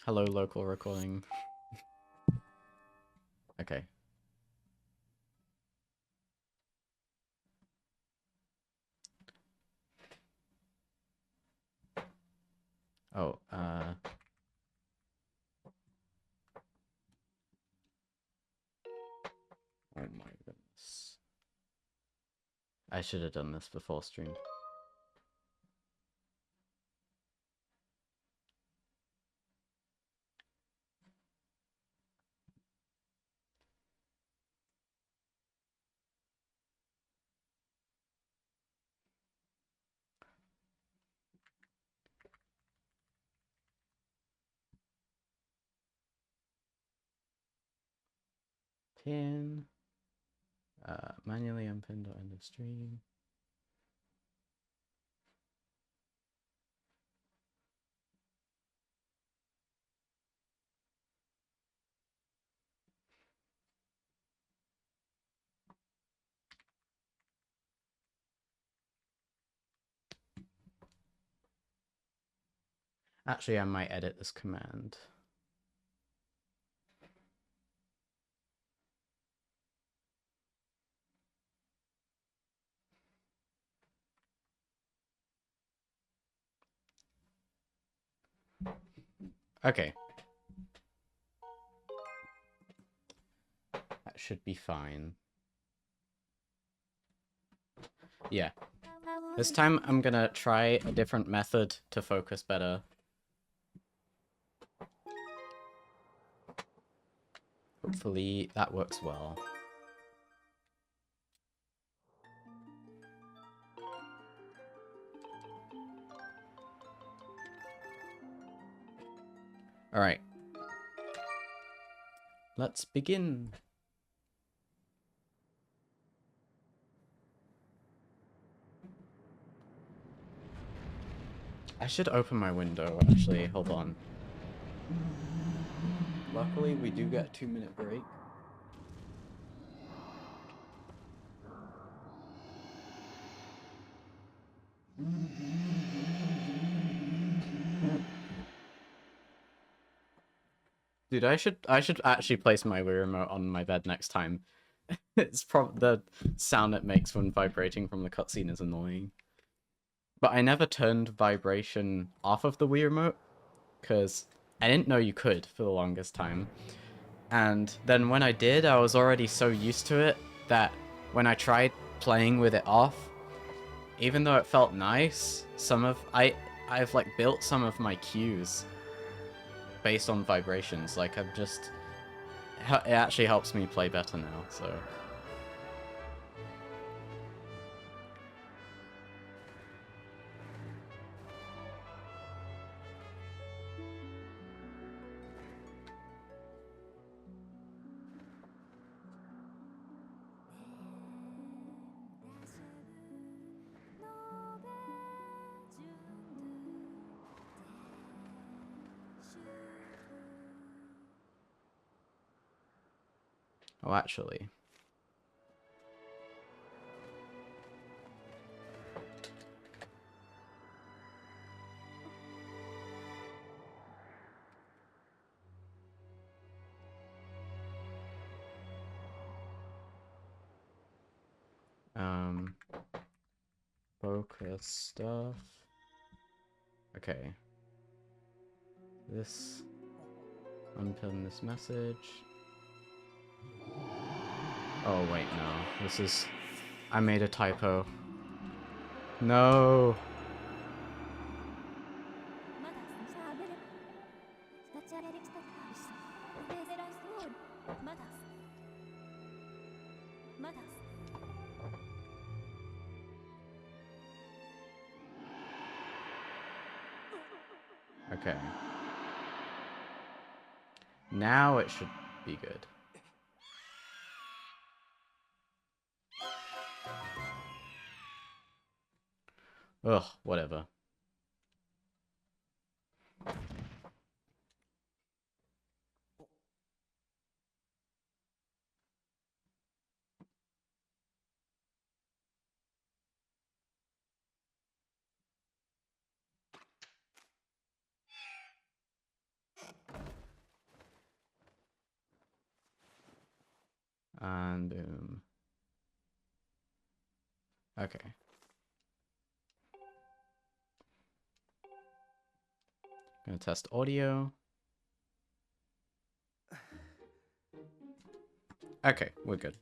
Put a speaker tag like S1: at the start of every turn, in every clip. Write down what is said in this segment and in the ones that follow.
S1: Hello, local recording. Okay. Oh, oh my goodness. I should have done this before stream. Pin. Manually unpinned or end of stream. Actually, I might edit this command. Okay. That should be fine. Yeah. This time I'm gonna try a different method to focus better. Hopefully that works well. Alright. Let's begin. I should open my window, actually. Hold on. Luckily, we do get a 2-minute break. Dude, I should actually place my Wii remote on my bed next time. It's the sound it makes when vibrating from the cutscene is annoying. But I never turned vibration off of the Wii remote, because I didn't know you could for the longest time. And then when I did, I was already so used to it that when I tried playing with it off, even though it felt nice, I've like built some of my cues based on vibrations. Like it actually helps me play better now, so. Oh, actually. Focus stuff. Okay. This. Unpin this message. Oh, wait, no. This is... I made a typo. No! Okay. Now it should be good. Ugh, whatever. And okay. Gonna test audio. Okay, we're good.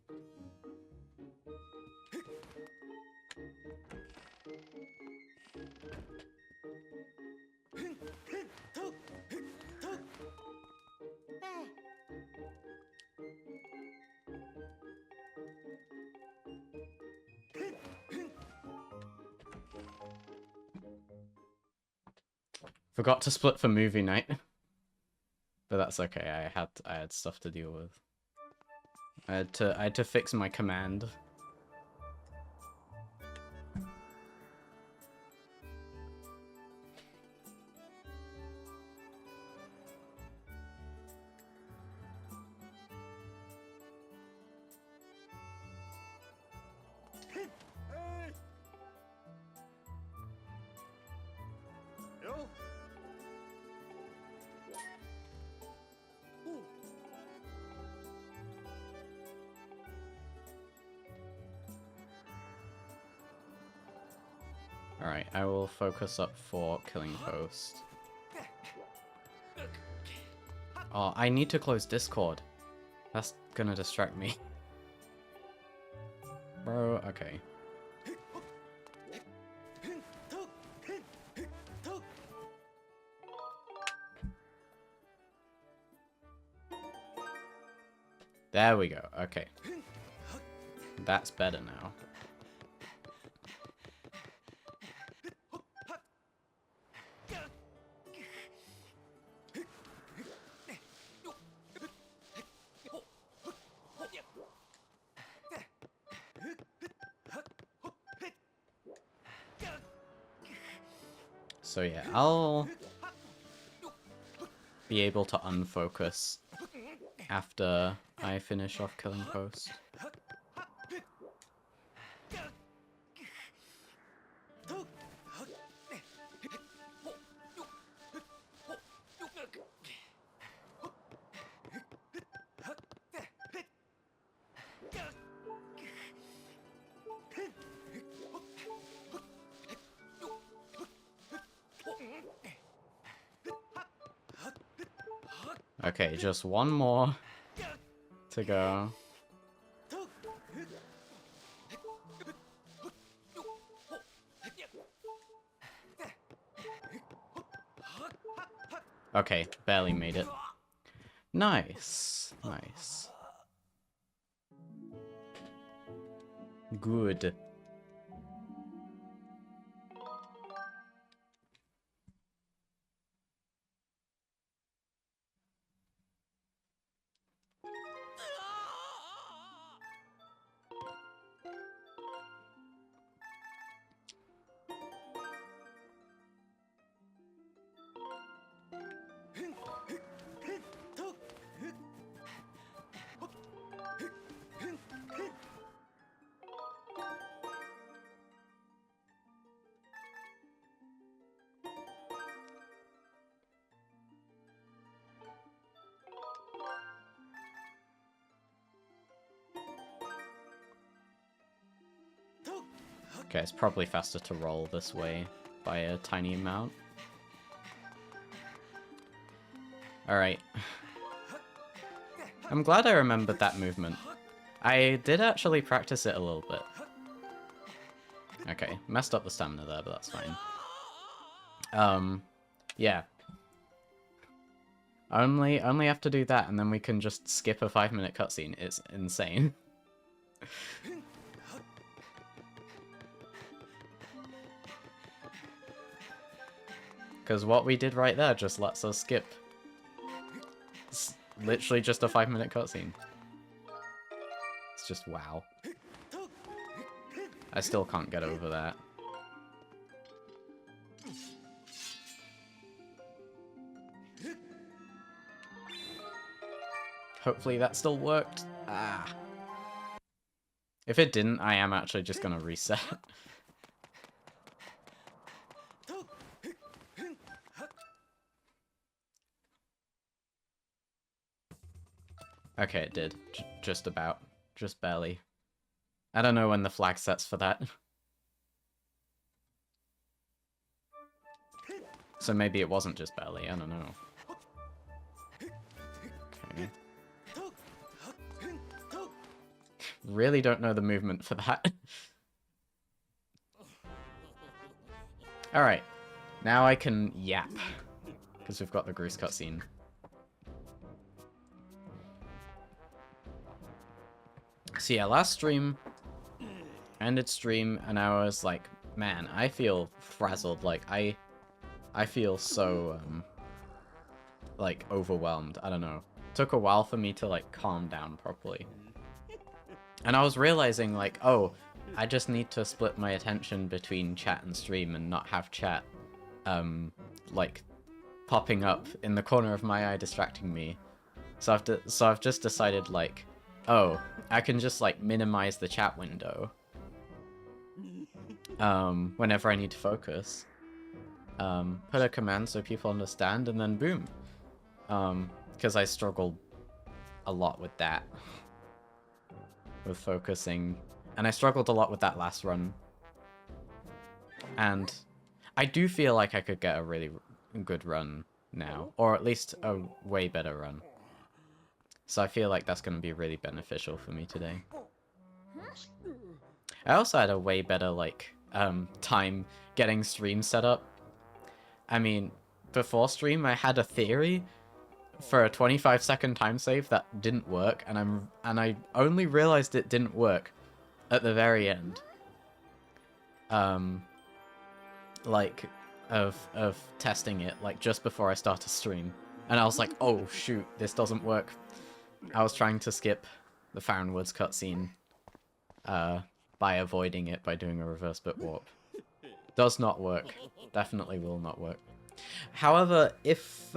S1: Forgot to split for movie night. But that's okay. I had stuff to deal with. I had to fix my command. Alright, I will focus up for killing post. Oh, I need to close Discord. That's gonna distract me. Bro, okay. There we go, okay. That's better now. So yeah, I'll be able to unfocus after I finish off killing post. Okay, just one more to go. Okay, barely made it. Nice, nice. Good. Okay, it's probably faster to roll this way by a tiny amount. Alright. I'm glad I remembered that movement. I did actually practice it a little bit. Okay, messed up the stamina there, but that's fine. Yeah. Only have to do that, and then we can just skip a 5-minute cutscene. It's insane. Because what we did right there just lets us skip. It's literally just a 5-minute cutscene. It's just wow. I still can't get over that. Hopefully that still worked. Ah. If it didn't, I am actually just gonna reset. Okay, it did. Just about. just barely. I don't know when the flag sets for that. So maybe it wasn't just barely, I don't know. Okay. Really don't know the movement for that. Alright. Now I can yap. Because we've got the Grease cutscene. So yeah, last stream, ended stream, and I was like, man, I feel frazzled. Like, I feel so, like, overwhelmed. I don't know. Took a while for me to, like, calm down properly. And I was realizing, like, oh, I just need to split my attention between chat and stream and not have chat, like, popping up in the corner of my eye distracting me. So I've just decided, like, oh, I can just, like, minimize the chat window whenever I need to focus. Put a command so people understand, and then boom. Because I struggled a lot with that. With focusing. And I struggled a lot with that last run. And I do feel like I could get a really good run now. Or at least a way better run. So I feel like that's going to be really beneficial for me today. I also had a way better, like, time getting stream set up. I mean, before stream I had a theory for a 25-second time save that didn't work, and I only realized it didn't work at the very end. Like, of testing it, like, just before I start a stream. And I was like, oh shoot, this doesn't work. I was trying to skip the Farron Woods cutscene by avoiding it by doing a reverse bit warp. Does not work. Definitely will not work. However, if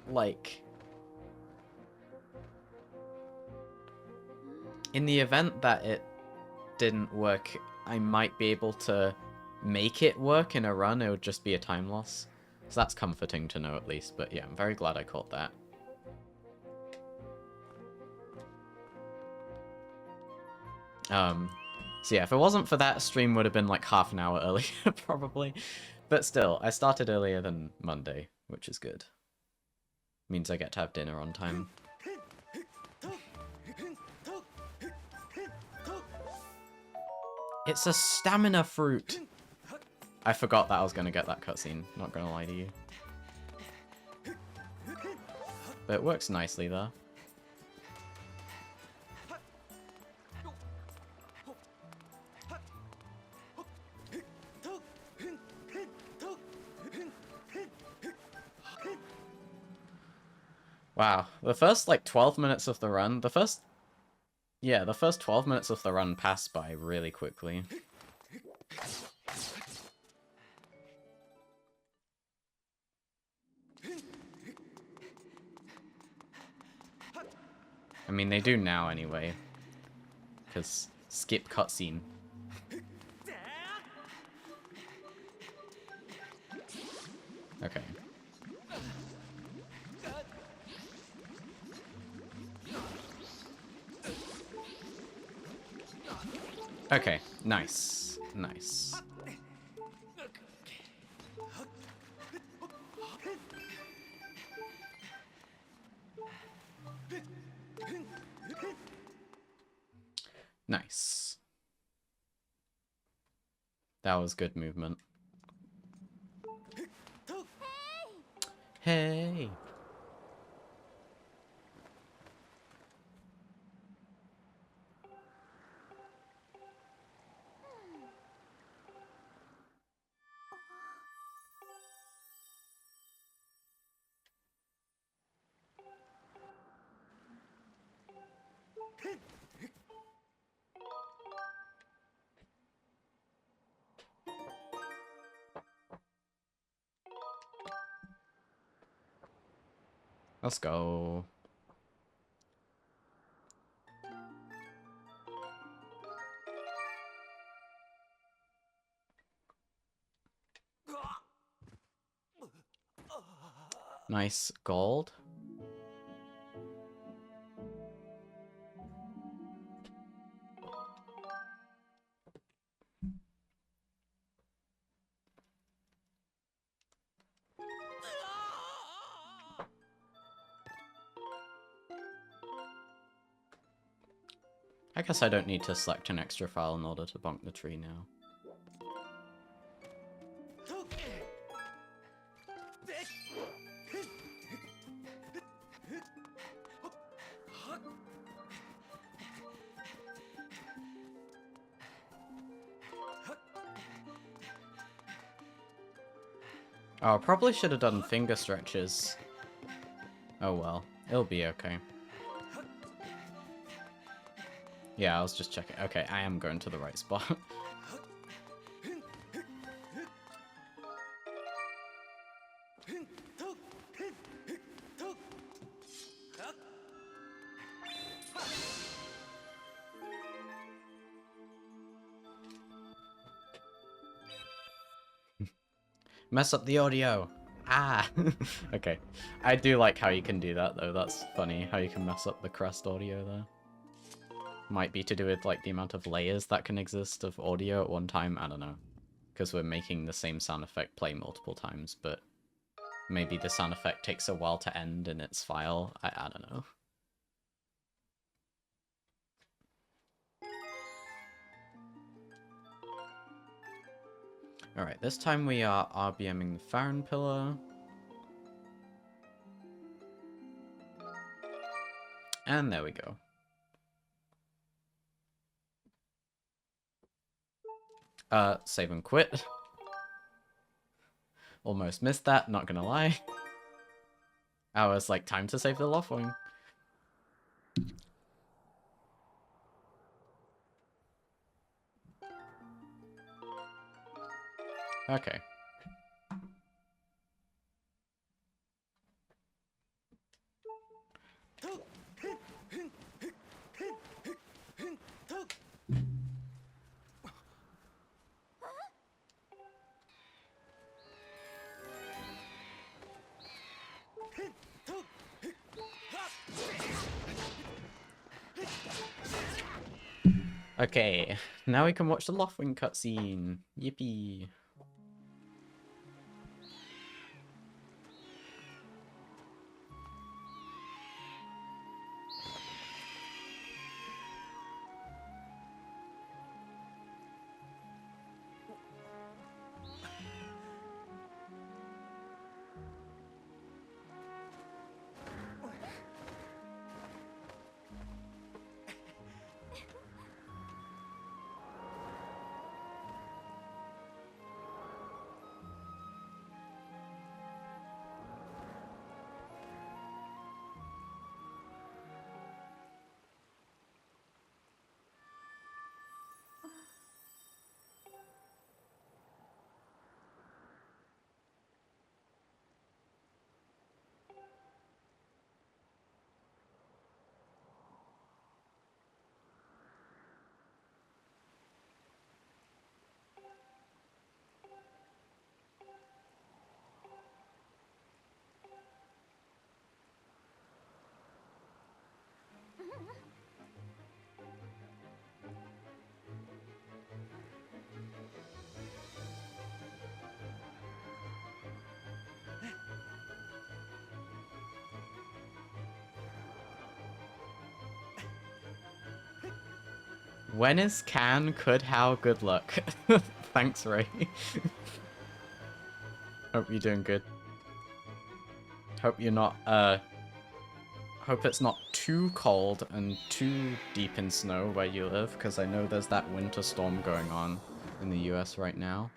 S1: like, in the event that it didn't work, I might be able to make it work in a run. It would just be a time loss. So that's comforting to know at least, but yeah, I'm very glad I caught that. So yeah, if it wasn't for that, stream would have been like half an hour earlier, probably. But still, I started earlier than Monday, which is good. Means I get to have dinner on time. It's a stamina fruit! I forgot that I was going to get that cutscene, not going to lie to you. But it works nicely there. Wow, the first, like, 12 minutes of the run, the first 12 minutes of the run passed by really quickly. I mean, they do now anyway, because skip cutscene. Okay. Okay, nice. Nice. Nice. That was good movement. Hey! Let's go. Nice gold. I guess I don't need to select an extra file in order to bonk the tree now. Oh, I probably should have done finger stretches. Oh well, it'll be okay. Yeah, I was just checking. Okay, I am going to the right spot. Mess up the audio. Ah! Okay. I do like how you can do that, though. That's funny, how you can mess up the crest audio there. Might be to do with, like, the amount of layers that can exist of audio at one time. I don't know. Because we're making the same sound effect play multiple times, but maybe the sound effect takes a while to end in its file. I don't know. Alright, this time we are RBMing the Farron pillar. And there we go. Save and quit. Almost missed that, not gonna lie. I was like, time to save the Loftwing. Okay. Okay, now we can watch the Loftwing cutscene. Yippee. When is can, could, how, good luck. Thanks, Ray. Hope you're doing good. Hope you're not, hope it's not too cold and too deep in snow where you live, because I know there's that winter storm going on in the US right now.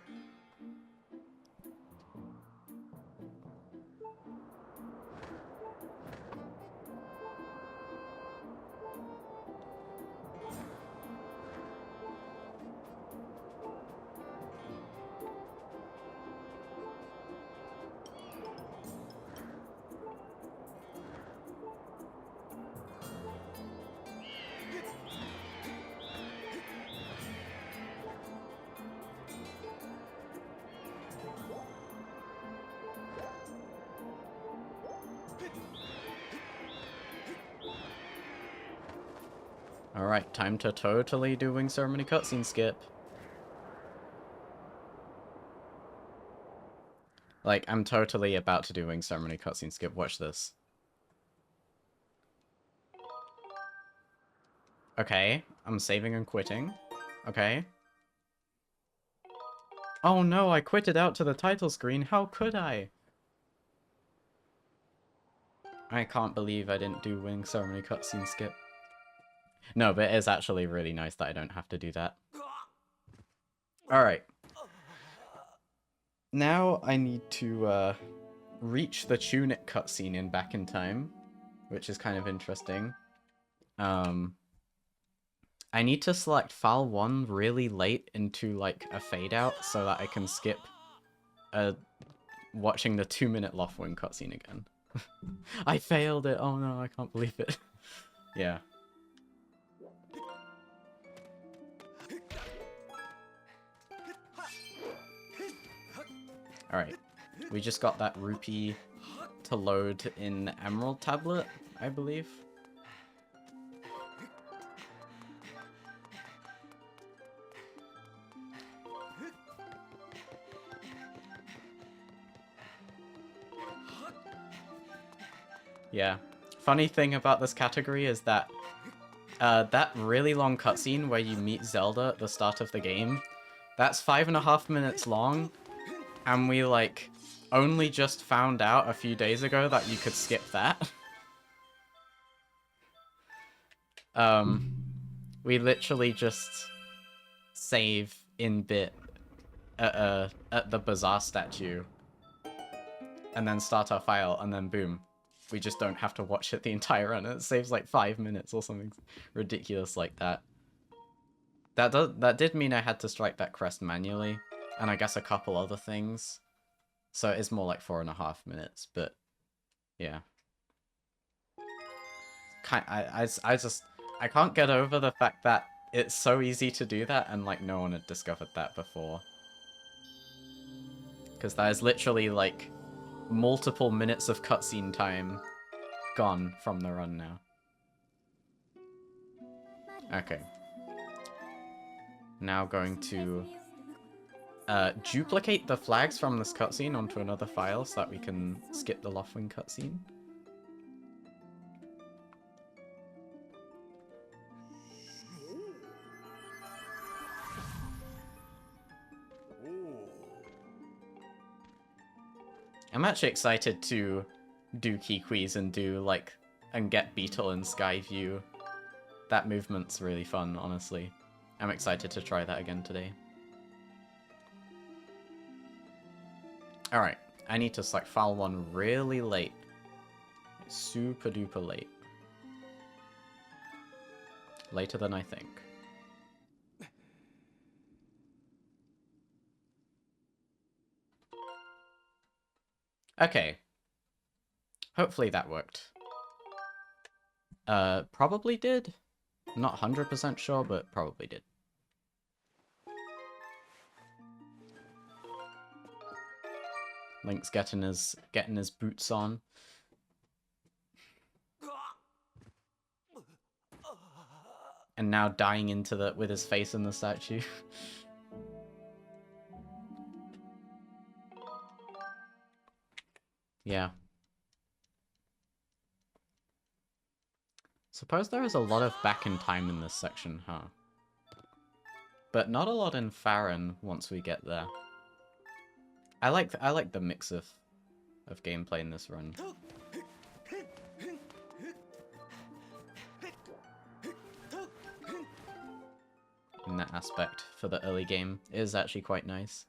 S1: Alright, time to totally do Wing Ceremony cutscene skip. Like, I'm totally about to do Wing Ceremony cutscene skip. Watch this. Okay, I'm saving and quitting. Okay. Oh no, I quitted out to the title screen. How could I? I can't believe I didn't do Winning Ceremony cutscene skip. No, but it is actually really nice that I don't have to do that. Alright. Now I need to reach the Tunic cutscene in Back in Time, which is kind of interesting. I need to select file 1 really late into like a fade out so that I can skip watching the 2-minute Loftwing cutscene again. I failed it. Oh no, I can't believe it. Yeah. Alright. We just got that rupee to load in Emerald Tablet, I believe. Yeah. Funny thing about this category is that that really long cutscene where you meet Zelda at the start of the game, that's 5.5 minutes long, and we like only just found out a few days ago that you could skip that. We literally just save in bit at the bazaar statue, and then start our file, and then boom. We just don't have to watch it the entire run. It saves like 5 minutes or something ridiculous like that. That did mean I had to strike that crest manually, and I guess a couple other things. So it is more like 4.5 minutes, but yeah. I can't get over the fact that it's so easy to do that and like no one had discovered that before. Because that is literally like multiple minutes of cutscene time gone from the run now. Okay. Now going to duplicate the flags from this cutscene onto another file so that we can skip the Loftwing cutscene. I'm actually excited to do Kikwis and do like and get Beetle and Skyview. That movement's really fun, honestly. I'm excited to try that again today. Alright, I need to select file 1 really late. Super duper late. Later than I think. Okay. Hopefully that worked. Probably did. Not 100% sure, but probably did. Link's getting his boots on. And now dying into the with his face in the statue. Yeah. Suppose there is a lot of back in time in this section, huh? But not a lot in Farron once we get there. I like the mix of gameplay in this run. In that aspect for the early game, it is actually quite nice.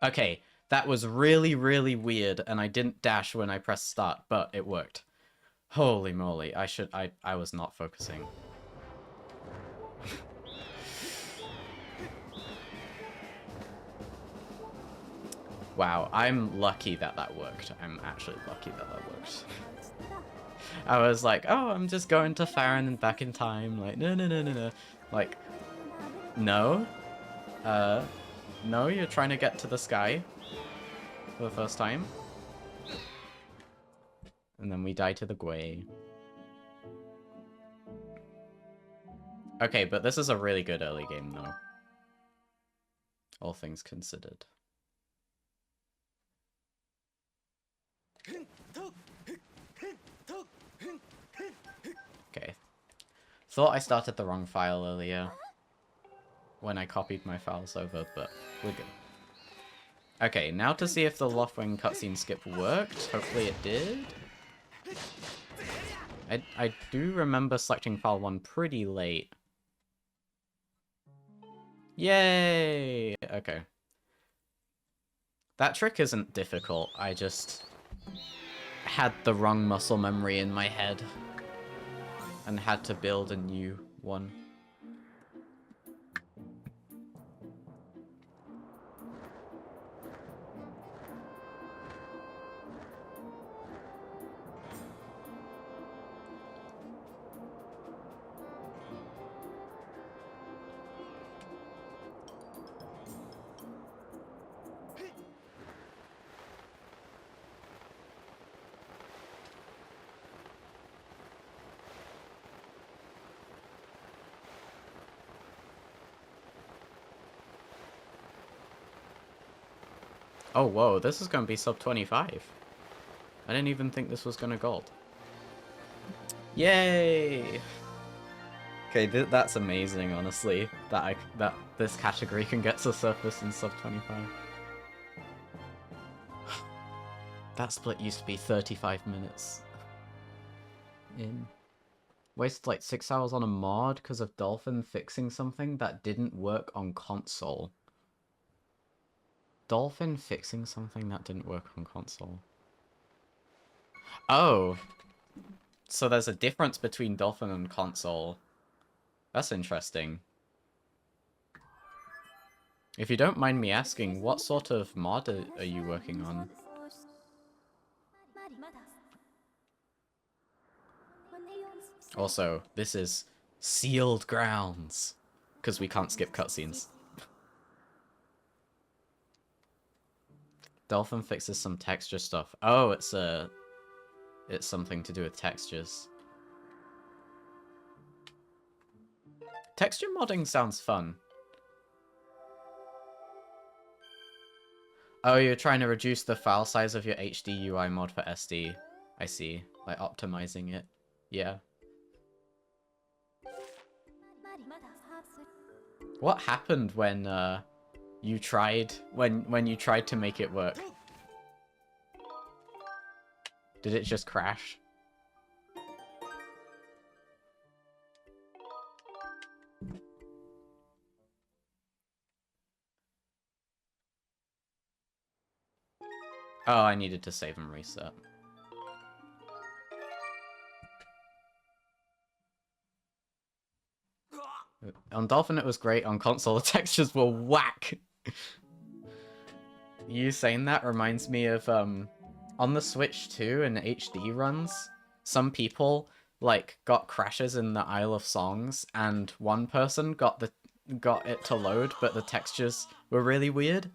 S1: Okay, that was really, really weird, and I didn't dash when I pressed start, but it worked. Holy moly, I was not focusing. Wow, I'm lucky that that worked. I'm actually lucky that that worked. I was like, oh, I'm just going to Farron and back in time. Like, no. Like, no. No, you're trying to get to the sky for the first time. And then we die to the Gwei. Okay, but this is a really good early game, though. All things considered. Okay. Thought I started the wrong file earlier when I copied my files over, but we're good. Okay, now to see if the Loftwing cutscene skip worked. Hopefully it did. I do remember selecting file 1 pretty late. Yay! Okay. That trick isn't difficult, I just had the wrong muscle memory in my head and had to build a new one. Oh, whoa, this is gonna be sub 25. I didn't even think this was gonna gold. Yay! Okay, that's amazing, honestly, that this category can get to surface in sub 25. That split used to be 35 minutes in. Wasted like 6 hours on a mod because of Dolphin fixing something that didn't work on console. Dolphin fixing something that didn't work on console. Oh! So there's a difference between Dolphin and console. That's interesting. If you don't mind me asking, what sort of mod are you working on? Also, this is sealed grounds, because we can't skip cutscenes. Dolphin fixes some texture stuff. Oh, it's something to do with textures. Texture modding sounds fun. Oh, you're trying to reduce the file size of your HD UI mod for SD. I see. Like optimizing it. Yeah. What happened when you tried to make it work? Did it just crash? Oh, I needed to save and reset. On Dolphin it was great, on console the textures were whack! You saying that reminds me of, on the Switch 2 in HD runs, some people, like, got crashes in the Isle of Songs, and one person got it to load, but the textures were really weird.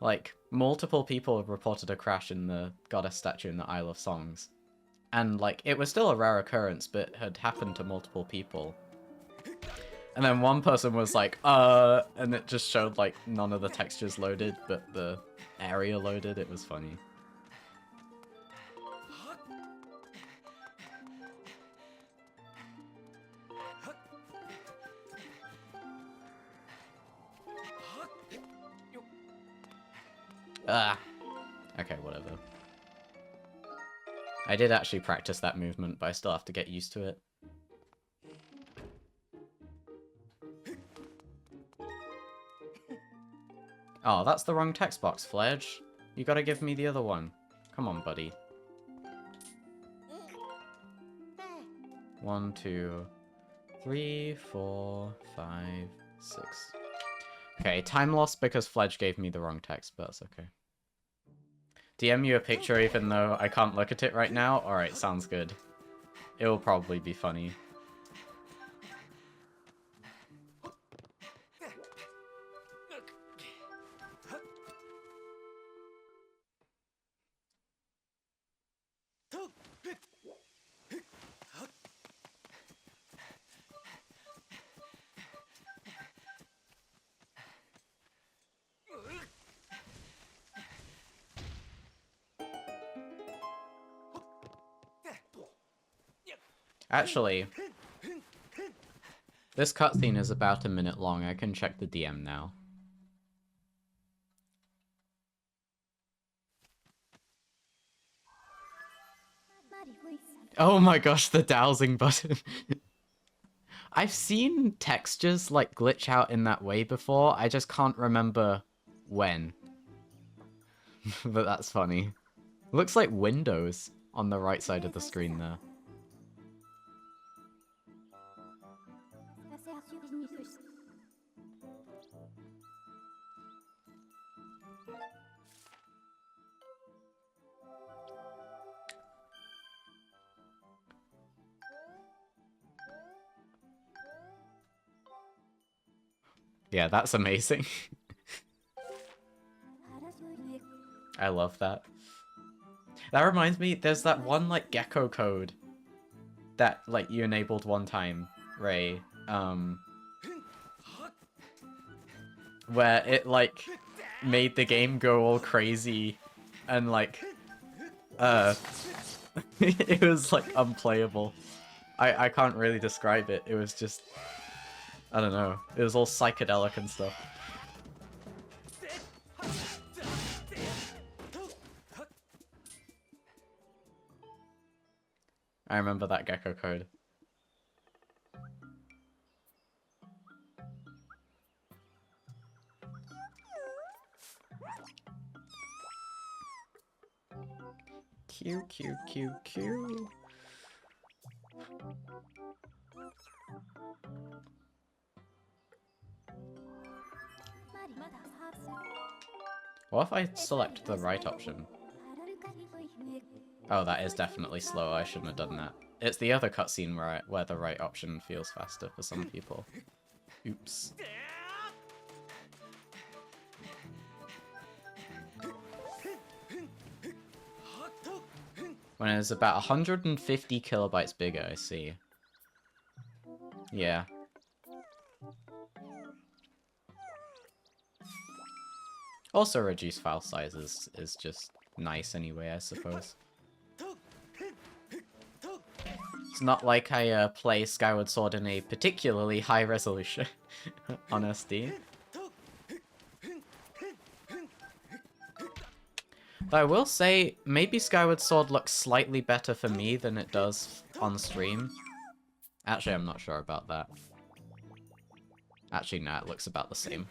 S1: Like, multiple people reported a crash in the goddess statue in the Isle of Songs. And, like, it was still a rare occurrence, but had happened to multiple people. And then one person was like, and it just showed, like, none of the textures loaded, but the area loaded. It was funny. Ah. Okay, whatever. I did actually practice that movement, but I still have to get used to it. Oh, that's the wrong text box, Fledge. You gotta give me the other one. Come on, buddy. 1, 2, 3, 4, 5, 6. Okay, time lost because Fledge gave me the wrong text, but that's okay. DM you a picture even though I can't look at it right now? Alright, sounds good. It will probably be funny. Actually, this cutscene is about a minute long. I can check the DM now. Oh my gosh, the dowsing button. I've seen textures like glitch out in that way before. I just can't remember when. But that's funny. Looks like Windows on the right side of the screen there. Yeah, that's amazing. I love that. That reminds me, there's that one, like, gecko code that, like, you enabled one time, Ray. Where it, like, made the game go all crazy and, like, it was, like, unplayable. I can't really describe it. It was just... I don't know. It was all psychedelic and stuff. I remember that gecko code. Q, Q, Q, Q. What if I select the right option? Oh, that is definitely slow. I shouldn't have done that. It's the other cutscene where the right option feels faster for some people. Oops. When it's about 150 kilobytes bigger, I see. Yeah. Also, reduced file sizes is just nice anyway, I suppose. It's not like I play Skyward Sword in a particularly high resolution on SD. Though I will say, maybe Skyward Sword looks slightly better for me than it does on stream. Actually, I'm not sure about that. Actually, no, it looks about the same.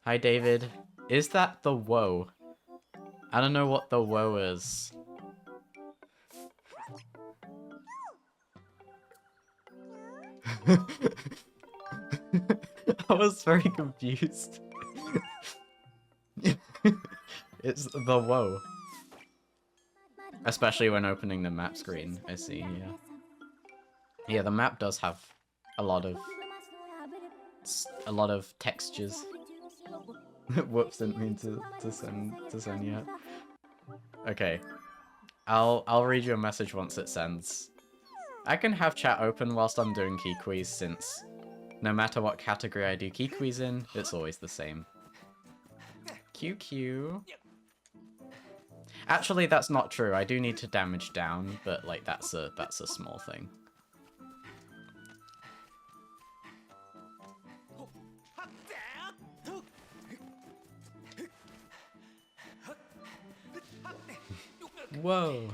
S1: Hi, David. Is that the woe? I don't know what the woe is. I was very confused. It's the woe. Especially when opening the map screen, I see, yeah. Yeah, the map does have a lot of textures. Whoops, didn't mean to send yet. Okay. I'll read you a message once it sends. I can have chat open whilst I'm doing key quiz, since no matter what category I do key quiz in, it's always the same. QQ. Actually, that's not true. I do need to damage down, but like that's a small thing. Whoa.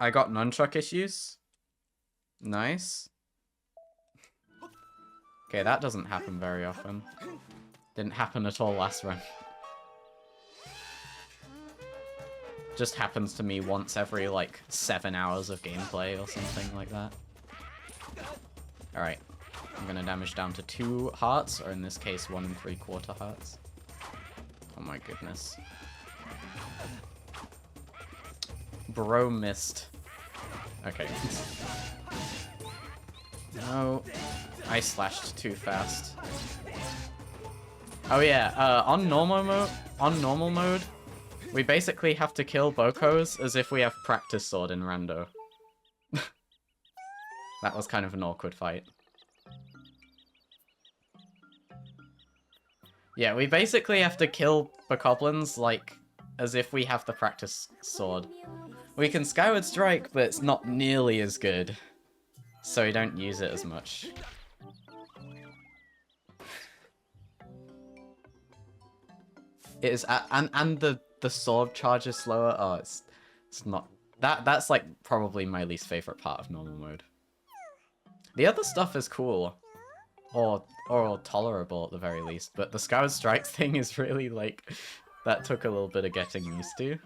S1: I got nunchuck issues. Nice. Okay, that doesn't happen very often. Didn't happen at all last run. Just happens to me once every, like, 7 hours of gameplay or something like that. Alright. I'm gonna damage down to 2 hearts, or in this case, 1 3/4 hearts. Oh my goodness. Bro missed. Okay. No. I slashed too fast. Oh yeah, on normal mode, we basically have to kill Bokos as if we have practice sword in rando. That was kind of an awkward fight. Yeah, we basically have to kill bokoblins like as if we have the practice sword. We can Skyward Strike, but it's not nearly as good, so we don't use it as much. It is, and the sword charges slower. Oh, it's not that's like probably my least favorite part of normal mode. The other stuff is cool, or tolerable at the very least, but the Skyward Strike thing is really like that took a little bit of getting used to.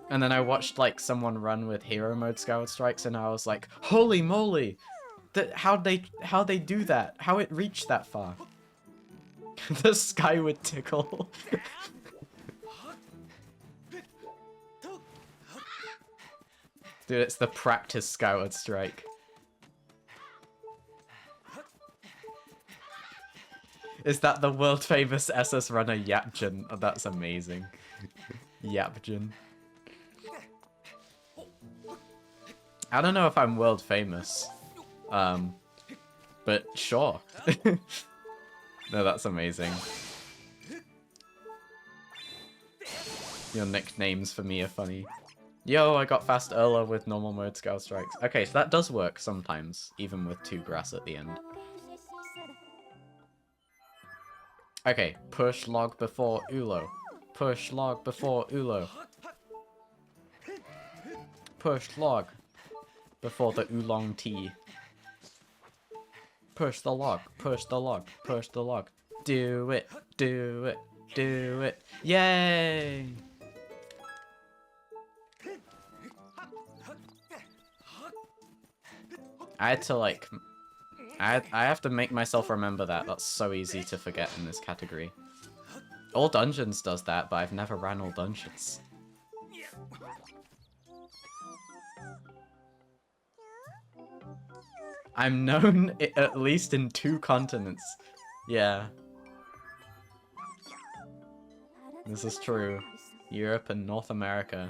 S1: And then I watched like someone run with hero mode Skyward Strikes, and I was like, holy moly! How'd they do that? How it reached that far? The Skyward Tickle. Dude, it's the practice Skyward Strike. Is that the world famous SS runner Yapjin? Oh, that's amazing. Yapjin. I don't know if I'm world famous. But sure. No, that's amazing. Your nicknames for me are funny. Yo, I got fast Erla with normal mode Skyward Strikes. Okay, so that does work sometimes, even with 2 grass at the end. Okay, push log before Ulo. Push log before Ulo. Push log before the oolong tea. Push the log, push the log, push the log. Do it, do it, do it. Yay! I had to like... I have to make myself remember that. That's so easy to forget in this category. All Dungeons does that, but I've never ran All Dungeons. I'm known at least in 2 continents. Yeah. This is true. Europe and North America.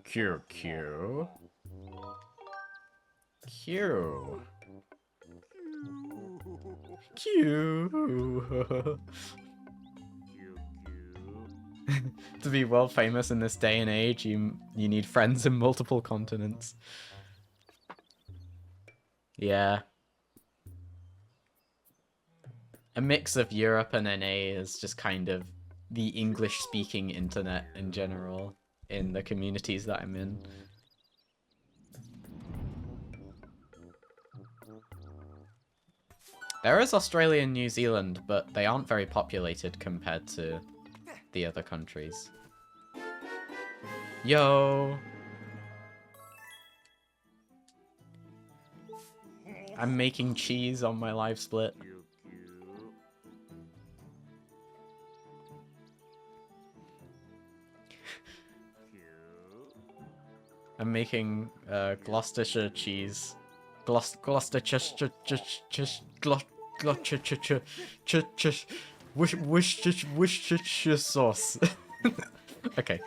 S1: Q, Q. Q. Q. To be world famous in this day and age, you need friends in multiple continents. Yeah. A mix of Europe and NA is just kind of the English-speaking internet in general in the communities that I'm in. There is Australia and New Zealand, but they aren't very populated compared to the other countries. Yo! I'm making cheese on my live split. I'm making Gloucestershire cheese. Worcestershire sauce. Okay.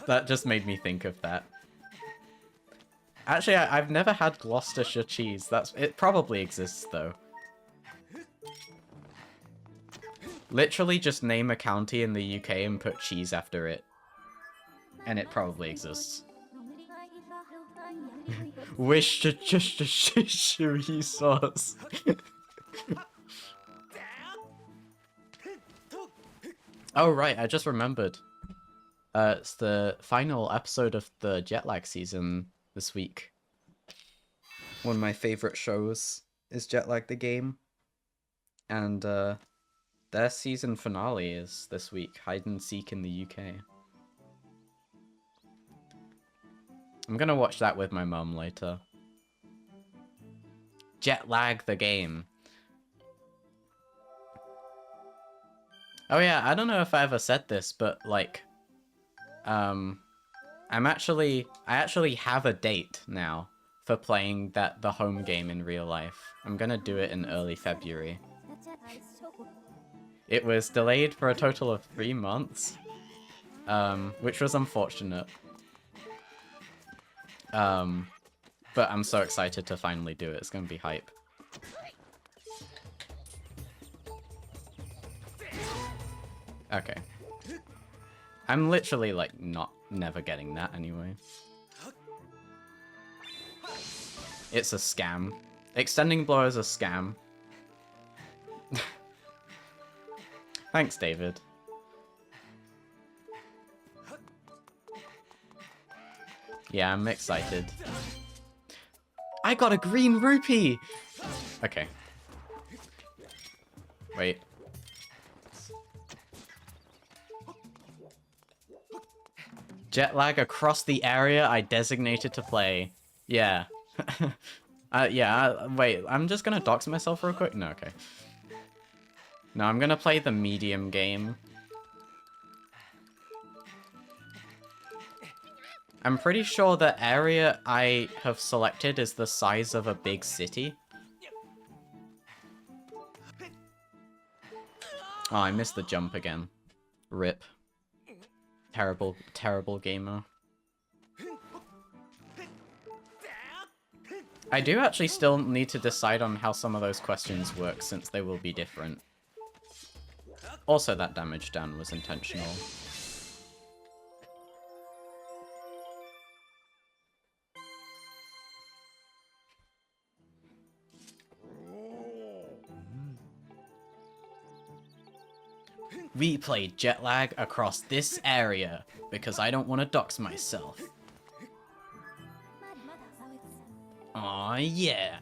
S1: That just made me think of that. Actually, I've never had Gloucestershire cheese. It probably exists though. Literally just name a county in the UK and put cheese after it. And it probably exists. Worcestershire sauce. Oh right, I just remembered. It's the final episode of the Jetlag season this week. One of my favorite shows is Jetlag the game. And Their season finale is this week, Hide and Seek in the UK. I'm gonna watch that with my mum later. Jet Lag the game. Oh yeah, I don't know if I ever said this, but like, I actually have a date now for playing the home game in real life. I'm gonna do it in early February. It was delayed for a total of 3 months, which was unfortunate. But I'm so excited to finally do it. It's gonna be hype. Okay. I'm literally like never getting that anyway. It's a scam. Extending blow is a scam. Thanks, David. Yeah, I'm excited. I got a green rupee! Okay. Wait. Jet lag across the area I designated to play. Yeah. Wait, I'm just gonna dox myself real quick? No, okay. No, I'm gonna play the medium game. I'm pretty sure the area I have selected is the size of a big city. Oh, I missed the jump again. RIP. Terrible, terrible gamer. I do actually still need to decide on how some of those questions work, since they will be different. Also, that damage down was intentional. We played Jet Lag across this area, because I don't want to dox myself. Aw, yeah.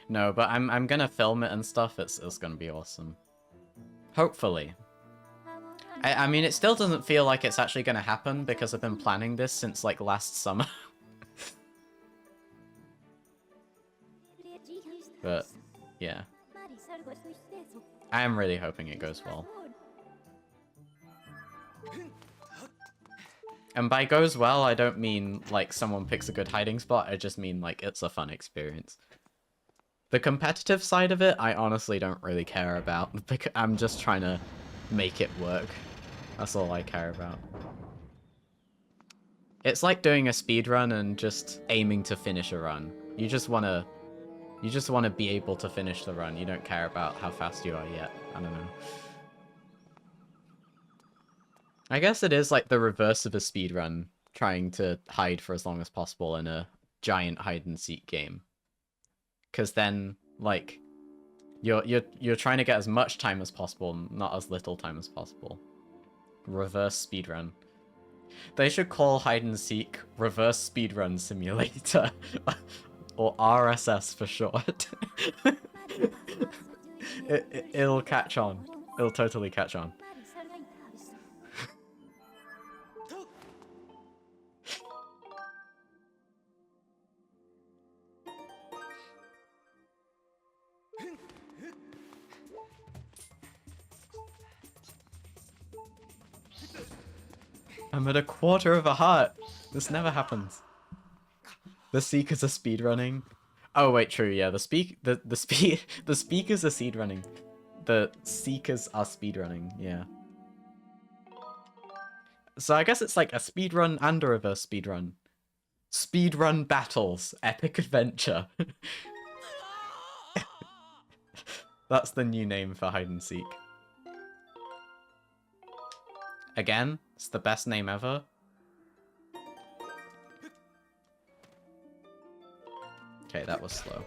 S1: No, but I'm gonna film it and stuff. It's gonna be awesome. Hopefully. I mean, it still doesn't feel like it's actually gonna happen, because I've been planning this since, like, last summer. But, yeah. I am really hoping it goes well. And by goes well, I don't mean, like, someone picks a good hiding spot, I just mean, like, it's a fun experience. The competitive side of it, I honestly don't really care about, because I'm just trying to make it work. That's all I care about. It's like doing a speedrun and just aiming to finish a run. You just want to be able to finish the run. You don't care about how fast you are yet. I don't know. I guess it is like the reverse of a speedrun, trying to hide for as long as possible in a giant hide and seek game. Because then, like, you're trying to get as much time as possible, not as little time as possible. Reverse speedrun. They should call hide and seek Reverse Speedrun Simulator. Or RSS for short. It'll catch on. It'll totally catch on. I'm at a quarter of a heart. This never happens. The Seekers are speedrunning. Oh wait, true, yeah. The speakers are speedrunning. The Seekers are speedrunning, yeah. So I guess it's like a speedrun and a reverse speedrun. Speedrun battles, epic adventure. That's the new name for hide and seek. Again, it's the best name ever. Okay, that was slow.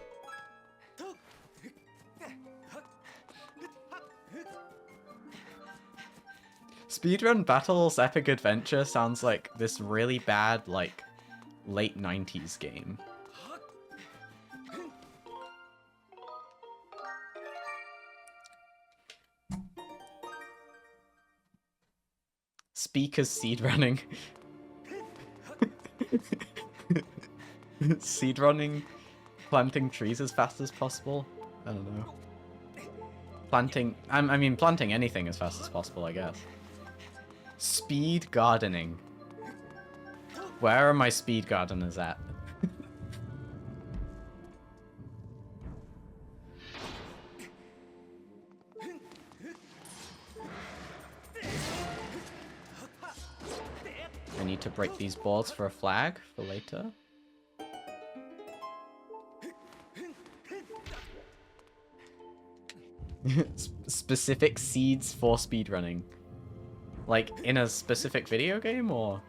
S1: Speedrun Battles Epic Adventure sounds like this really bad, like, late 90s game. speak as seed running. Seed running, planting trees as fast as possible. I don't know. Planting, I mean planting anything as fast as possible, I guess. Speed gardening. Where are my speed gardeners at? I need to break these boards for a flag for later. Specific seeds for speedrunning. Like, in a specific video game, or...?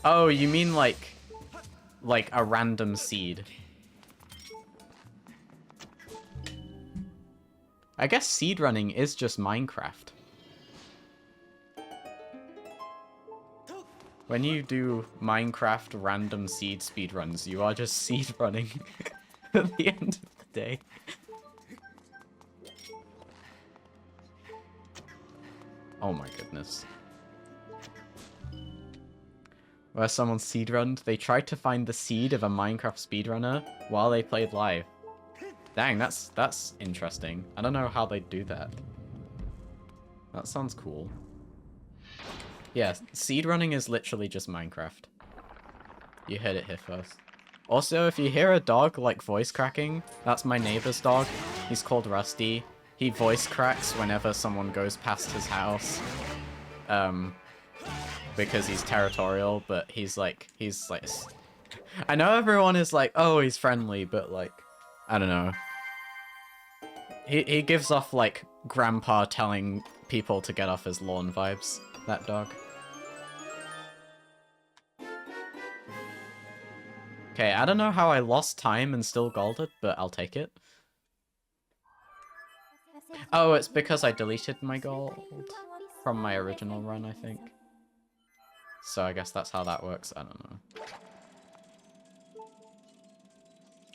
S1: Oh, you mean like a random seed. I guess seed running is just Minecraft. When you do Minecraft random seed speedruns, you are just seed running at the end of the day. Oh my goodness. Where someone seedrunned, they tried to find the seed of a Minecraft speedrunner while they played live. Dang, that's interesting. I don't know how they do that. That sounds cool. Yeah, seed running is literally just Minecraft. You heard it here first. Also, if you hear a dog like voice cracking, that's my neighbor's dog. He's called Rusty. He voice cracks whenever someone goes past his house. Because he's territorial, but he's like... I know everyone is like, oh, he's friendly, but like, I don't know. He gives off like grandpa telling people to get off his lawn vibes, that dog. Okay, I don't know how I lost time and still golded, but I'll take it. Oh, it's because I deleted my gold from my original run, I think. So I guess that's how that works. I don't know.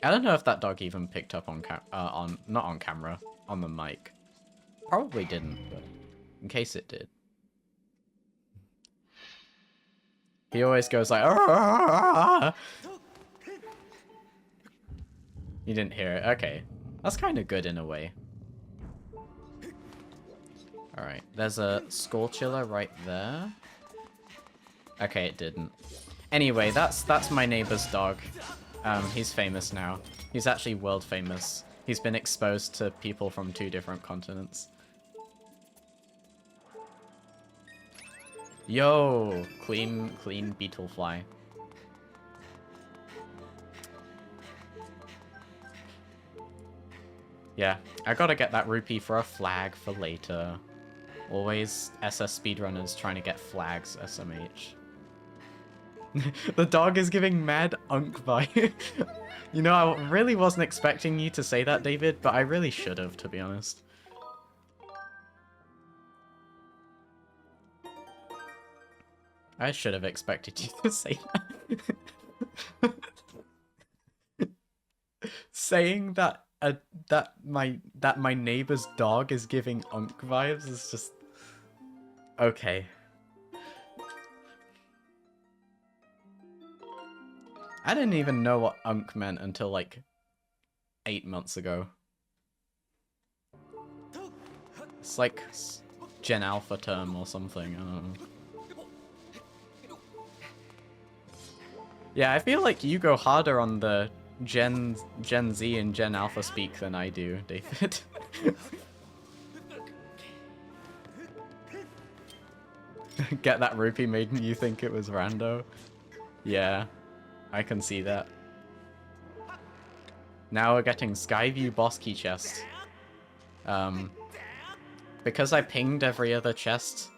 S1: I don't know if that dog even picked up on not on camera, on the mic. Probably didn't, but in case it did. He always goes like, "Arr!" You didn't hear it. Okay. That's kind of good in a way. Alright, there's a Skullchiller right there. Okay, it didn't. Anyway, that's my neighbor's dog. He's famous now. He's actually world famous. He's been exposed to people from 2 different continents. Yo! Clean beetlefly. Yeah, I gotta get that rupee for a flag for later. Always SS speedrunners trying to get flags, SMH. The dog is giving mad unk vibe. You know, I really wasn't expecting you to say that, David, but I really should have, to be honest. I should have expected you to say that. Saying that that my neighbor's dog is giving unk vibes is just okay. I didn't even know what unk meant until like 8 months ago. It's like Gen Alpha term or something, I don't know. Yeah, I feel like you go harder on the Gen Z and Gen Alpha speak than I do, David. Get that rupee made you think it was rando? Yeah, I can see that. Now we're getting Skyview boss key chest. Because I pinged every other chest,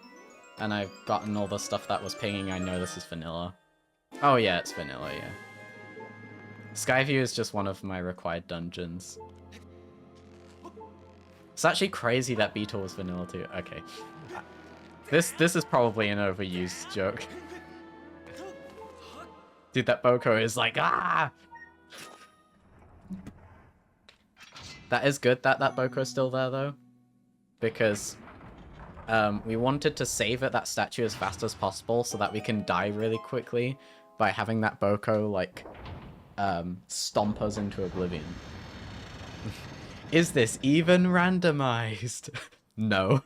S1: and I've gotten all the stuff that was pinging, I know this is vanilla. Oh yeah, it's vanilla, yeah. Skyview is just one of my required dungeons. It's actually crazy that Beetle was vanilla too. Okay. This is probably an overused joke. Dude, that Boko is like, ah! That is good that that Boko's still there, though. Because we wanted to save at that statue as fast as possible so that we can die really quickly by having that Boko, like, stomp us into oblivion. Is this even randomized? No.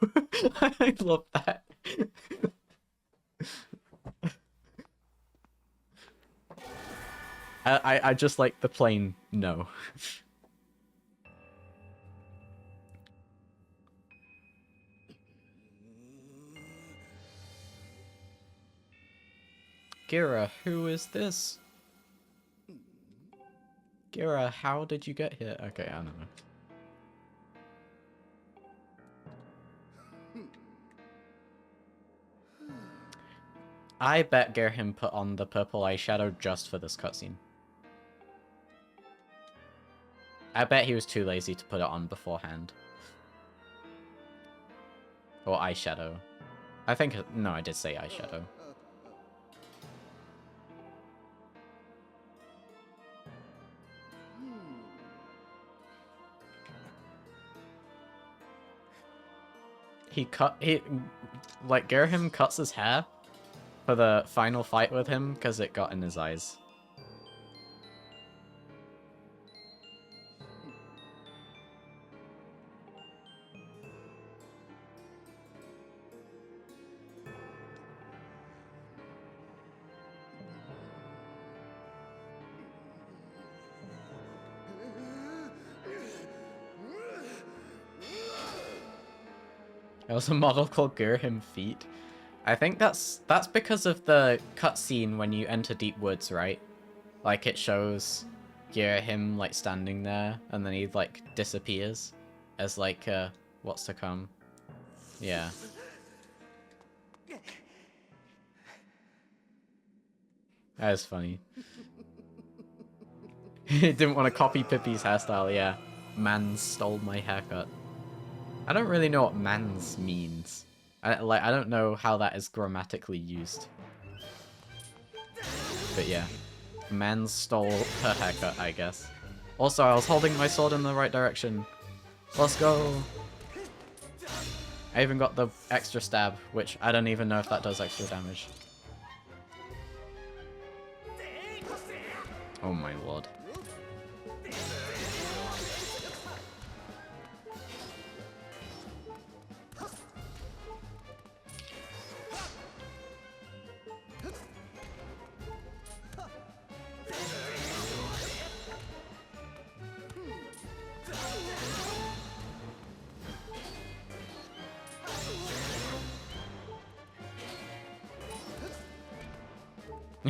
S1: I love that. I just like the plain no. Gira, who is this? Gira, how did you get here? Okay, I don't know. I bet Gerhim put on the purple eyeshadow just for this cutscene. I bet he was too lazy to put it on beforehand. Or eyeshadow. I think... No, I did say eyeshadow. Like, Gerhim cuts his hair for the final fight with him because it got in his eyes. There was a model called Gerhim Feet. I think that's because of the cutscene when you enter Deep Woods, right? Like, it shows Gerhim, like, standing there, and then he, like, disappears as, like, what's to come. Yeah. That is funny. He didn't want to copy Pippi's hairstyle, yeah. Man stole my haircut. I don't really know what mans means. I don't know how that is grammatically used. But yeah. Man stole her haircut, I guess. Also, I was holding my sword in the right direction. Let's go! I even got the extra stab, which I don't even know if that does extra damage. Oh my lord.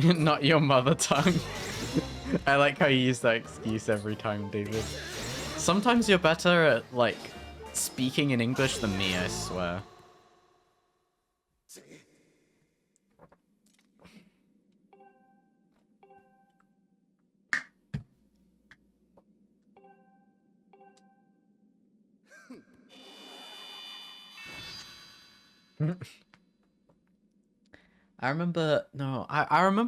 S1: Not your mother tongue. I like how you use that excuse every time, David. Sometimes you're better at, like, speaking in English than me, I swear. I remember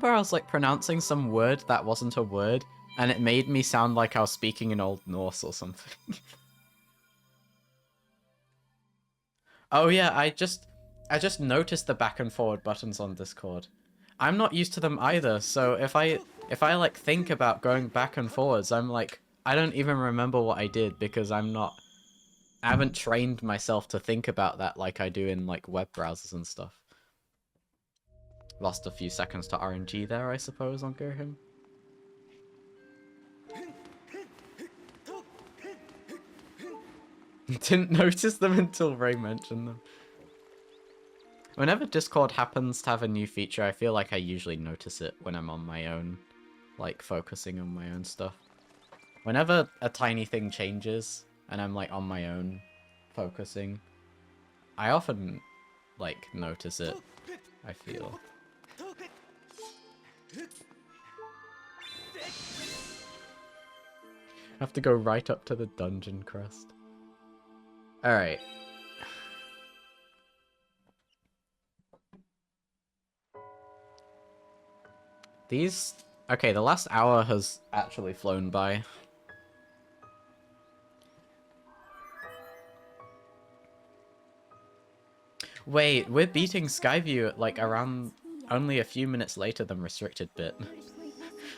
S1: I was like pronouncing some word that wasn't a word, and it made me sound like I was speaking in Old Norse or something. Oh yeah, I just noticed the back and forward buttons on Discord. I'm not used to them either, so if I like think about going back and forwards, I'm like, I don't even remember what I did because I haven't trained myself to think about that like I do in like web browsers and stuff. Lost a few seconds to RNG there, I suppose, on Gerhim. Didn't notice them until Ray mentioned them. Whenever Discord happens to have a new feature, I feel like I usually notice it when I'm on my own, like focusing on my own stuff. Whenever a tiny thing changes and I'm like on my own focusing, I often like notice it, I feel. I have to go right up to the dungeon crest. Alright. Okay, the last hour has actually flown by. Wait, we're beating Skyview like around only a few minutes later than Restricted Bit.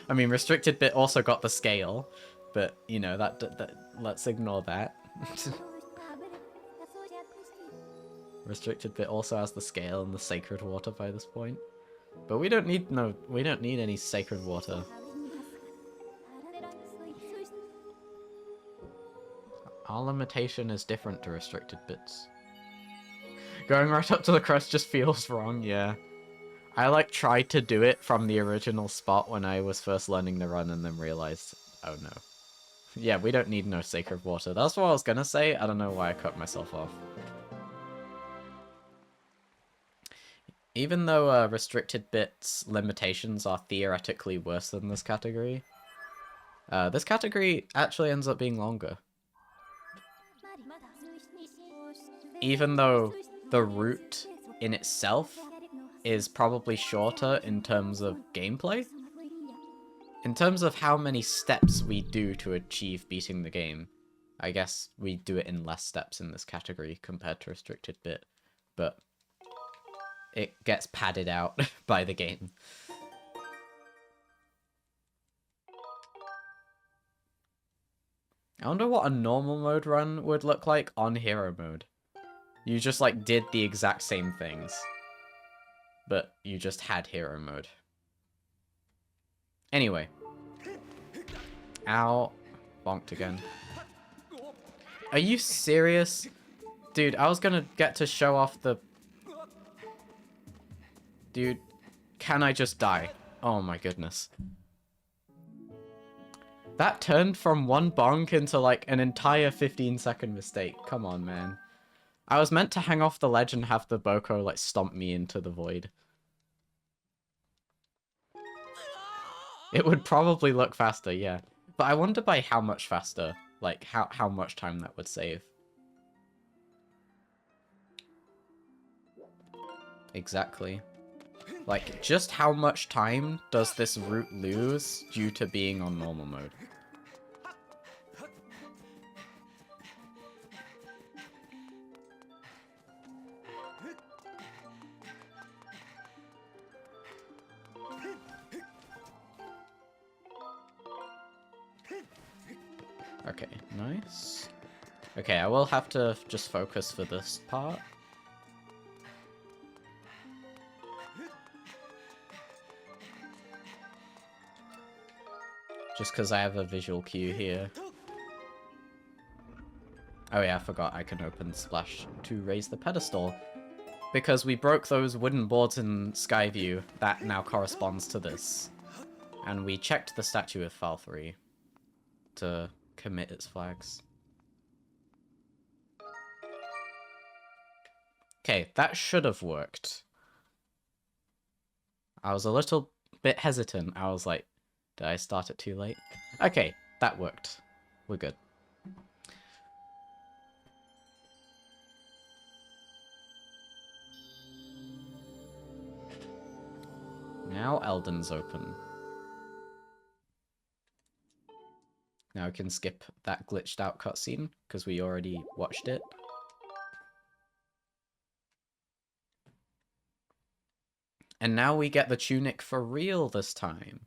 S1: I mean, Restricted Bit also got the scale, but you know that let's ignore that. Restricted Bit also has the scale and the sacred water by this point, but we don't need any sacred water. Our limitation is different to Restricted Bits. Going right up to the crest just feels wrong, yeah. I like tried to do it from the original spot when I was first learning to run and then realized, oh no. Yeah, we don't need no sacred water. That's what I was gonna say. I don't know why I cut myself off. Even though Restricted Bits limitations are theoretically worse than this category actually ends up being longer. Even though the route in itself is probably shorter in terms of gameplay. In terms of how many steps we do to achieve beating the game, I guess we do it in less steps in this category compared to Restricted Bit, but it gets padded out by the game. I wonder what a normal mode run would look like on hero mode. You just like did the exact same things, but you just had hero mode. Anyway. Ow. Bonked again. Are you serious? Dude, I was gonna get to show off the... Dude, can I just die? Oh my goodness. That turned from one bonk into like an entire 15-second mistake. Come on, man. I was meant to hang off the ledge and have the Boko like stomp me into the void. It would probably look faster, yeah. But I wonder by how much faster. Like, how much time that would save. Exactly. Like, just how much time does this route lose due to being on normal mode? Okay, nice. Okay, I will have to just focus for this part. Just because I have a visual cue here. Oh yeah, I forgot I can open Splash to raise the pedestal. Because we broke those wooden boards in Skyview, that now corresponds to this. And we checked the statue with file 3 to commit its flags. Okay, that should have worked. I was a little bit hesitant. I was like, did I start it too late? Okay, that worked. We're good. Now Elden's open. Now we can skip that glitched out cutscene, because we already watched it. And now we get the tunic for real this time.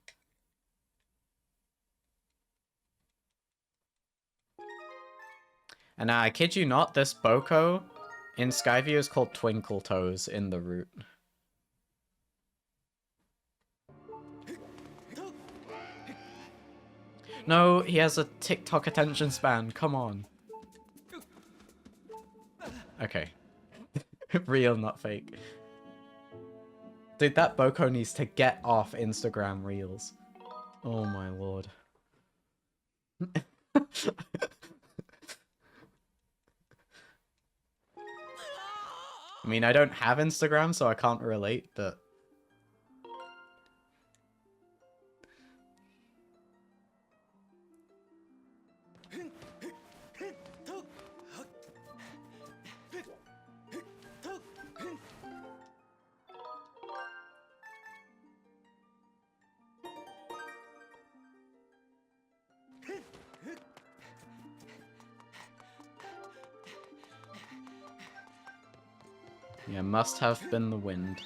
S1: And I kid you not, this Boko in Skyview is called Twinkle Toes in the route. No, he has a TikTok attention span. Come on. Okay. Real, not fake. Dude, that Boko needs to get off Instagram Reels. Oh my lord. I mean, I don't have Instagram, so I can't relate, but... Yeah, must have been the wind.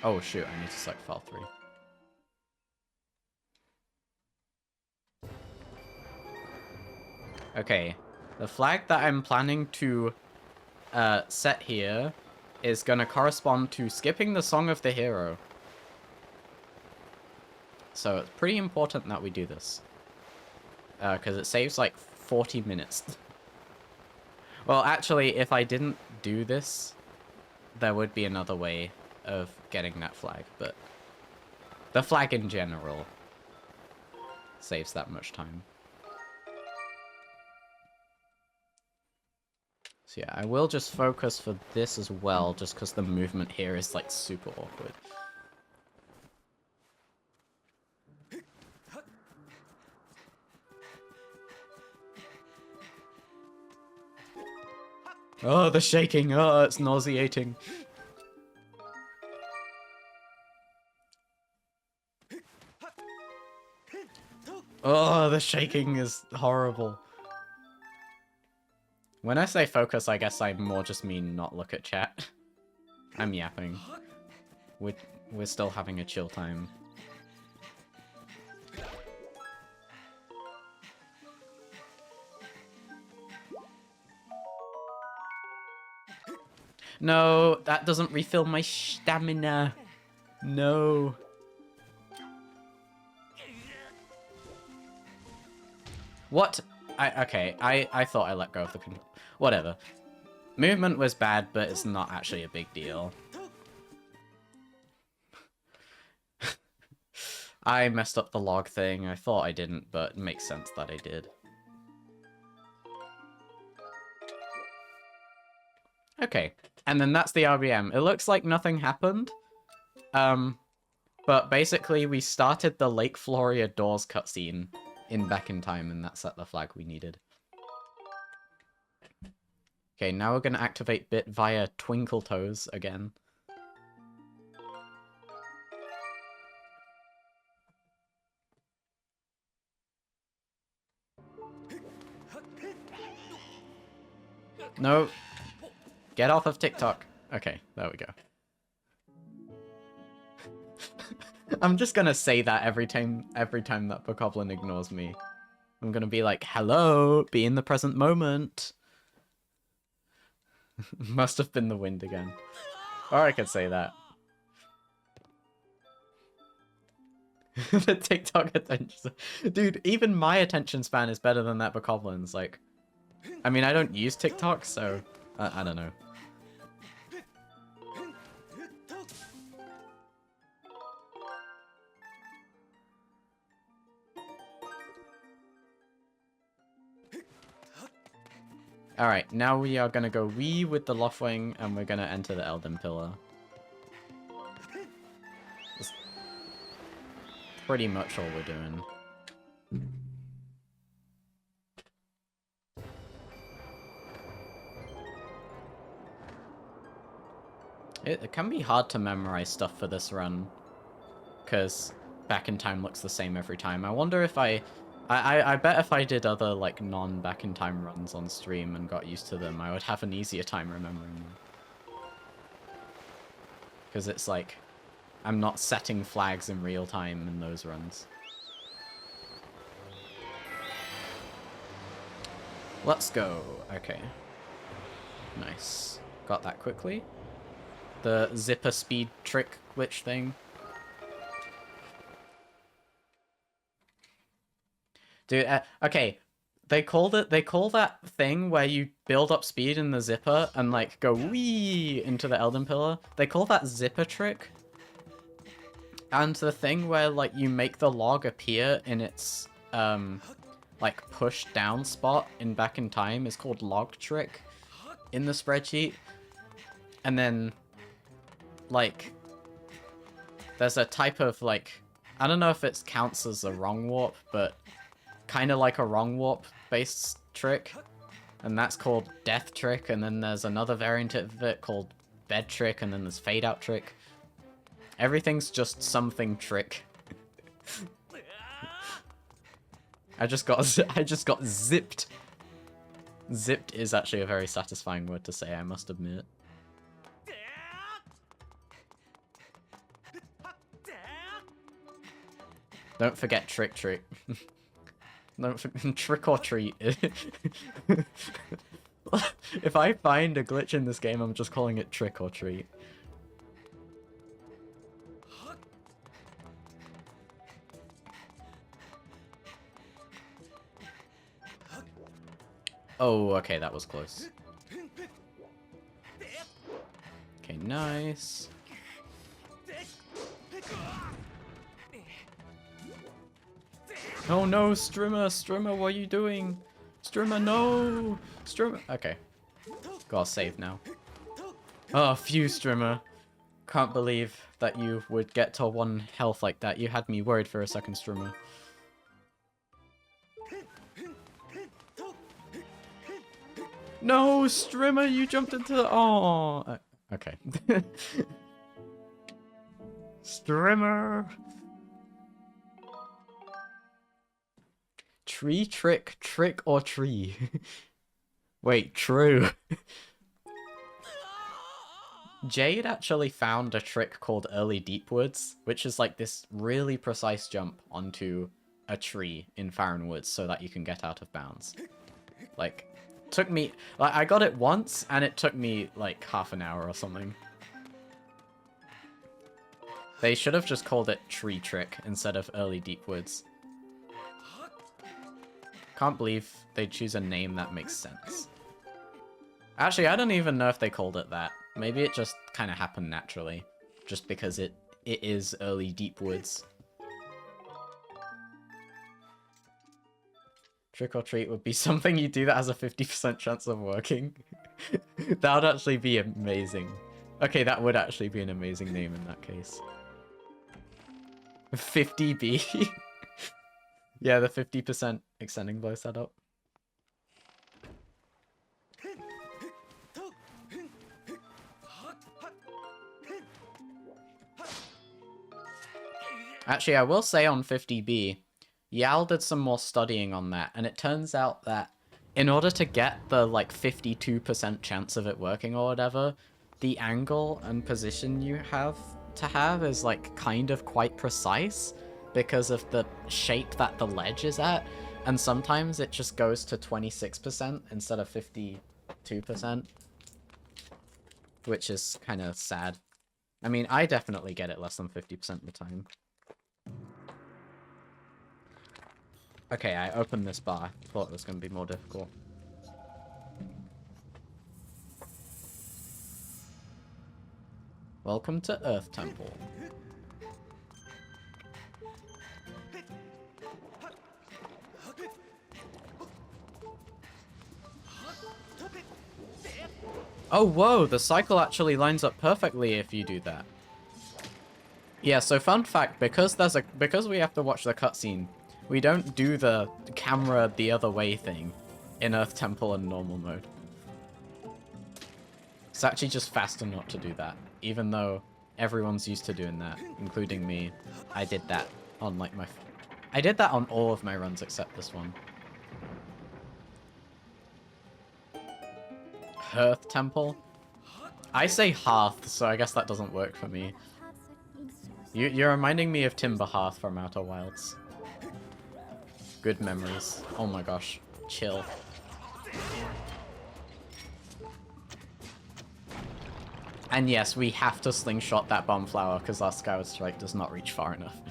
S1: Oh shoot, I need to select file 3. Okay, the flag that I'm planning to set here is gonna correspond to skipping the Song of the Hero. So it's pretty important that we do this. Because it saves like 40 minutes. Well, actually, if I didn't do this, there would be another way of getting that flag, but the flag in general saves that much time. So yeah, I will just focus for this as well, just because the movement here is like super awkward. Oh, the shaking! Oh, it's nauseating. Oh, the shaking is horrible. When I say focus, I guess I more just mean not look at chat. I'm yapping. We're still having a chill time. No, that doesn't refill my stamina. No. What? I thought I let go of the control. Whatever. Movement was bad, but it's not actually a big deal. I messed up the log thing. I thought I didn't, but it makes sense that I did. Okay, and then that's the RBM. It looks like nothing happened. But basically we started the Lake Floria Doors cutscene back in time, and that set the flag we needed. Okay, now we're gonna activate bit via Twinkle Toes again. No. Get off of TikTok. Okay, there we go. I'm just gonna say that every time that Bokoblin ignores me. I'm gonna be like, hello, be in the present moment. Must have been the wind again. Or I could say that. The TikTok attention... Dude, even my attention span is better than that Bokoblin's, like... I mean, I don't use TikTok, so... I don't know. Alright, now we are gonna go wee with the Loftwing, and we're gonna enter the Elden Pillar. That's pretty much all we're doing. It can be hard to memorize stuff for this run, because Back in Time looks the same every time. I wonder if I bet if I did other, like, non-Back in Time runs on stream and got used to them, I would have an easier time remembering them. Because it's like, I'm not setting flags in real time in those runs. Let's go. Okay. Nice. Got that quickly. The zipper speed trick glitch thing. Dude, okay. They call that thing where you build up speed in the zipper and, like, go wee into the Elden Pillar. They call that zipper trick. And the thing where, like, you make the log appear in its, like, push down spot in Back in Time is called log trick in the spreadsheet. And then, like, there's a type of, like, I don't know if it counts as a wrong warp, but kind of like a wrong warp based trick, and that's called death trick. And then there's another variant of it called bed trick, and then there's fade out trick. Everything's just something trick. I just got zipped. Zipped is actually a very satisfying word to say, I must admit. Don't forget trick. Don't trick or treat. If I find a glitch in this game, I'm just calling it trick or treat. Oh, okay, that was close. Okay, nice. Oh no, Strimmer, what are you doing? Strimmer, no! Strimmer, okay. Gotta save now. Oh, phew, Strimmer. Can't believe that you would get to 1 health like that. You had me worried for a second, Strimmer. No, Strimmer, you jumped into the... Oh, okay. Strimmer! Tree trick, trick or tree? Wait, true. Jade actually found a trick called Early Deep Woods, which is like this really precise jump onto a tree in Farron Woods so that you can get out of bounds. Like, took me... Like, I got it once, and it took me, like, half an hour or something. They should have just called it Tree Trick instead of Early Deep Woods. Can't believe they choose a name that makes sense. Actually, I don't even know if they called it that. Maybe it just kind of happened naturally. Just because it is Early Deep Woods. Trick or treat would be something you do that has a 50% chance of working. That would actually be amazing. Okay, that would actually be an amazing name in that case. 50B. Yeah, the 50% extending blow setup. Actually, I will say on 50B, Yal did some more studying on that, and it turns out that in order to get the, like, 52% chance of it working or whatever, the angle and position you have to have is, like, kind of quite precise because of the shape that the ledge is at, and sometimes it just goes to 26% instead of 52%, which is kind of sad. I mean, I definitely get it less than 50% of the time. Okay, I opened this bar. Thought it was going to be more difficult. Welcome to Earth Temple. Oh, whoa, the cycle actually lines up perfectly if you do that. Yeah, so fun fact, because we have to watch the cutscene, we don't do the camera the other way thing in Earth Temple and normal mode. It's actually just faster not to do that, even though everyone's used to doing that, including me. I did that on like I did that on all of my runs except this one. Earth Temple? I say Hearth, so I guess that doesn't work for me. You're reminding me of Timber Hearth from Outer Wilds. Good memories. Oh my gosh. Chill. And yes, we have to slingshot that bomb flower because our Skyward Strike does not reach far enough.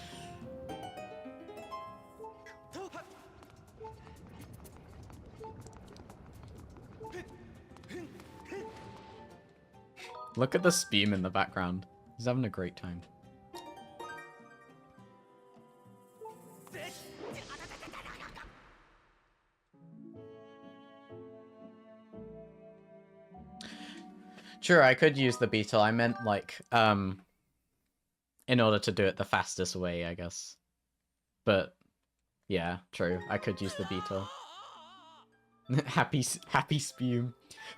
S1: Look at the Spume in the background. He's having a great time. Sure, I could use the beetle. I meant, like, in order to do it the fastest way, I guess. But, yeah, true. I could use the beetle. Happy Spume.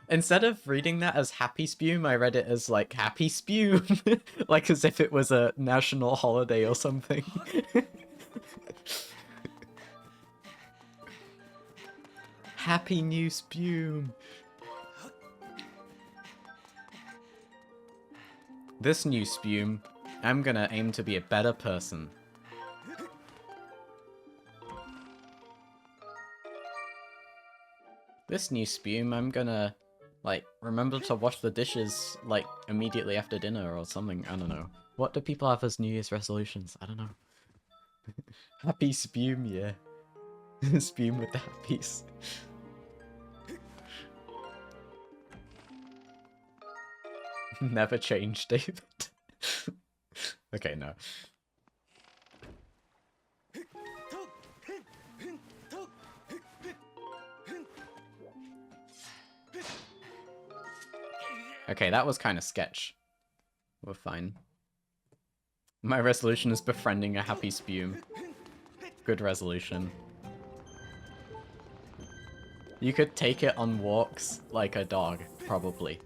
S1: Instead of reading that as Happy Spume, I read it as, like, Happy Spume. Like, as if it was a national holiday or something. Happy New Spume. This new Spume, I'm gonna aim to be a better person. this new spume, I'm gonna, like, remember to wash the dishes, like, immediately after dinner or something. I don't know. What do people have as New Year's resolutions? I don't know. Happy spume, yeah. Spume with the happies. Never change, David. Okay, no. Okay, that was kind of sketch. We're fine. My resolution is befriending a happy spume. Good resolution. You could take it on walks like a dog, probably.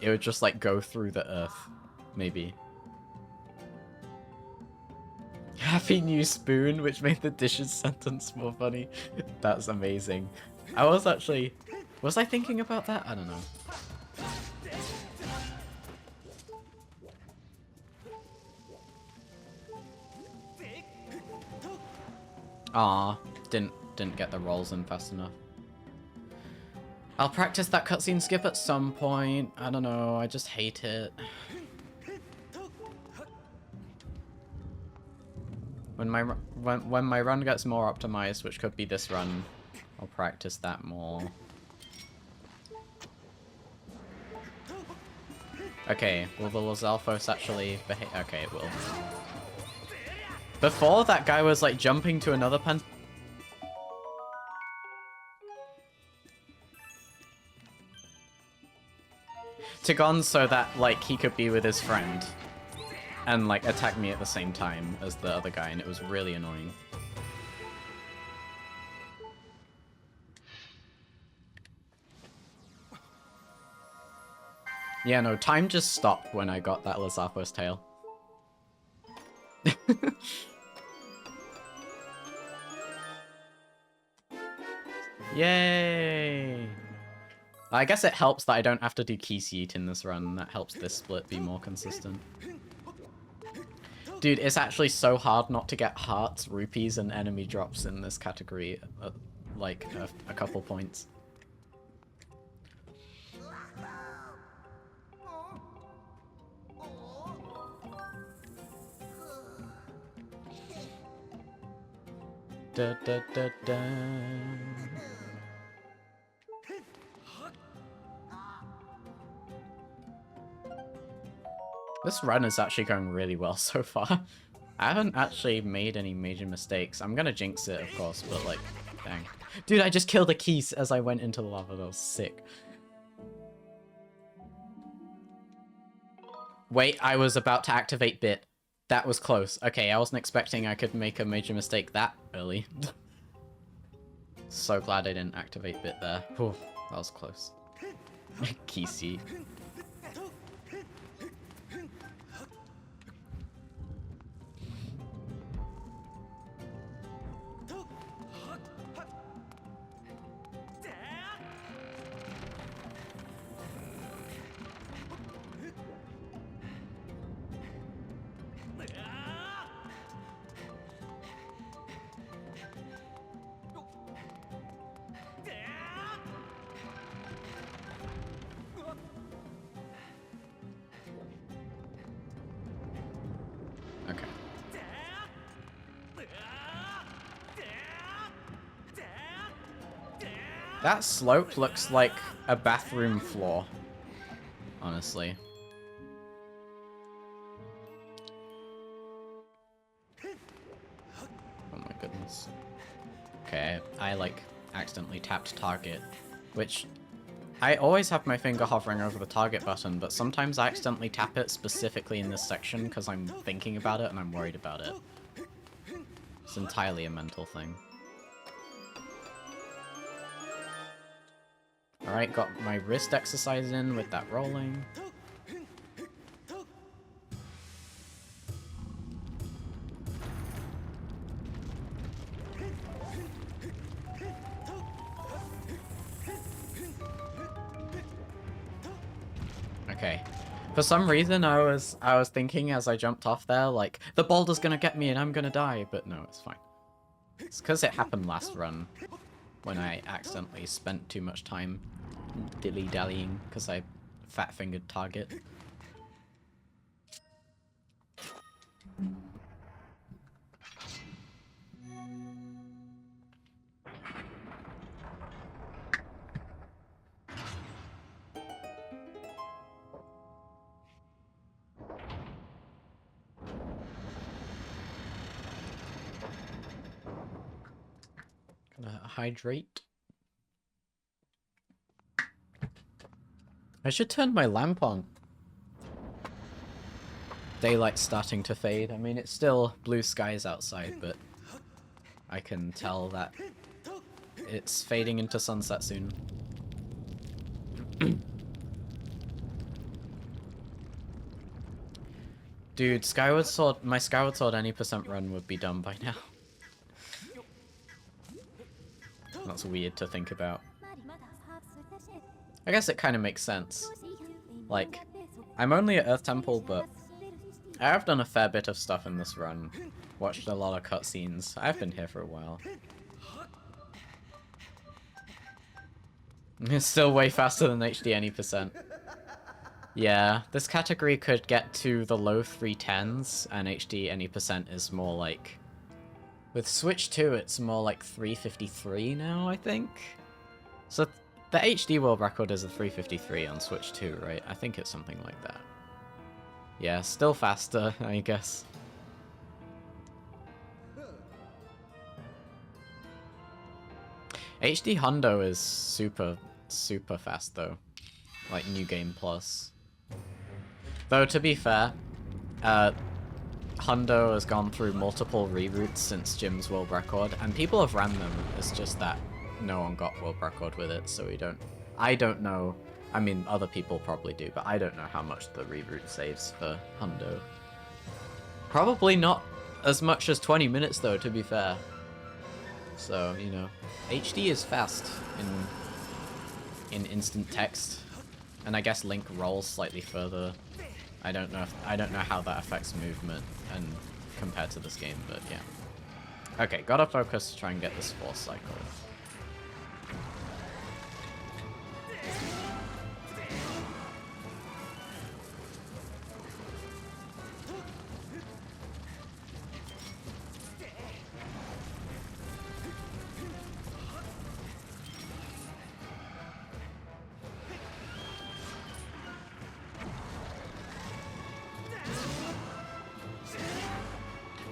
S1: It would just, like, go through the earth. Maybe. Happy new spoon, which made the dishes sentence more funny. That's amazing. I was actually... Was I thinking about that? I don't know. Aw, didn't get the rolls in fast enough. I'll practice that cutscene skip at some point. I don't know, I just hate it. When my run gets more optimized, which could be this run, I'll practice that more. Okay, will the Lizalfos actually behave? Okay, it will. Before, that guy was, like, jumping to another pen. Tagon so that, like, he could be with his friend. And, like, attack me at the same time as the other guy, and it was really annoying. Yeah, no, time just stopped when I got that Lizalfos tail. Yay! I guess it helps that I don't have to do Key Seat in this run. That helps this split be more consistent. Dude, it's actually so hard not to get hearts, rupees, and enemy drops in this category at, like, a couple points. Da, da, da, da. This run is actually going really well so far. I haven't actually made any major mistakes. I'm gonna jinx it, of course, but, like, dang. Dude, I just killed a Keese as I went into the lava. That was sick. Wait, I was about to activate Bit. That was close. Okay, I wasn't expecting I could make a major mistake that early. So glad I didn't activate Bit there. Whew, that was close. Kisi. That slope looks like a bathroom floor, honestly. Oh my goodness. Okay, I like accidentally tapped target, which I always have my finger hovering over the target button, but sometimes I accidentally tap it specifically in this section because I'm thinking about it and I'm worried about it. It's entirely a mental thing. Alright, got my wrist exercise in with that rolling. Okay. For some reason, I was thinking as I jumped off there, like, the boulder's gonna get me and I'm gonna die, but no, it's fine. It's because it happened last run. when I accidentally spent too much time dilly-dallying because I fat-fingered target. Gonna hydrate. I should turn my lamp on. Daylight's starting to fade. I mean, it's still blue skies outside, but I can tell that it's fading into sunset soon. Dude, Skyward Sword, my Skyward Sword any percent run would be done by now. That's weird to think about. I guess it kind of makes sense. Like, I'm only at Earth Temple, but I have done a fair bit of stuff in this run. Watched a lot of cutscenes. I've been here for a while. It's still way faster than HD any percent. Yeah, this category could get to the low 310s, and HD any percent is more like... With Switch 2, it's more like 353 now, I think? So the HD world record is a 353 on Switch 2, right? I think it's something like that. Yeah, still faster, I guess. HD Hundo is super fast, though. Like, New Game Plus. Though, to be fair, Hundo has gone through multiple reroutes since Jim's world record, and people have ran them. It's just that no one got world record with it, so I don't know. I mean, other people probably do, but I don't know how much the reroute saves for Hundo. Probably not as much as 20 minutes, though, to be fair. So, you know, HD is fast in instant text, and I guess Link rolls slightly further. I don't know how that affects movement and compared to this game, but yeah. Okay, gotta focus to try and get this force cycle.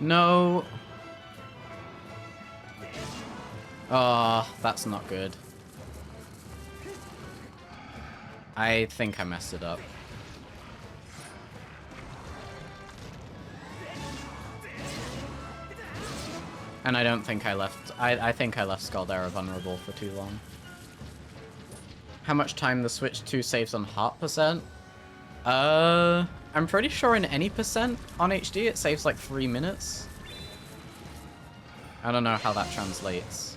S1: No. Oh, that's not good. I think I messed it up. And I don't think I left... I think I left Scaldera vulnerable for too long. How much time the Switch 2 saves on heart percent? I'm pretty sure in any percent on HD it saves like 3 minutes. I don't know how that translates.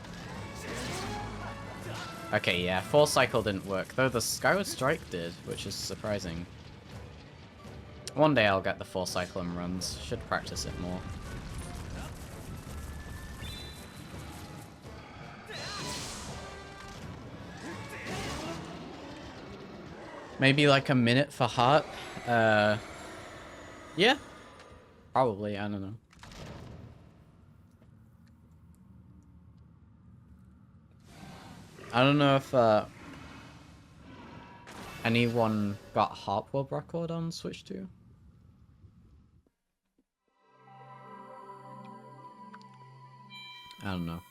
S1: Okay, yeah, Force Cycle didn't work, though the Skyward Strike did, which is surprising. One day I'll get the Force Cycle and runs. Should practice it more. Maybe like a minute for heart. Yeah. Probably, I don't know. I don't know if anyone got heart world record on Switch 2. I don't know.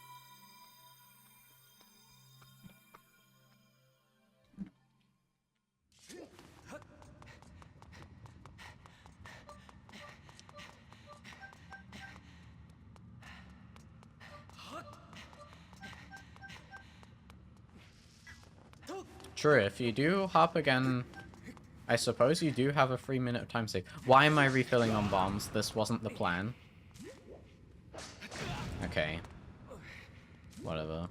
S1: True, if you do hop again, I suppose you do have a 3 minute time save. Why am I refilling on bombs? This wasn't the plan. Okay. Whatever.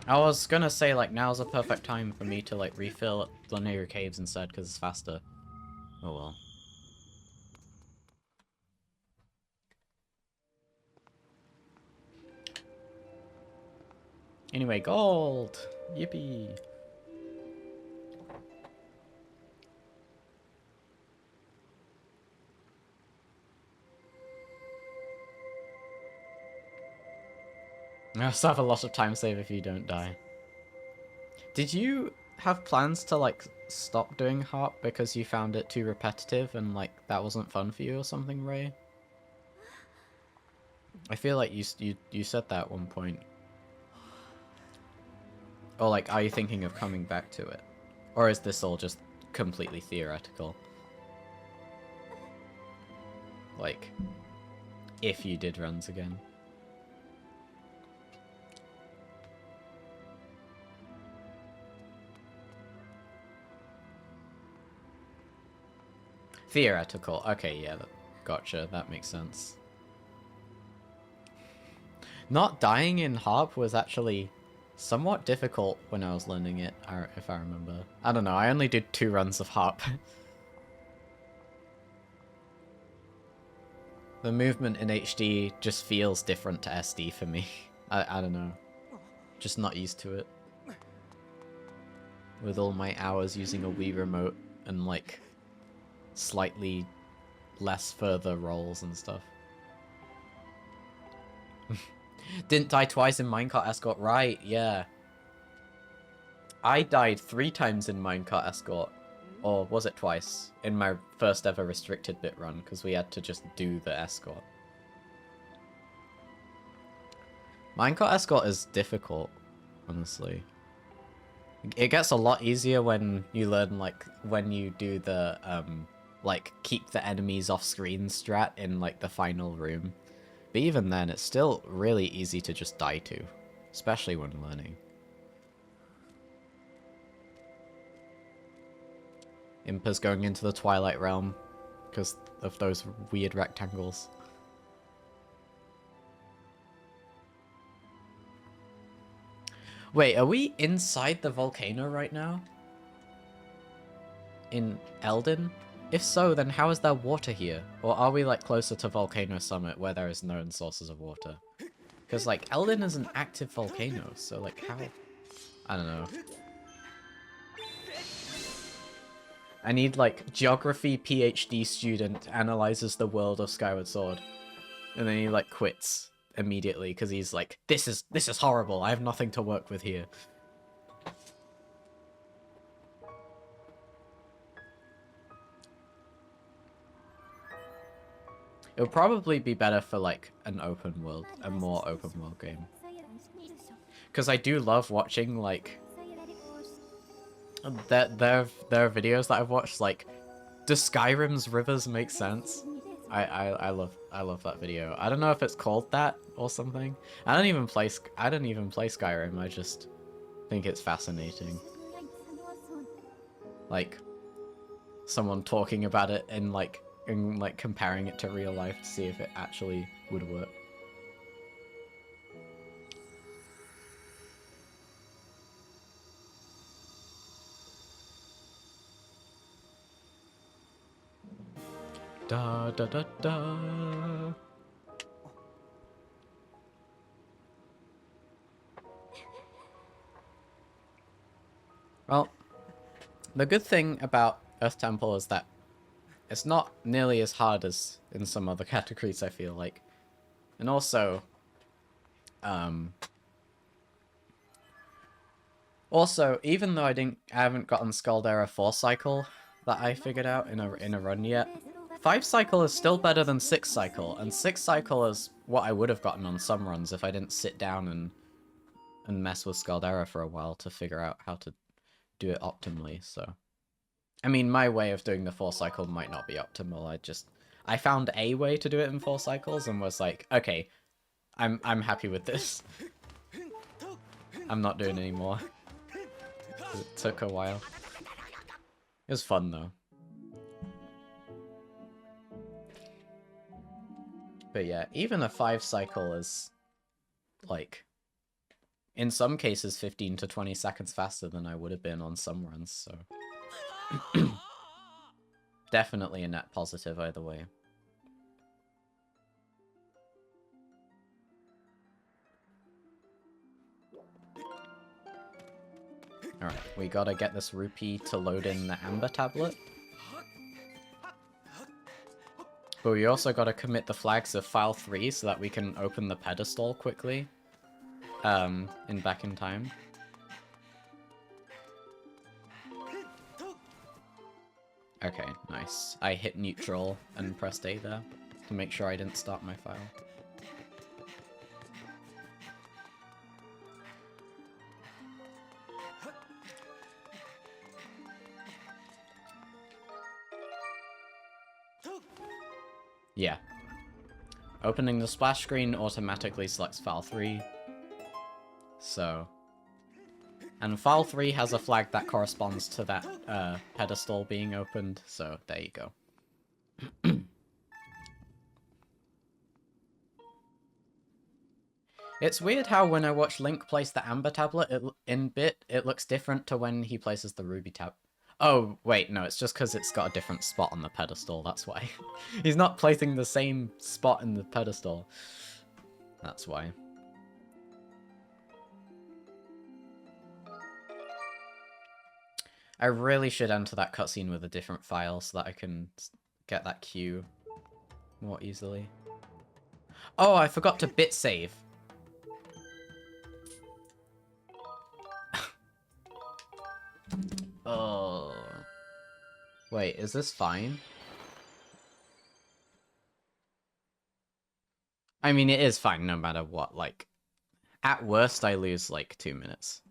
S1: I was gonna say, like, now's a perfect time for me to, like, refill at Linear Caves instead, because it's faster. Oh well. Anyway, gold! Yippee! I also have a lot of time save if you don't die. Did you have plans to, like, stop doing harp because you found it too repetitive and, like, that wasn't fun for you or something, Ray? I feel like you said that at one point. Or, like, are you thinking of coming back to it? Or is this all just completely theoretical? Like, if you did runs again. Theoretical. Okay, yeah, gotcha. That makes sense. Not dying in harp was actually somewhat difficult when I was learning it, if I remember. I don't know, I only did 2 runs of harp. The movement in HD just feels different to SD for me. I don't know. Just not used to it. With all my hours using a Wii remote and, like, slightly less further rolls and stuff. Didn't die twice in Minecart Escort. Right, yeah. I died 3 times in Minecart Escort. Or was it twice? In my first ever restricted bit run, because we had to just do the escort. Minecart Escort is difficult, honestly. It gets a lot easier when you learn, like, when you do the, like, keep the enemies off screen strat in, like, the final room. But even then, it's still really easy to just die to, especially when learning. Impa's going into the Twilight Realm because of those weird rectangles. Wait, are we inside the volcano right now? In Eldin? If so, then how is there water here? Or are we, like, closer to Volcano Summit where there is known sources of water? Because, like, Eldin is an active volcano, so, like, how? I don't know. I need, like, geography PhD student analyzes the world of Skyward Sword. And then he, like, quits immediately because he's like, this is horrible, I have nothing to work with here. It would probably be better for, like, an open world, a more open world game. Because I do love watching, like, there are videos that I've watched, like, do Skyrim's rivers make sense? I love that video. I don't know if it's called that or something. I don't even play Skyrim. I just think it's fascinating. Like, someone talking about it and like comparing it to real life to see if it actually would work. Da da da da. Well, the good thing about Earth Temple is that it's not nearly as hard as in some other categories, I feel like. And also, even though I haven't gotten Scaldera 4 cycle that I figured out in a run yet, 5 cycle is still better than 6 cycle, and 6 cycle is what I would have gotten on some runs if I didn't sit down and mess with Scaldera for a while to figure out how to do it optimally, so. I mean, my way of doing the 4 cycle might not be optimal. I found a way to do it in 4 cycles and was like, okay, I'm happy with this. I'm not doing any more. It took a while. It was fun though. But yeah, even a 5 cycle is, like, in some cases 15 to 20 seconds faster than I would have been on some runs, so. Definitely a net positive either way. Alright, we gotta get this rupee to load in the amber tablet. But we also gotta commit the flags of file 3 so that we can open the pedestal quickly. Back in time. Okay, nice. I hit neutral and pressed A there to make sure I didn't start my file. Yeah. Opening the splash screen automatically selects file 3. So... And file 3 has a flag that corresponds to that pedestal being opened, so there you go. It's weird how when I watch Link place the amber tablet in bit, it looks different to when he places the ruby tab. Oh, wait, no, it's just because it's got a different spot on the pedestal, that's why. He's not placing the same spot in the pedestal. That's why. I really should enter that cutscene with a different file so that I can get that cue more easily. Oh, I forgot to bit save. Oh. Wait, is this fine? I mean, it is fine no matter what, like... At worst, I lose, like, 2 minutes.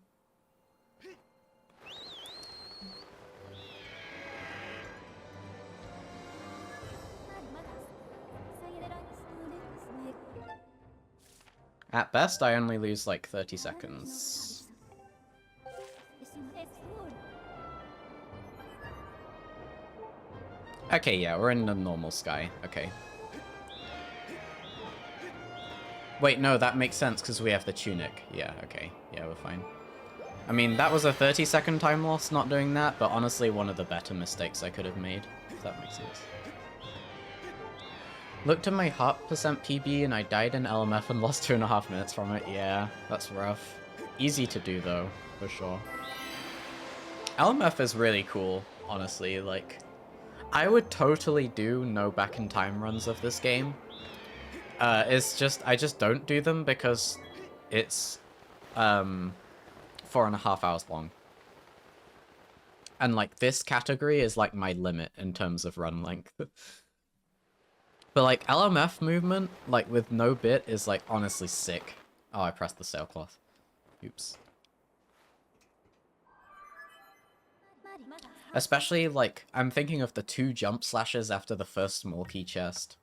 S1: At best, I only lose like 30 seconds. Okay, yeah, we're in the normal sky. Okay. Wait, no, that makes sense because we have the tunic. Yeah, okay. Yeah, we're fine. I mean, that was a 30-second time loss not doing that, but honestly, one of the better mistakes I could have made, if that makes sense. Looked at my heart percent PB and I died in LMF and lost 2.5 minutes from it. Yeah, that's rough. Easy to do though, for sure. LMF is really cool, honestly. Like, I would totally do no back in time runs of this game. It's just, I just don't do them because it's 4.5 hours long. And like this category is like my limit in terms of run length. But like LMF movement, like with no bit, is like honestly sick. Oh, I pressed the sailcloth. Oops. Especially like, I'm thinking of the 2 jump slashes after the first small key chest.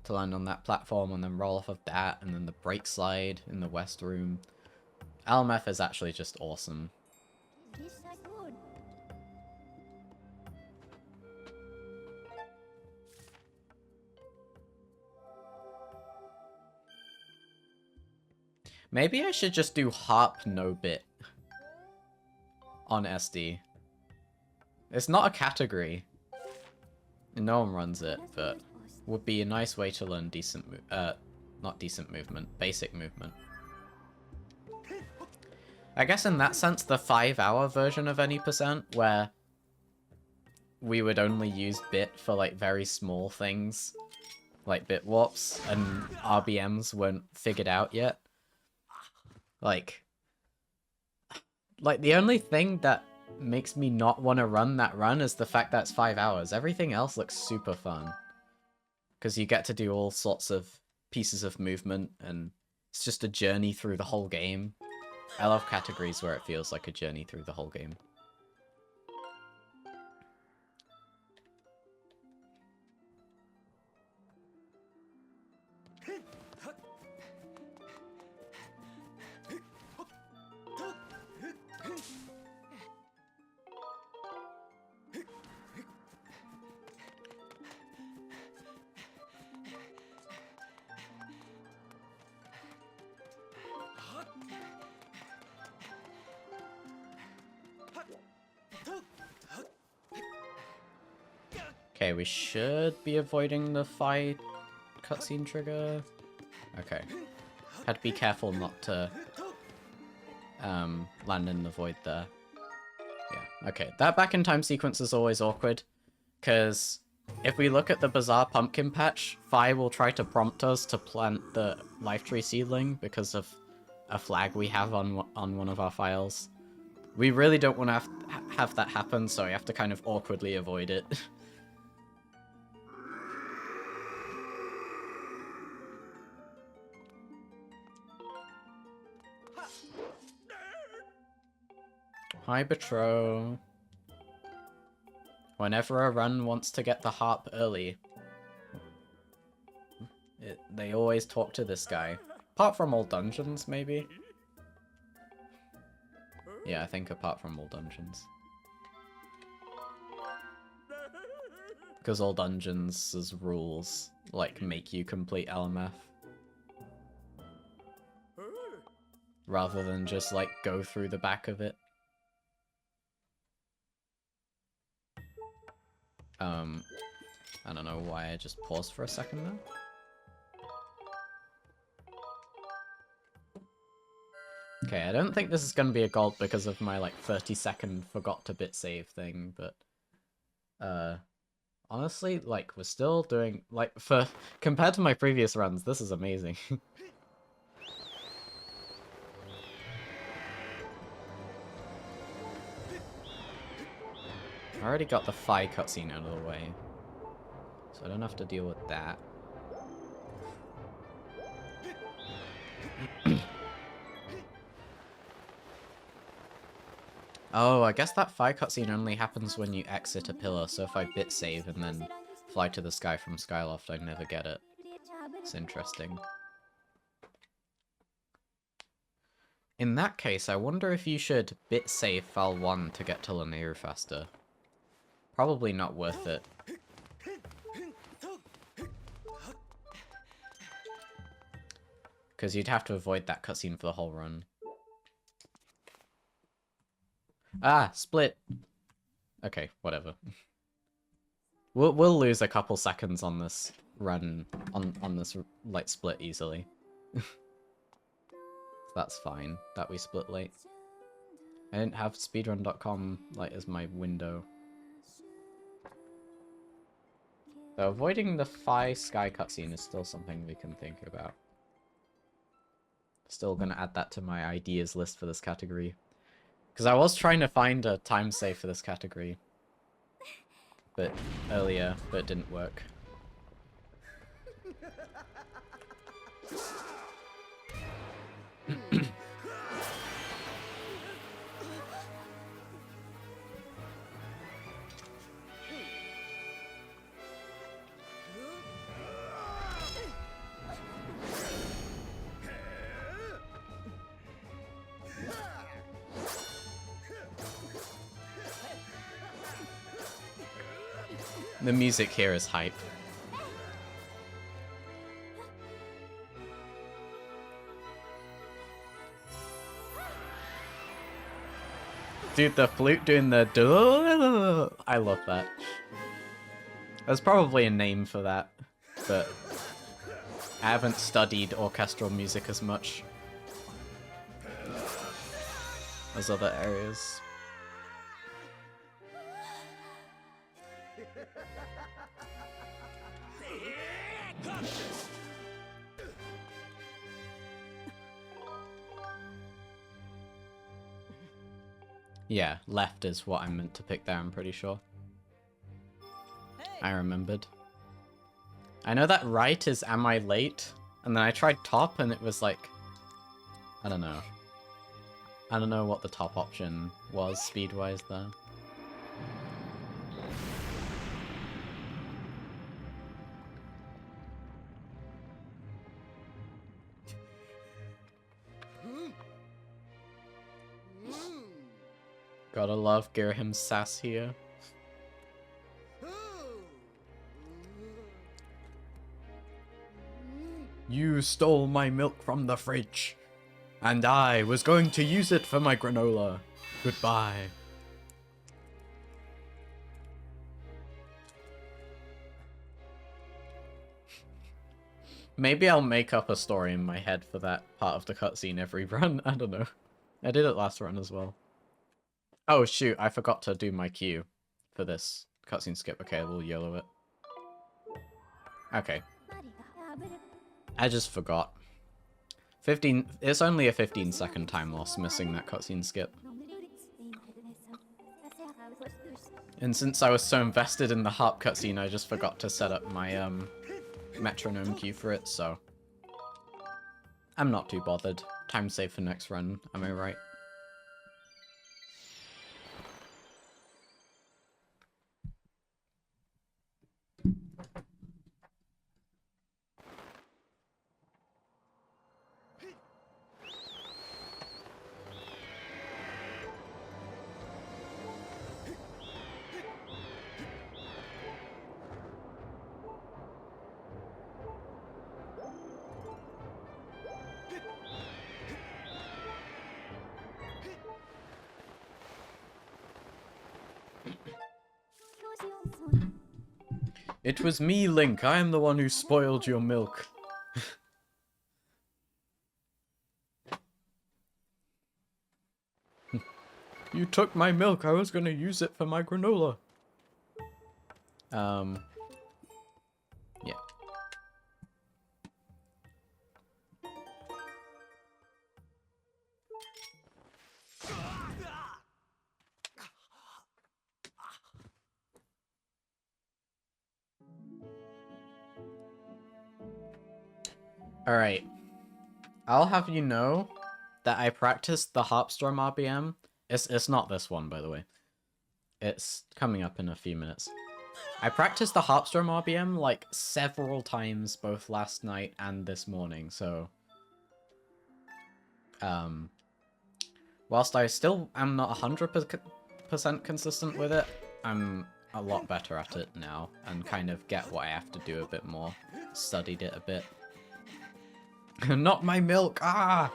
S1: To land on that platform and then roll off of that, and then the break slide in the west room. LMF is actually just awesome. Maybe I should just do harp no bit on SD. It's not a category. No one runs it, but would be a nice way to learn decent not decent movement, basic movement. I guess in that sense, the 5-hour version of any percent, where we would only use bit for like very small things, like bit warps, and RBMs weren't figured out yet. Like the only thing that makes me not want to run that run is the fact that it's 5 hours. Everything else looks super fun. Because you get to do all sorts of pieces of movement, and it's just a journey through the whole game. I love categories where it feels like a journey through the whole game. Okay, we should be avoiding the fight cutscene trigger. Okay. Had to be careful not to land in the void there. Yeah, okay. That back in time sequence is always awkward, because if we look at the bizarre pumpkin patch, Fi will try to prompt us to plant the life tree seedling because of a flag we have on one of our files. We really don't want to have that happen, so we have to kind of awkwardly avoid it. Hi, Betro. Whenever a run wants to get the harp early, they always talk to this guy. Apart from all dungeons, maybe? Yeah, I think apart from all dungeons. Because all dungeons' rules, like, make you complete LMF. Rather than just, like, go through the back of it. I don't know why I just paused for a second there. Okay, I don't think this is gonna be a gold because of my, like, 30-second forgot to bit save thing, but... honestly, like, we're still doing... Like, compared to my previous runs, this is amazing. I already got the Fi cutscene out of the way, so I don't have to deal with that. Oh, I guess that Fi cutscene only happens when you exit a pillar, so if I bit save and then fly to the sky from Skyloft, I never get it. It's interesting. In that case, I wonder if you should bit save Fal 1 to get to Lanayru faster. Probably not worth it. Because you'd have to avoid that cutscene for the whole run. Ah, split. Okay, whatever. We'll lose a couple seconds on this run, on this, like, split easily. That's fine, that we split late. I didn't have speedrun.com, like, as my window. So avoiding the Fi Sky cutscene is still something we can think about. Still gonna add that to my ideas list for this category. Because I was trying to find a time save for this category. But earlier, but it didn't work. The music here is hype. Dude, the flute doing the duh, I love that. There's probably a name for that, but I haven't studied orchestral music as much as other areas. Yeah, left is what I meant to pick there, I'm pretty sure. I remembered. I know that right is am I late? And then I tried top and it was like... I don't know. I don't know what the top option was speed-wise there. Gotta love Girahim's sass here. You stole my milk from the fridge, and I was going to use it for my granola. Goodbye. Maybe I'll make up a story in my head for that part of the cutscene every run, I don't know. I did it last run as well. Oh shoot, I forgot to do my cue for this cutscene skip. Okay, we'll YOLO it. Okay. I just forgot. 15. It's only a 15-second time loss missing that cutscene skip. And since I was so invested in the harp cutscene, I just forgot to set up my metronome cue for it, so I'm not too bothered. Time save for next run, am I right? It was me, Link. I am the one who spoiled your milk. You took my milk. I was gonna use it for my granola. Yeah. Alright. I'll have you know that I practiced the Harpstrom RBM. It's not this one, by the way. It's coming up in a few minutes. I practiced the Harpstrom RBM, like, several times, both last night and this morning, so... whilst I still am not 100% consistent with it, I'm a lot better at it now, and kind of get what I have to do a bit more. Studied it a bit. Not my milk! Ah!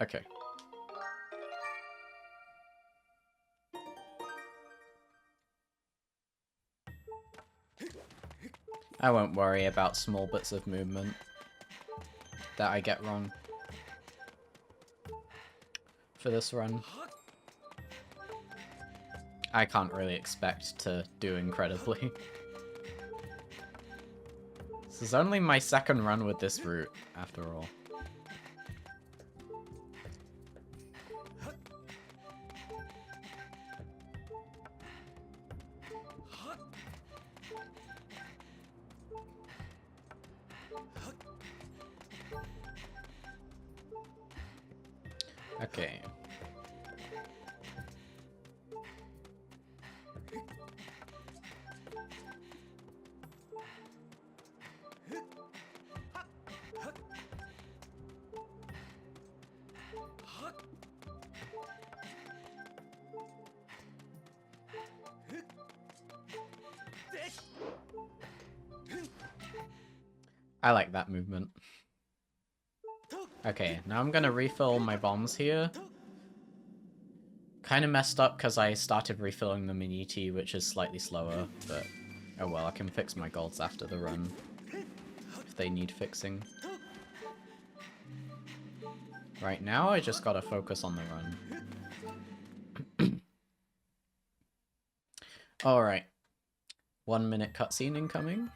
S1: Okay. I won't worry about small bits of movement that I get wrong for this run. I can't really expect to do incredibly. This is only my second run with this route, after all. Okay. I like that movement. Okay, now I'm gonna refill my bombs here. Kind of messed up because I started refilling them in ET, which is slightly slower, but oh well, I can fix my golds after the run if they need fixing. Right now, I just gotta focus on the run. Alright. 1 minute cutscene incoming.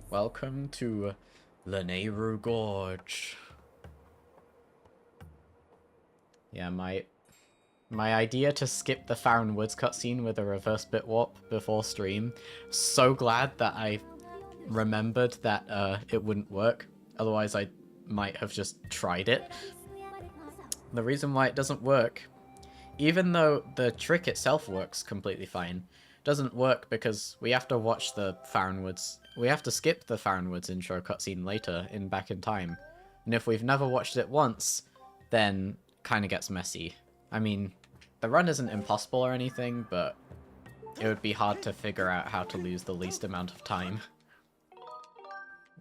S1: Welcome to Lanayru Gorge. Yeah, my idea to skip the Farron Woods cutscene with a reverse bit warp before stream. So glad that I remembered that it wouldn't work. Otherwise, I might have just tried it. The reason why it doesn't work, even though the trick itself works completely fine, doesn't work because we have to watch the Farron Woods. We have to skip the Farron Woods intro cutscene later back in time. And if we've never watched it once, then kind of gets messy. I mean, the run isn't impossible or anything, but it would be hard to figure out how to lose the least amount of time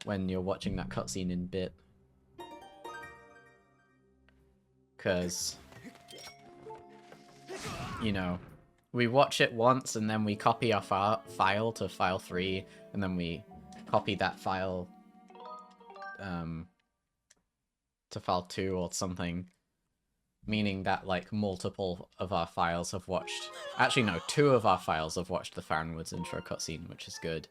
S1: when you're watching that cutscene in bit. Because, you know, we watch it once and then we copy our file to file 3, and then we copy that file to file 2 or something, meaning that like multiple of our files have watched. Actually, no, 2 of our files have watched the Farronwoods intro cutscene, which is good.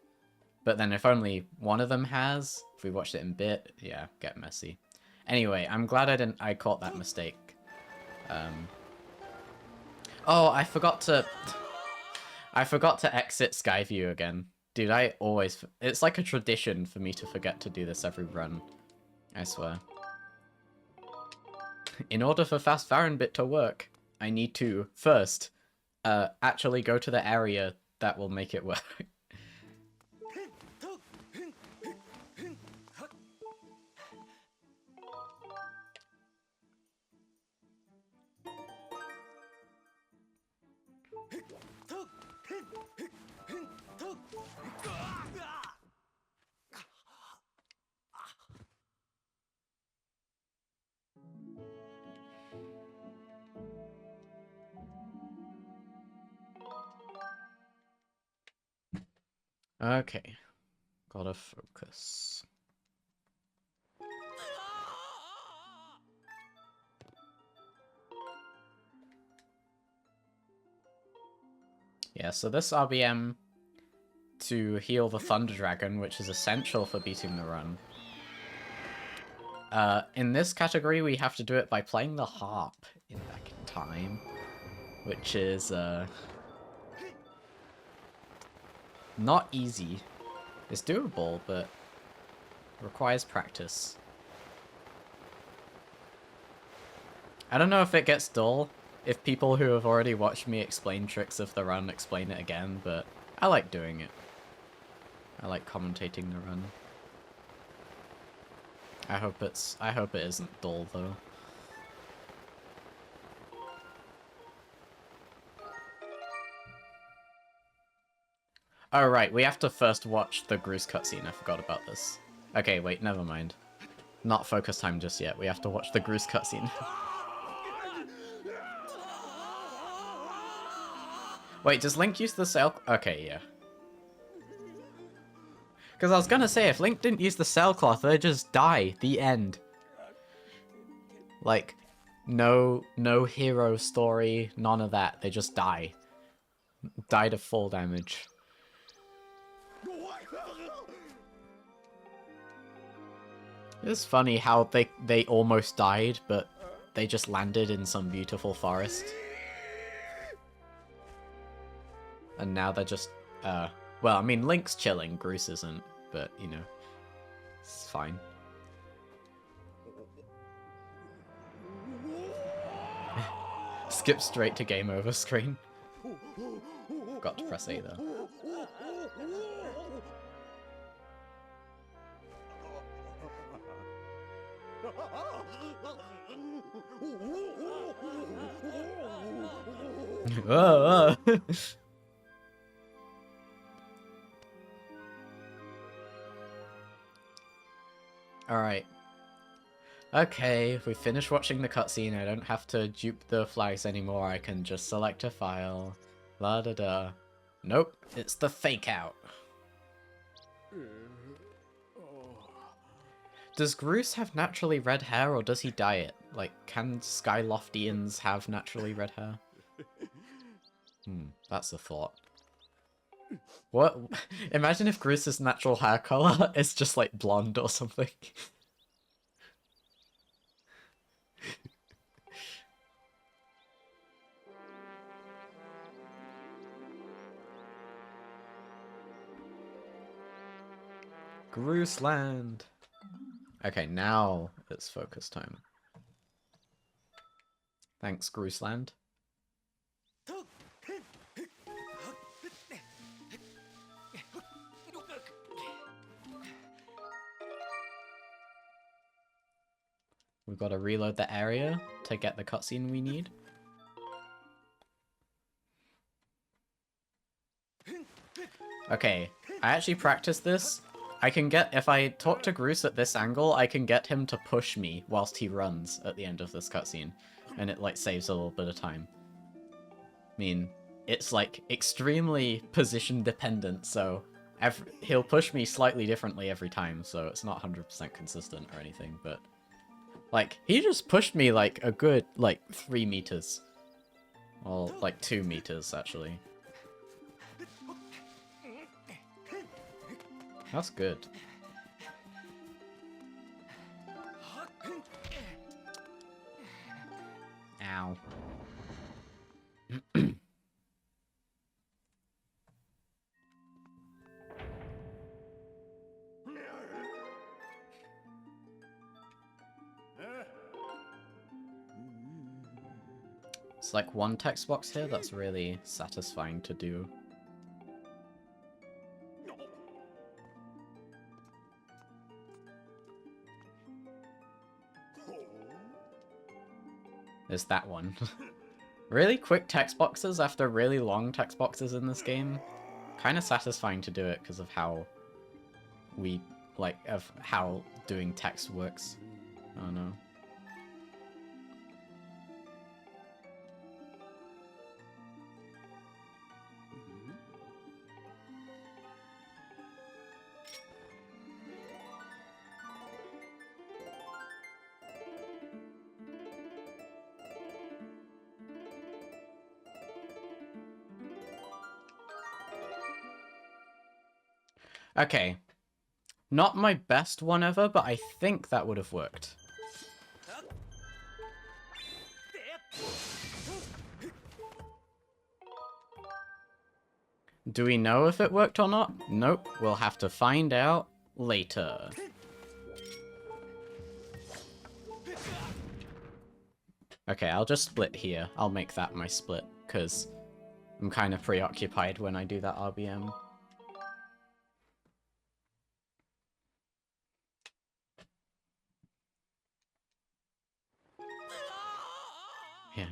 S1: But then if only one of them has, if we watched it in bit, yeah, get messy. Anyway, I'm glad I caught that mistake. Oh, I forgot to exit Skyview again. Dude, it's like a tradition for me to forget to do this every run. I swear. In order for Fast Farron bit to work, I need to, first, actually go to the area that will make it work. Okay, gotta focus. Yeah, so this RBM to heal the Thunder Dragon, which is essential for beating the run. In this category, we have to do it by playing the harp in back in time, which is not easy. It's doable, but requires practice. I don't know if it gets dull, if people who have already watched me explain tricks of the run explain it again, but I like doing it. I like commentating the run. I hope it isn't dull though. Oh right, we have to first watch the Groose cutscene, I forgot about this. Okay, wait, never mind. Not focus time just yet, we have to watch the Groose cutscene. Wait, does Link use the sail? Okay, yeah. Because I was gonna say, if Link didn't use the sailcloth, they'd just die. The end. Like, no hero story, none of that. They just die. Die to full damage. It's funny how they almost died, but they just landed in some beautiful forest. And now they're just, well, I mean, Link's chilling, Groose isn't, but, you know, it's fine. Skip straight to game over screen. Forgot to press A there. Alright. Okay, we finished watching the cutscene. I don't have to dupe the flags anymore. I can just select a file. La da da. Nope, it's the fake out. Does Groose have naturally red hair, or does he dye it? Like, can Skyloftians have naturally red hair? That's a thought. What? Imagine if Groose's natural hair color is just like blonde or something. Groose land. Okay, now it's focus time. Thanks, Groose land. We've got to reload the area to get the cutscene we need. Okay, I actually practiced this. I can get, if I talk to Groose at this angle, I can get him to push me whilst he runs at the end of this cutscene. And it, like, saves a little bit of time. I mean, it's like extremely position dependent, so he'll push me slightly differently every time, so it's not 100% consistent or anything, but like he just pushed me like a good like 3 meters. Well, like 2 meters actually. That's good. Ow. It's like one text box here that's really satisfying to do. Is that one. Really quick text boxes after really long text boxes in this game. Kind of satisfying to do it because of how how doing text works. Oh no. Okay. Not my best one ever, but I think that would have worked. Do we know if it worked or not? Nope. We'll have to find out later. Okay, I'll just split here. I'll make that my split, because I'm kind of preoccupied when I do that RBM. Yeah.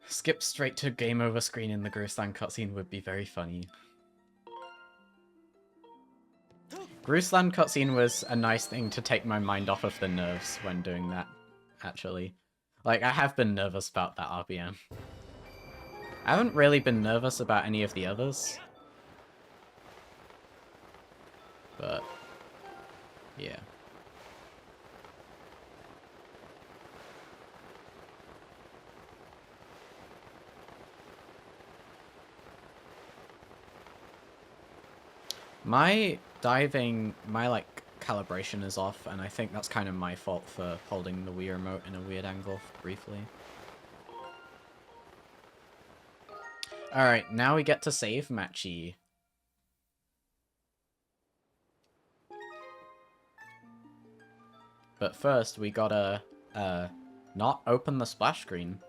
S1: Skip straight to game over screen in the Gruesland cutscene would be very funny. Gruesland cutscene was a nice thing to take my mind off of the nerves when doing that, actually. Like, I have been nervous about that RBM. I haven't really been nervous about any of the others. But, yeah. My diving, my calibration is off, and I think that's kind of my fault for holding the Wii remote in a weird angle briefly. Alright, now we get to save Matchy. But first, we gotta, not open the splash screen.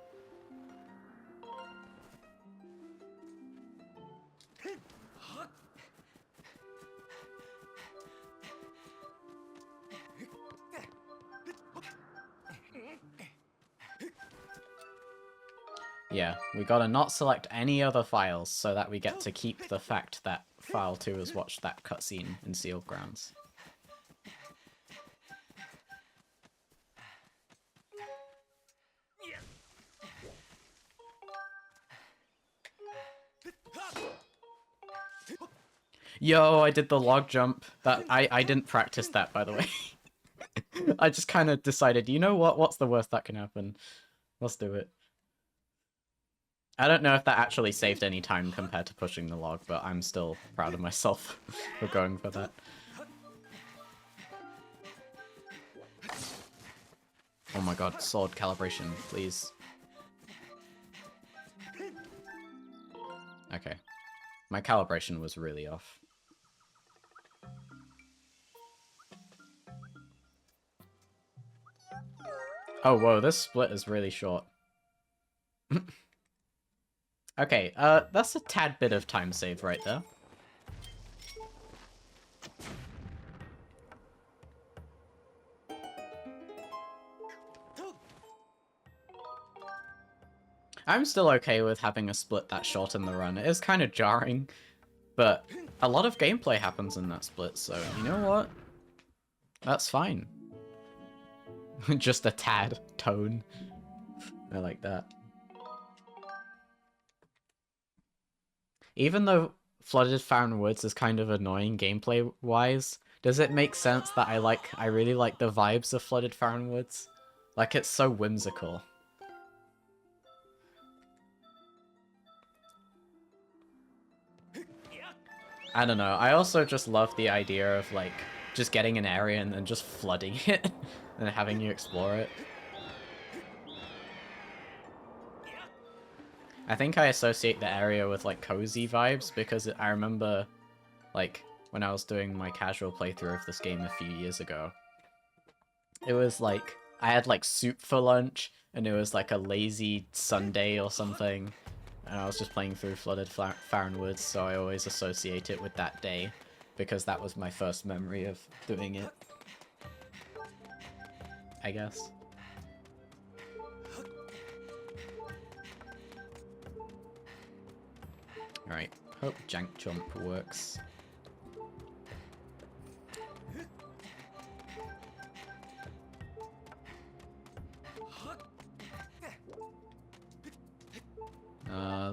S1: Yeah, we gotta not select any other files so that we get to keep the fact that file 2 has watched that cutscene in sealed grounds. Yo, I did the log jump. That I didn't practice that, by the way. I just kind of decided, you know what? What's the worst that can happen? Let's do it. I don't know if that actually saved any time compared to pushing the log, but I'm still proud of myself for going for that. Oh my god, sword calibration, please. Okay. My calibration was really off. Oh, whoa, this split is really short. Okay, that's a tad bit of time save right there. I'm still okay with having a split that short in the run. It is kind of jarring, but a lot of gameplay happens in that split, so you know what? That's fine. Just a tad tone. I like that. Even though Flooded Fountain Woods is kind of annoying gameplay-wise, does it make sense that I really like the vibes of Flooded Fountain Woods? Like, it's so whimsical. I don't know, I also just love the idea of, like, just getting an area and then just flooding it, and having you explore it. I think I associate the area with, like, cozy vibes, because I remember, like, when I was doing my casual playthrough of this game a few years ago, it was, like, I had, like, soup for lunch, and it was, like, a lazy Sunday or something, and I was just playing through Flooded Fountain Woods, so I always associate it with that day, because that was my first memory of doing it, I guess. Alright, hope Jank Jump works.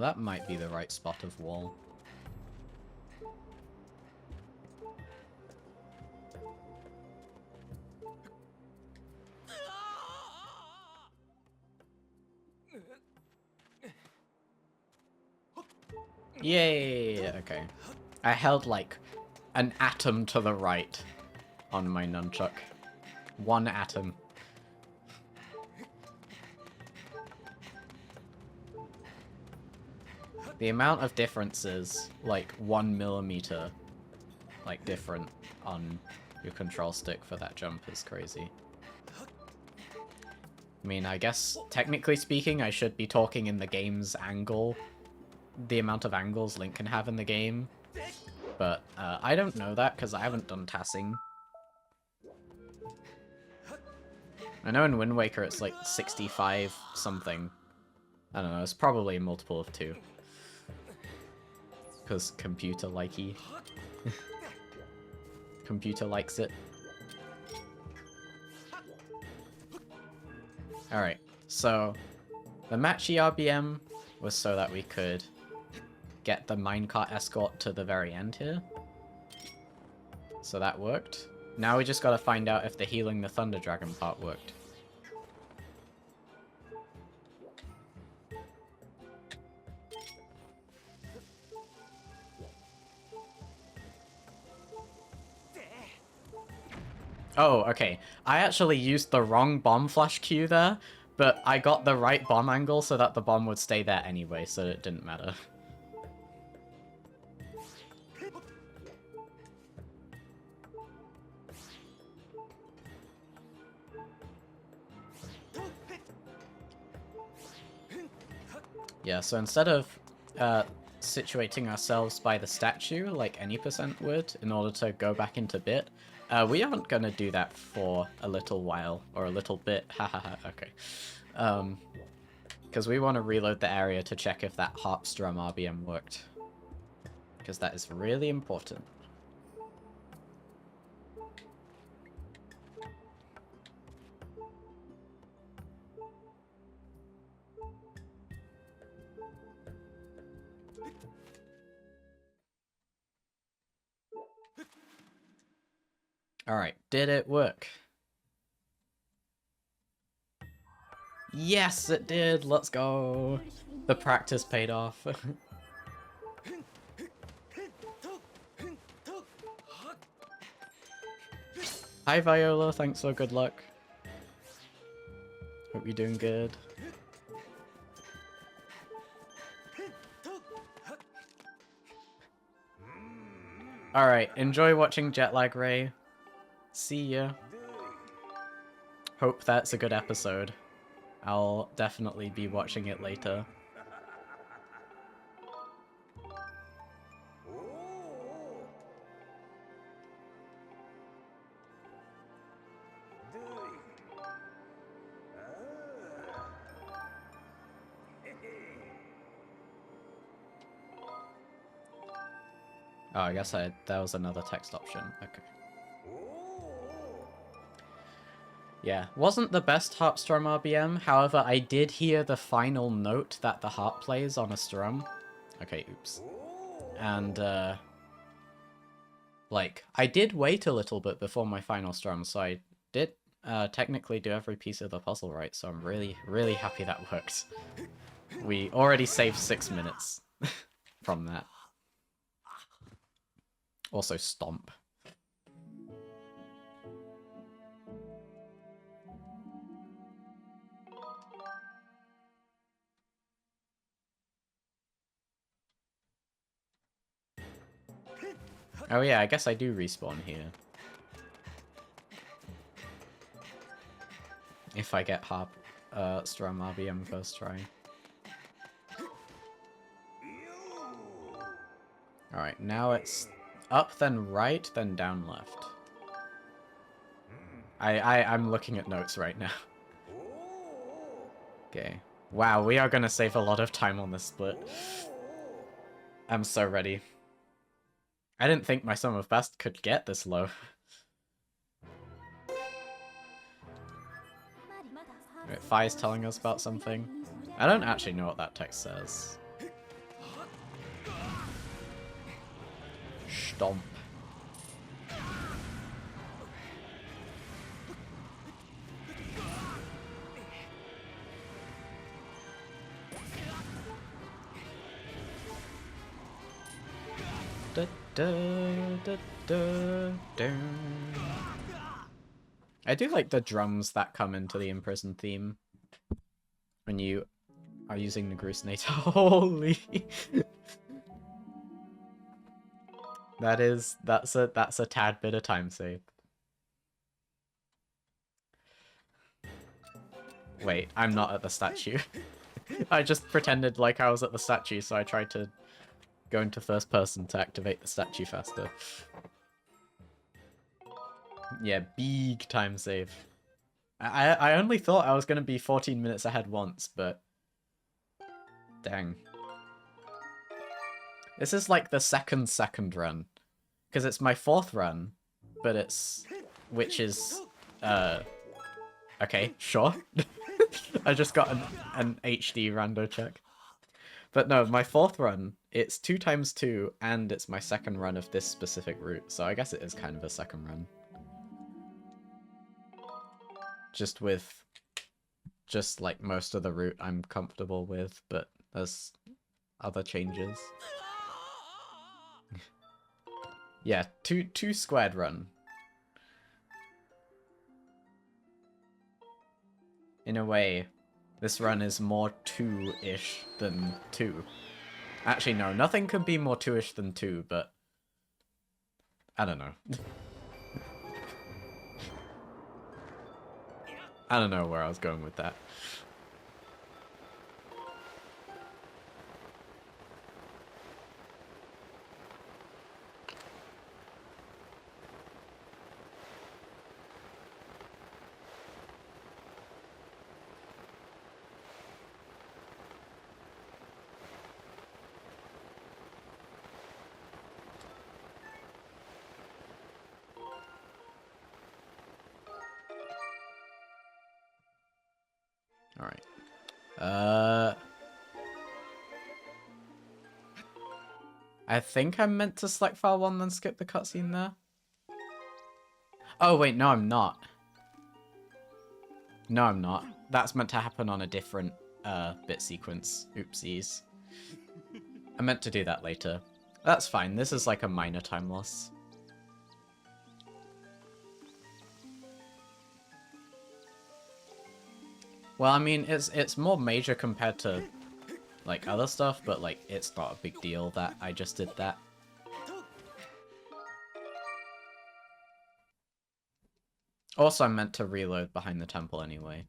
S1: That might be the right spot of wall. Yay! Okay. I held, like, an atom to the right on my nunchuck. One atom. The amount of difference is, like, 1 millimeter, like, different on your control stick for that jump is crazy. I mean, I guess, technically speaking, I should be talking in the game's angle, the amount of angles Link can have in the game, but I don't know that because I haven't done tassing. I know in Wind Waker it's like 65 something. I don't know, it's probably a multiple of 2. Because computer likey. Computer likes it. Alright, so the matchy RBM was so that we could get the minecart escort to the very end here. So that worked. Now we just gotta find out if the healing the Thunder Dragon part worked. Oh, okay. I actually used the wrong bomb flash cue there, but I got the right bomb angle so that the bomb would stay there anyway, so it didn't matter. Yeah, so instead of situating ourselves by the statue, like any percent would, in order to go back into bit, we aren't gonna do that for a little while, or a little bit, hahaha, okay. Because we want to reload the area to check if that harp strum RBM worked. Because that is really important. Alright, did it work? Yes, it did! Let's go! The practice paid off. Hi Viola, thanks for good luck. Hope you're doing good. Alright, enjoy watching Jetlag Ray. See ya. Hope that's a good episode. I'll definitely be watching it later. Oh, I guess that was another text option. Okay. Yeah, wasn't the best harp strum RBM, however I did hear the final note that the harp plays on a strum. Okay, oops. And, like, I did wait a little bit before my final strum, so I did technically do every piece of the puzzle right, so I'm really, really happy that worked. We already saved 6 minutes from that. Also, stomp. Oh yeah, I guess I do respawn here. If I get Harp, Strum RBM first try. Alright, now it's up, then right, then down left. I'm looking at notes right now. Okay. Wow, we are gonna save a lot of time on this split. I'm so ready. I didn't think my Sum of Best could get this low. Right, Fi's telling us about something. I don't actually know what that text says. Stomp. Da, da, da, da, da. I do like the drums that come into the Imprison theme when you are using the Grusnator. Holy! that's a tad bit of time save. Wait, I'm not at the statue. I just pretended like I was at the statue, so I tried to go into first person to activate the statue faster. Yeah, big time save. I only thought I was going to be 14 minutes ahead once, but... Dang. This is like the second run. Because it's my 4th run, but it's... Which is... Okay, sure. I just got an HD rando check. But no, my 4th run, it's 2 times 2, and it's my 2nd run of this specific route, so I guess it is kind of a 2nd run. Just with... Just like most of the route I'm comfortable with, but there's other changes. Yeah, two squared run. In a way, this run is more 2-ish than 2. Actually, no, nothing could be more 2-ish than 2, but... I don't know. I don't know where I was going with that. Alright. I think I'm meant to select file 1 then skip the cutscene there. Oh wait, no I'm not. No I'm not. That's meant to happen on a different bit sequence. Oopsies. I meant to do that later. That's fine, this is like a minor time loss. Well, I mean, it's more major compared to, like, other stuff, but, like, it's not a big deal that I just did that. Also, I'm meant to reload behind the temple anyway.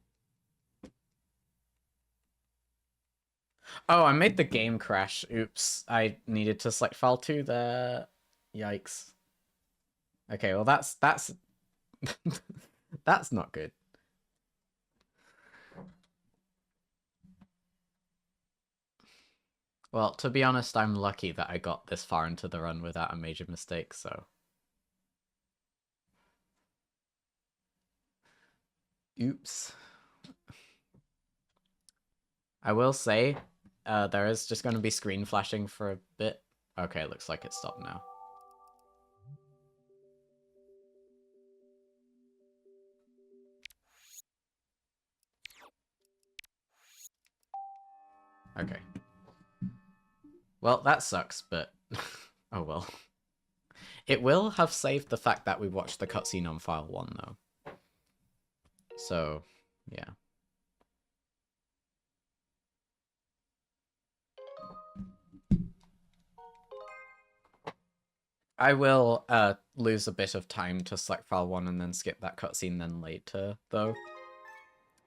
S1: Oh, I made the game crash. Oops. I needed to select file 2 there. Yikes. Okay, well, that's... that's not good. Well, to be honest, I'm lucky that I got this far into the run without a major mistake, so... Oops. I will say, there is just going to be screen flashing for a bit. Okay, looks like it stopped now. Okay. Well, that sucks, but oh well. It will have saved the fact that we watched the cutscene on file 1, though. So, yeah. I will lose a bit of time to select file 1 and then skip that cutscene then later, though.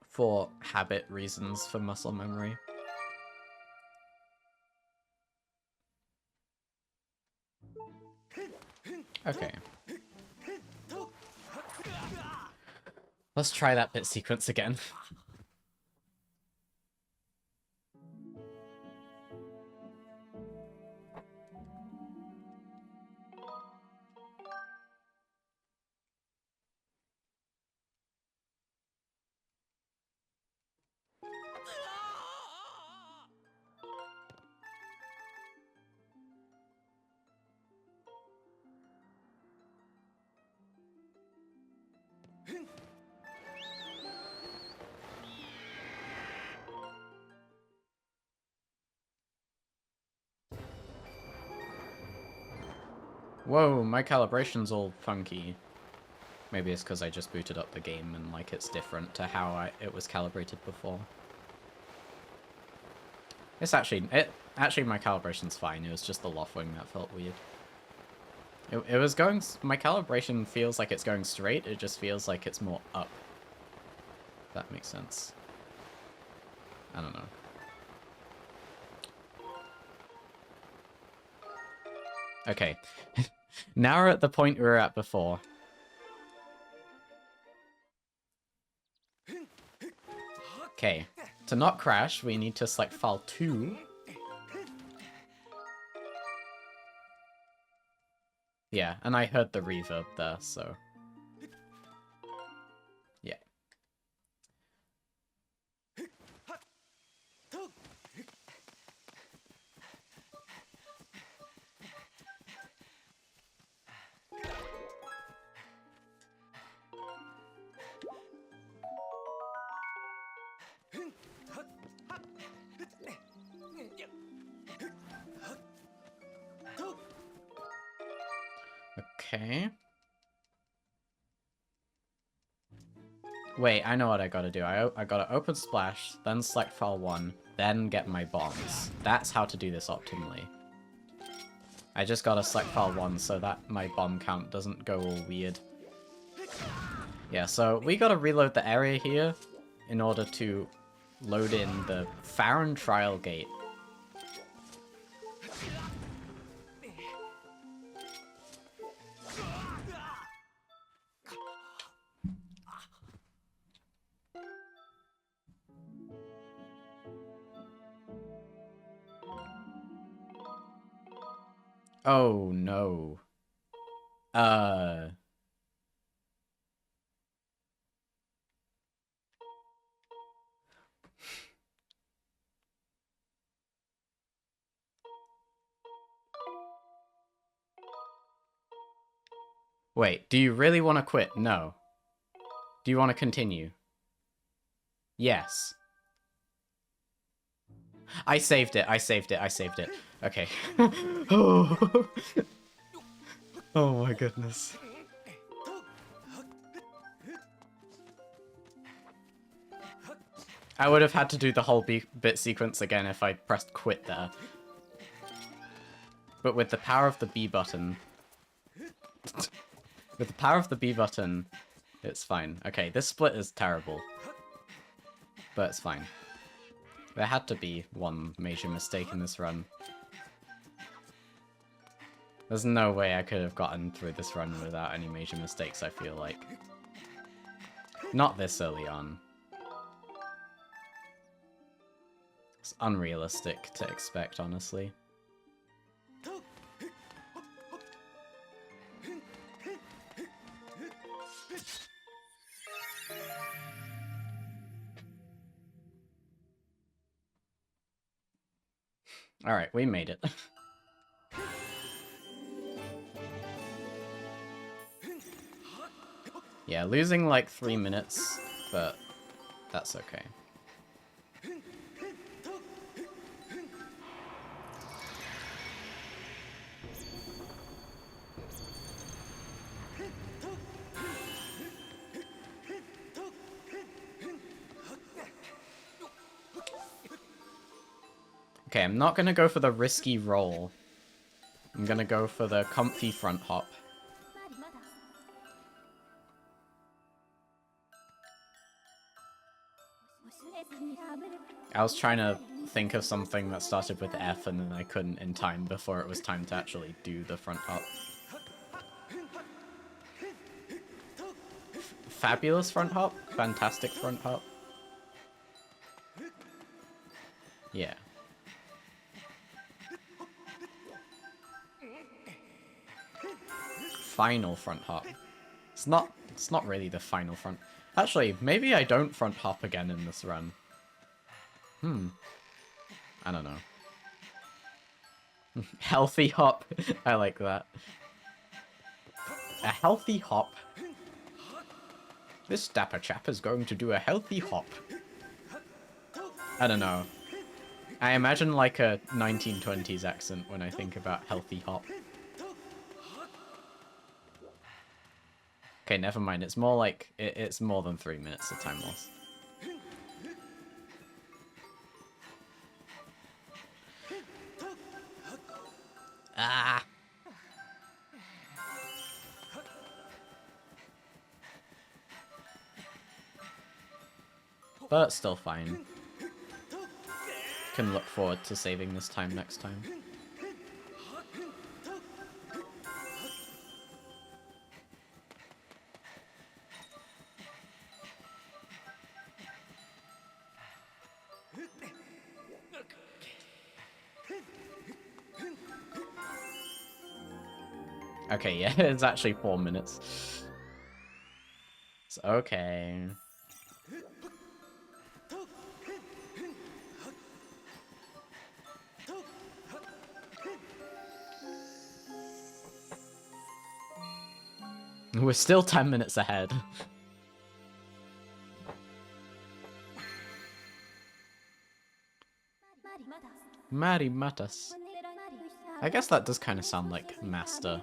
S1: For habit reasons, for muscle memory. Okay. Let's try that bit sequence again. Whoa, my calibration's all funky. Maybe it's because I just booted up the game and like it's different to how it was calibrated before. It's actually my calibration's fine. It was just the Loftwing that felt weird. It was going. My calibration feels like it's going straight. It just feels like it's more up. If that makes sense. I don't know. Okay. Now we're at the point we were at before. Okay. To not crash, we need to select file 2. Yeah, and I heard the reverb there, so... yeah. Okay. Wait, I know what I gotta do. I gotta open Splash, then select file 1, then get my bombs. That's how to do this optimally. I just gotta select file 1 so that my bomb count doesn't go all weird. Yeah, so we gotta reload the area here in order to load in the Farron Trial Gate. Oh no. Wait, do you really want to quit? No. Do you want to continue? Yes. I saved it, I saved it, I saved it. Okay. Oh. Oh my goodness. I would have had to do the whole bit sequence again if I pressed quit there. But with the power of the B button... with the power of the B button, it's fine. Okay, this split is terrible. But it's fine. There had to be one major mistake in this run. There's no way I could have gotten through this run without any major mistakes, I feel like. Not this early on. It's unrealistic to expect, honestly. Alright, we made it. Yeah, losing like 3 minutes, but that's okay. Okay, I'm not gonna go for the risky roll. I'm gonna go for the comfy front hop. I was trying to think of something that started with F and then I couldn't in time before it was time to actually do the front hop. Fabulous front hop? Fantastic front hop? Yeah. Final front hop. It's not really the final front. Actually, maybe I don't front hop again in this run. I don't know. Healthy hop. I like that. A healthy hop. This dapper chap is going to do a healthy hop. I don't know. I imagine like a 1920s accent when I think about healthy hop. Okay, never mind. It's more like... It's more than 3 minutes of time loss. Ah! But still fine. Can look forward to saving this time next time. Okay, yeah, it's actually 4 minutes. It's okay. We're still 10 minutes ahead. Mari Matas. I guess that does kind of sound like Master.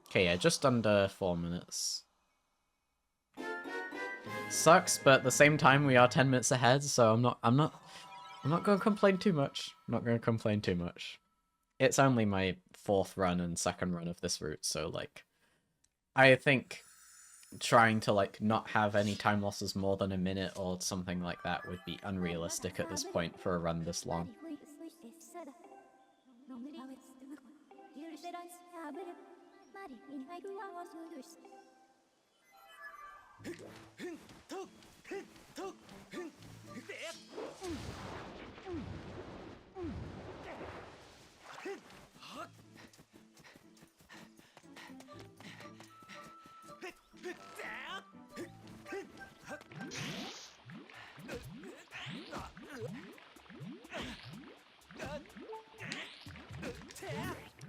S1: Okay, yeah, just under 4 minutes. Sucks, but at the same time we are 10 minutes ahead, so I'm not gonna complain too much. I'm not gonna complain too much. It's only my 4th run and 2nd run of this route, so like I think trying to like not have any time losses more than a minute or something like that would be unrealistic at this point for a run this long.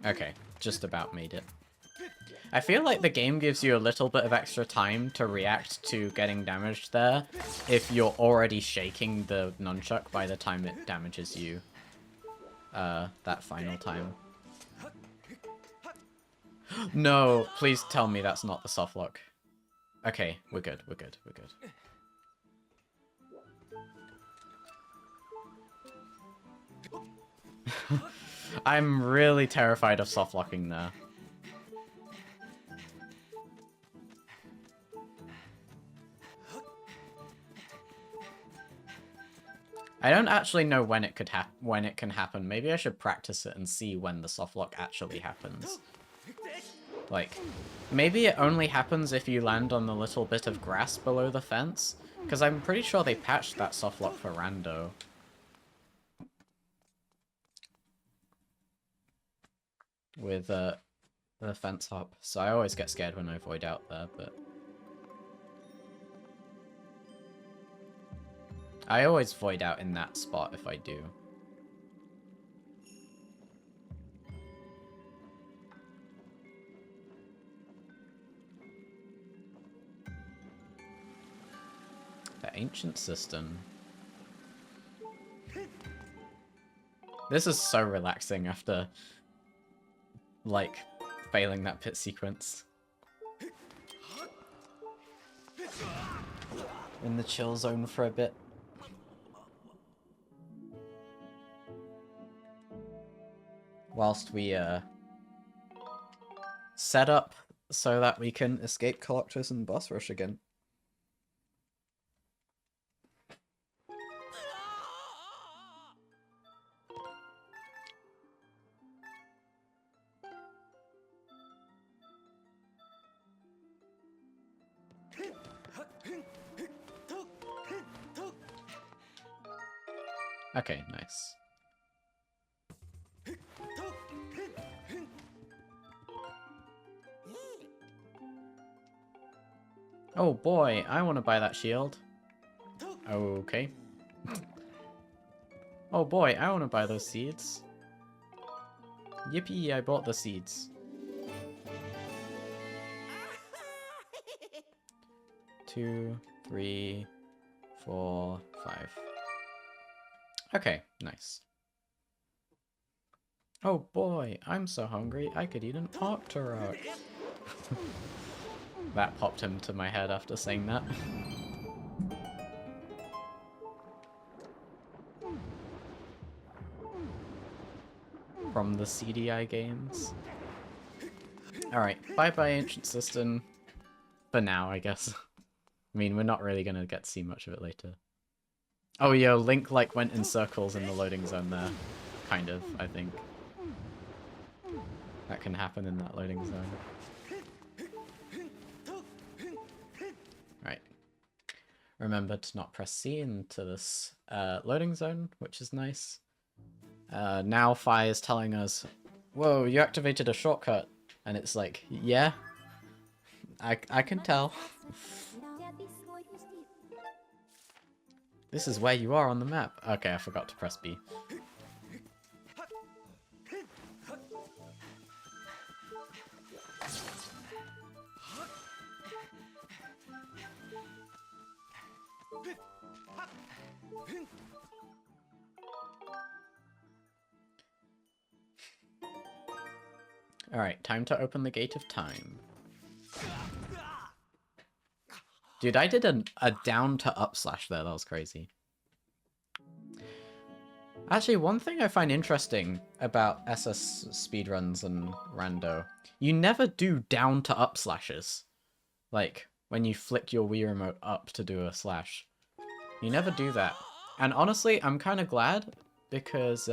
S1: Okay, just about made it. I feel like the game gives you a little bit of extra time to react to getting damaged there if you're already shaking the nunchuck by the time it damages you. That final time. No, please tell me that's not the softlock. Okay, we're good, we're good, we're good. I'm really terrified of softlocking there. I don't actually know when it can happen. Maybe I should practice it and see when the softlock actually happens. Like, maybe it only happens if you land on the little bit of grass below the fence, because I'm pretty sure they patched that softlock for rando. With the fence hop, so I always get scared when I void out there, but I always void out in that spot if I do. Ancient Cistern. This is so relaxing after, like, failing that pit sequence. In the chill zone for a bit. Whilst we, set up so that we can escape Collectors and boss rush again. Okay, nice. Oh boy, I want to buy that shield. Okay. Oh boy, I want to buy those seeds. Yippee, I bought the seeds. 2, 3, 4, 5. Okay, nice. Oh boy, I'm so hungry, I could eat an Octorok. That popped into my head after saying that. From the CDI games. Alright, bye-bye Ancient Cistern. For now, I guess. I mean, we're not really gonna get to see much of it later. Oh, yo, Link, like, went in circles in the loading zone there. Kind of, I think. That can happen in that loading zone. Right. Remember to not press C into this loading zone, which is nice. Now Fi is telling us, whoa, you activated a shortcut. And it's like, yeah, I can tell. This is where you are on the map. Okay, I forgot to press B. Alright, time to open the Gate of Time. Dude, I did a down to up slash there, that was crazy. Actually, one thing I find interesting about SS speedruns and rando, you never do down to up slashes. Like, when you flick your Wii remote up to do a slash. You never do that. And honestly, I'm kind of glad, because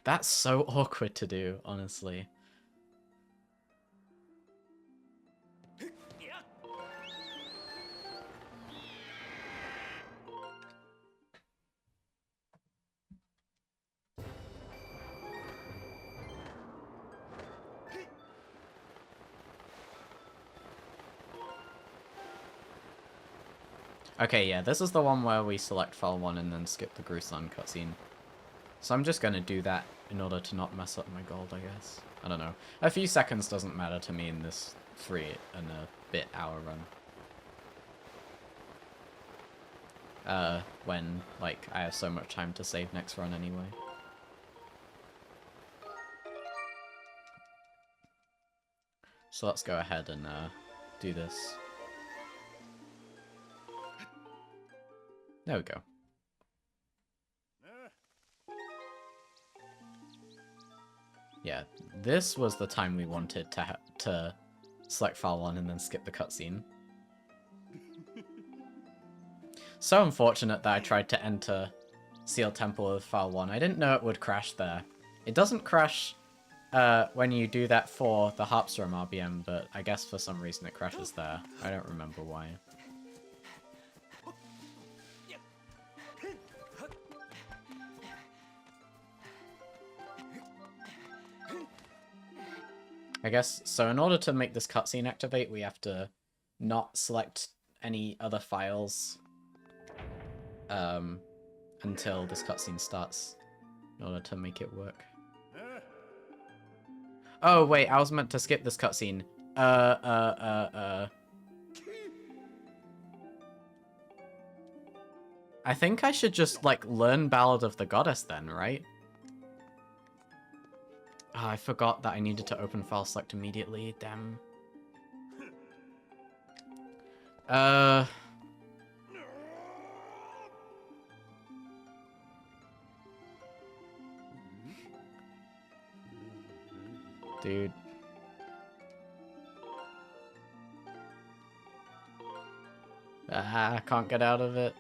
S1: that's so awkward to do, honestly. Okay, yeah, this is the one where we select file 1 and then skip the Gruslan cutscene. So I'm just gonna do that in order to not mess up my gold, I guess. I don't know. A few seconds doesn't matter to me in this 3 and a bit hour run. When, like, I have so much time to save next run anyway. So let's go ahead and do this. There we go. Yeah, this was the time we wanted to select file 1 and then skip the cutscene. So unfortunate that I tried to enter Sealed Temple with file 1. I didn't know it would crash there. It doesn't crash when you do that for the Harpstrom RBM, but I guess for some reason it crashes there. I don't remember why. I guess, so in order to make this cutscene activate, we have to not select any other files until this cutscene starts, in order to make it work. Oh, wait, I was meant to skip this cutscene. I think I should just, like, learn Ballad of the Goddess then, right? Oh, I forgot that I needed to open file select immediately, damn. Dude. I can't get out of it.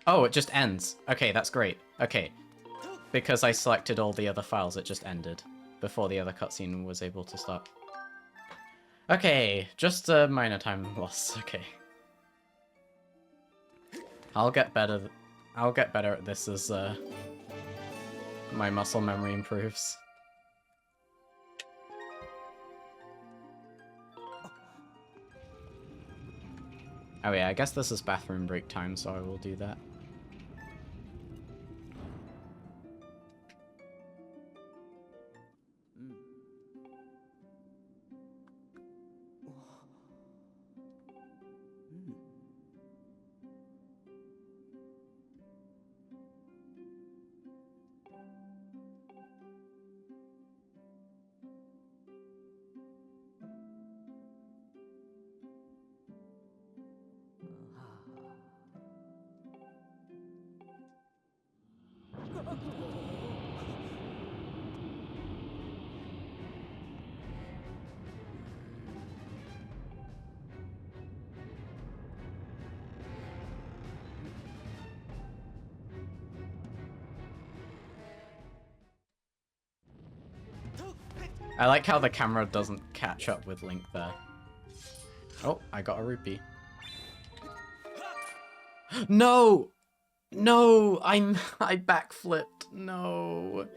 S1: Oh, it just ends. Okay, that's great. Okay. Because I selected all the other files, it just ended before the other cutscene was able to start. Okay, just a minor time loss. Okay. I'll get better at this as my muscle memory improves. Oh yeah, I guess this is bathroom break time, so I will do that. I like how the camera doesn't catch up with Link there. Oh, I got a rupee. No! No! I backflipped. No.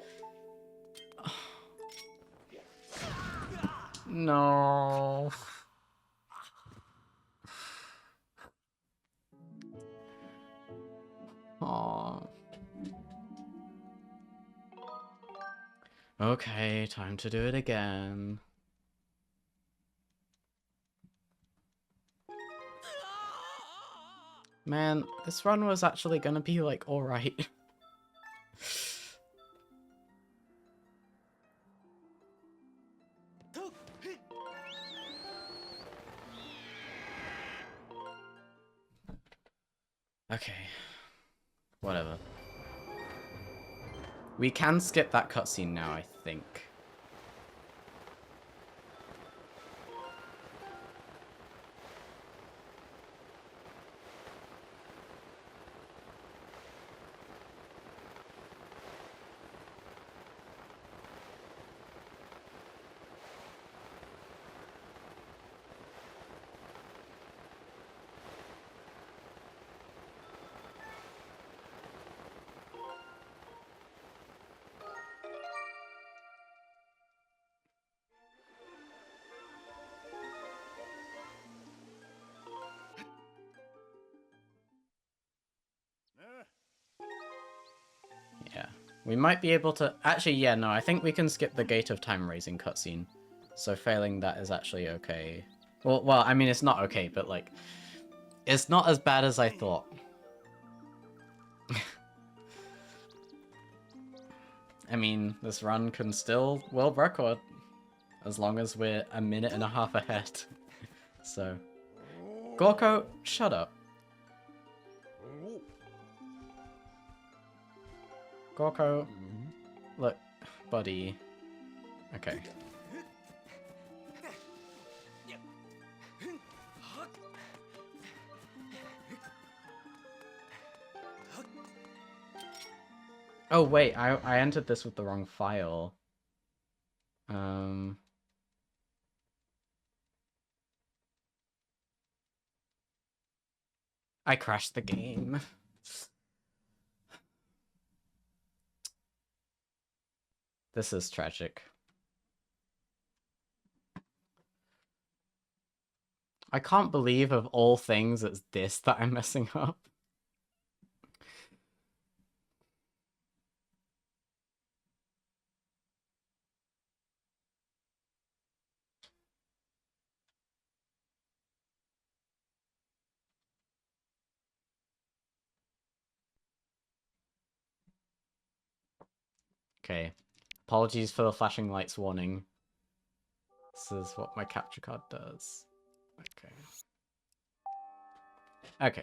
S1: No. Aww. Okay, time to do it again. Man, this run was actually gonna be, like, alright. Okay. Whatever. We can skip that cutscene now, I think. Yeah. We might be able to... Actually, yeah, no, I think we can skip the Gate of Time raising cutscene. So failing that is actually okay. Well, I mean, it's not okay, but, like... It's not as bad as I thought. I mean, this run can still world record. As long as we're a minute and a half ahead. So... Gorko, shut up. Gorko, look, buddy. Okay. Oh wait, I entered this with the wrong file. I crashed the game. This is tragic. I can't believe of all things it's this that I'm messing up. Okay. Apologies for the flashing lights warning. This is what my capture card does. Okay. Okay.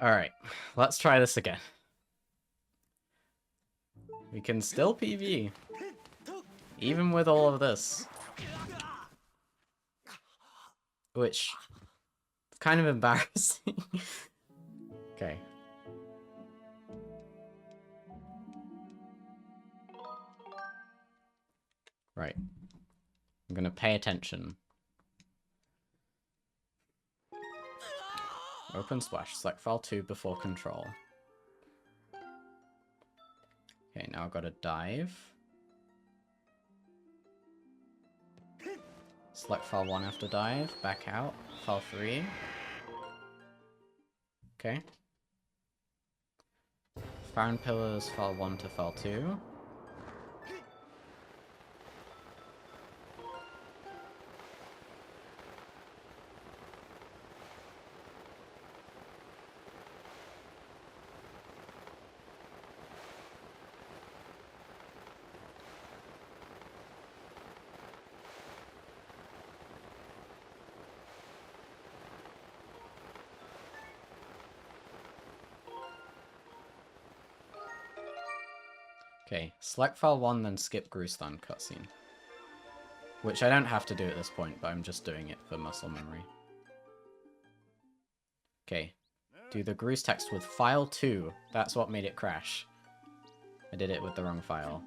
S1: Alright, let's try this again. We can still PV. Even with all of this. Which is kind of embarrassing. Okay. Right. I'm gonna pay attention. Open splash. Select file 2 before control. Okay, now I've got to dive. Select file 1 after dive. Back out. File 3. Okay. Found pillars, file 1 to file 2. Okay, select file 1, then skip Gruestan cutscene. Which I don't have to do at this point, but I'm just doing it for muscle memory. Okay, do the Grues text with file 2. That's what made it crash. I did it with the wrong file.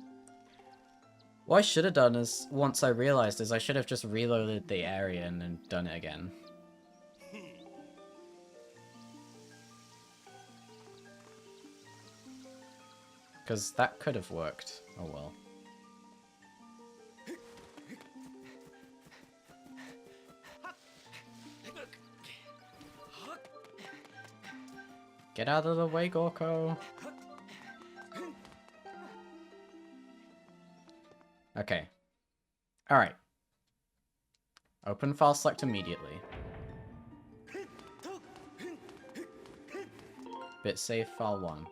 S1: What I should have done is, once I realized, is I should have just reloaded the area and then done it again. Because that could have worked. Oh well. Get out of the way, Gorko! Okay. Alright. Open file select immediately. Bit save file 1.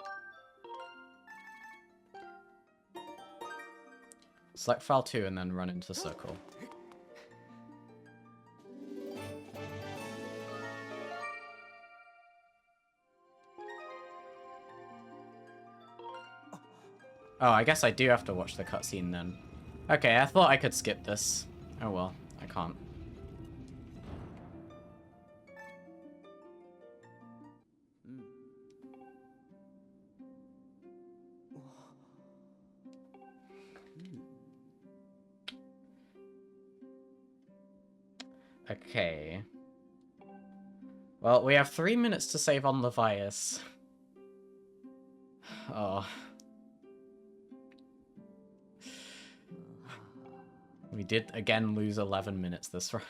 S1: Select file 2 and then run into circle. Oh, I guess I do have to watch the cutscene then. Okay, I thought I could skip this. Oh well, I can't. Okay. Well, we have 3 minutes to save on Levias. Oh. We did again lose 11 minutes this run.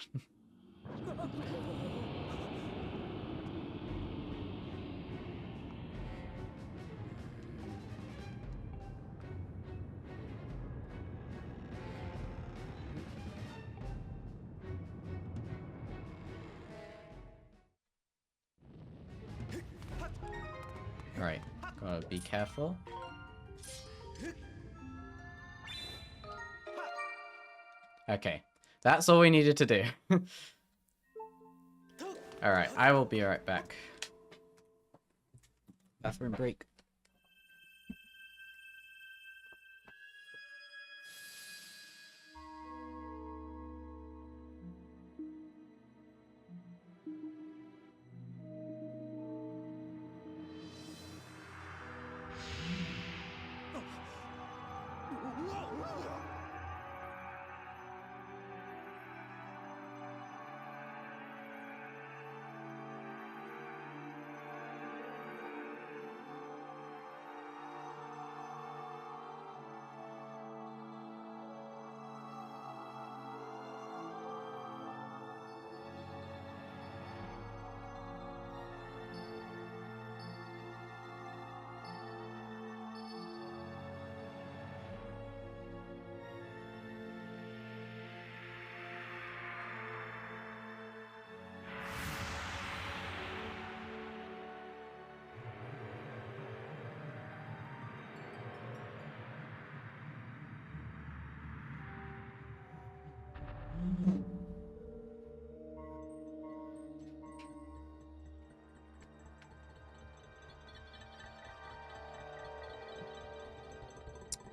S1: Right, gotta be careful. Okay, that's all we needed to do. Alright, I will be right back. Bathroom break.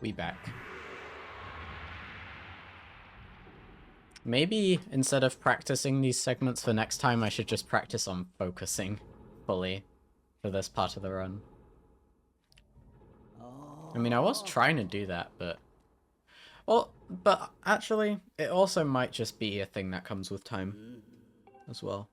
S1: We back. Maybe instead of practicing these segments for next time, I should just practice on focusing fully for this part of the run. I mean, I was trying to do that, but... Well, but actually, it also might just be a thing that comes with time as well.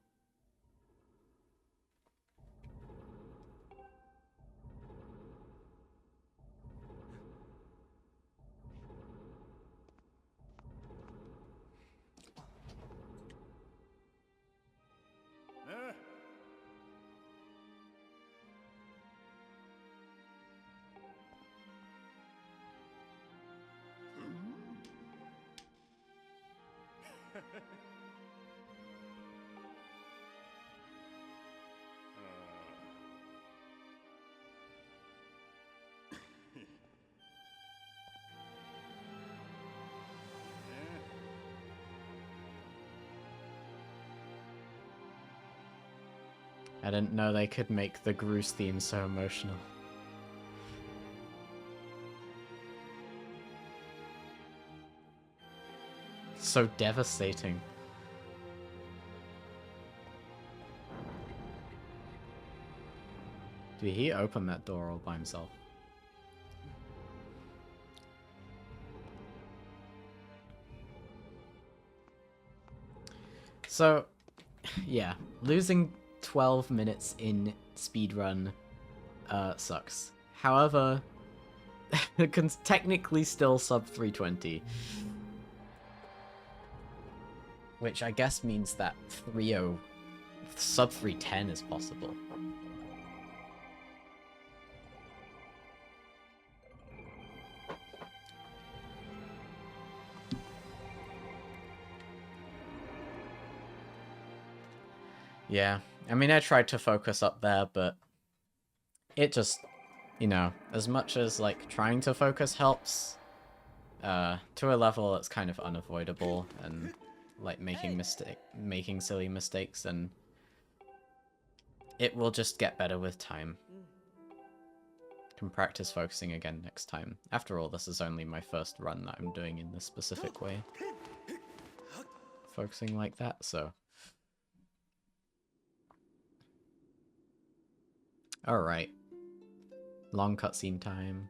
S1: I didn't know they could make the Groose theme so emotional. So devastating. Did he open that door all by himself? So, yeah, losing 12 minutes in speedrun sucks. However, it can technically still sub 320. Which I guess means that sub 310 is possible. Yeah, I mean, I tried to focus up there, but it just, you know, as much as, like, trying to focus helps, to a level it's kind of unavoidable, and, like, making silly mistakes, and it will just get better with time. Can practice focusing again next time. After all, this is only my first run that I'm doing in this specific way. Focusing like that, so... Alright. Long cutscene time.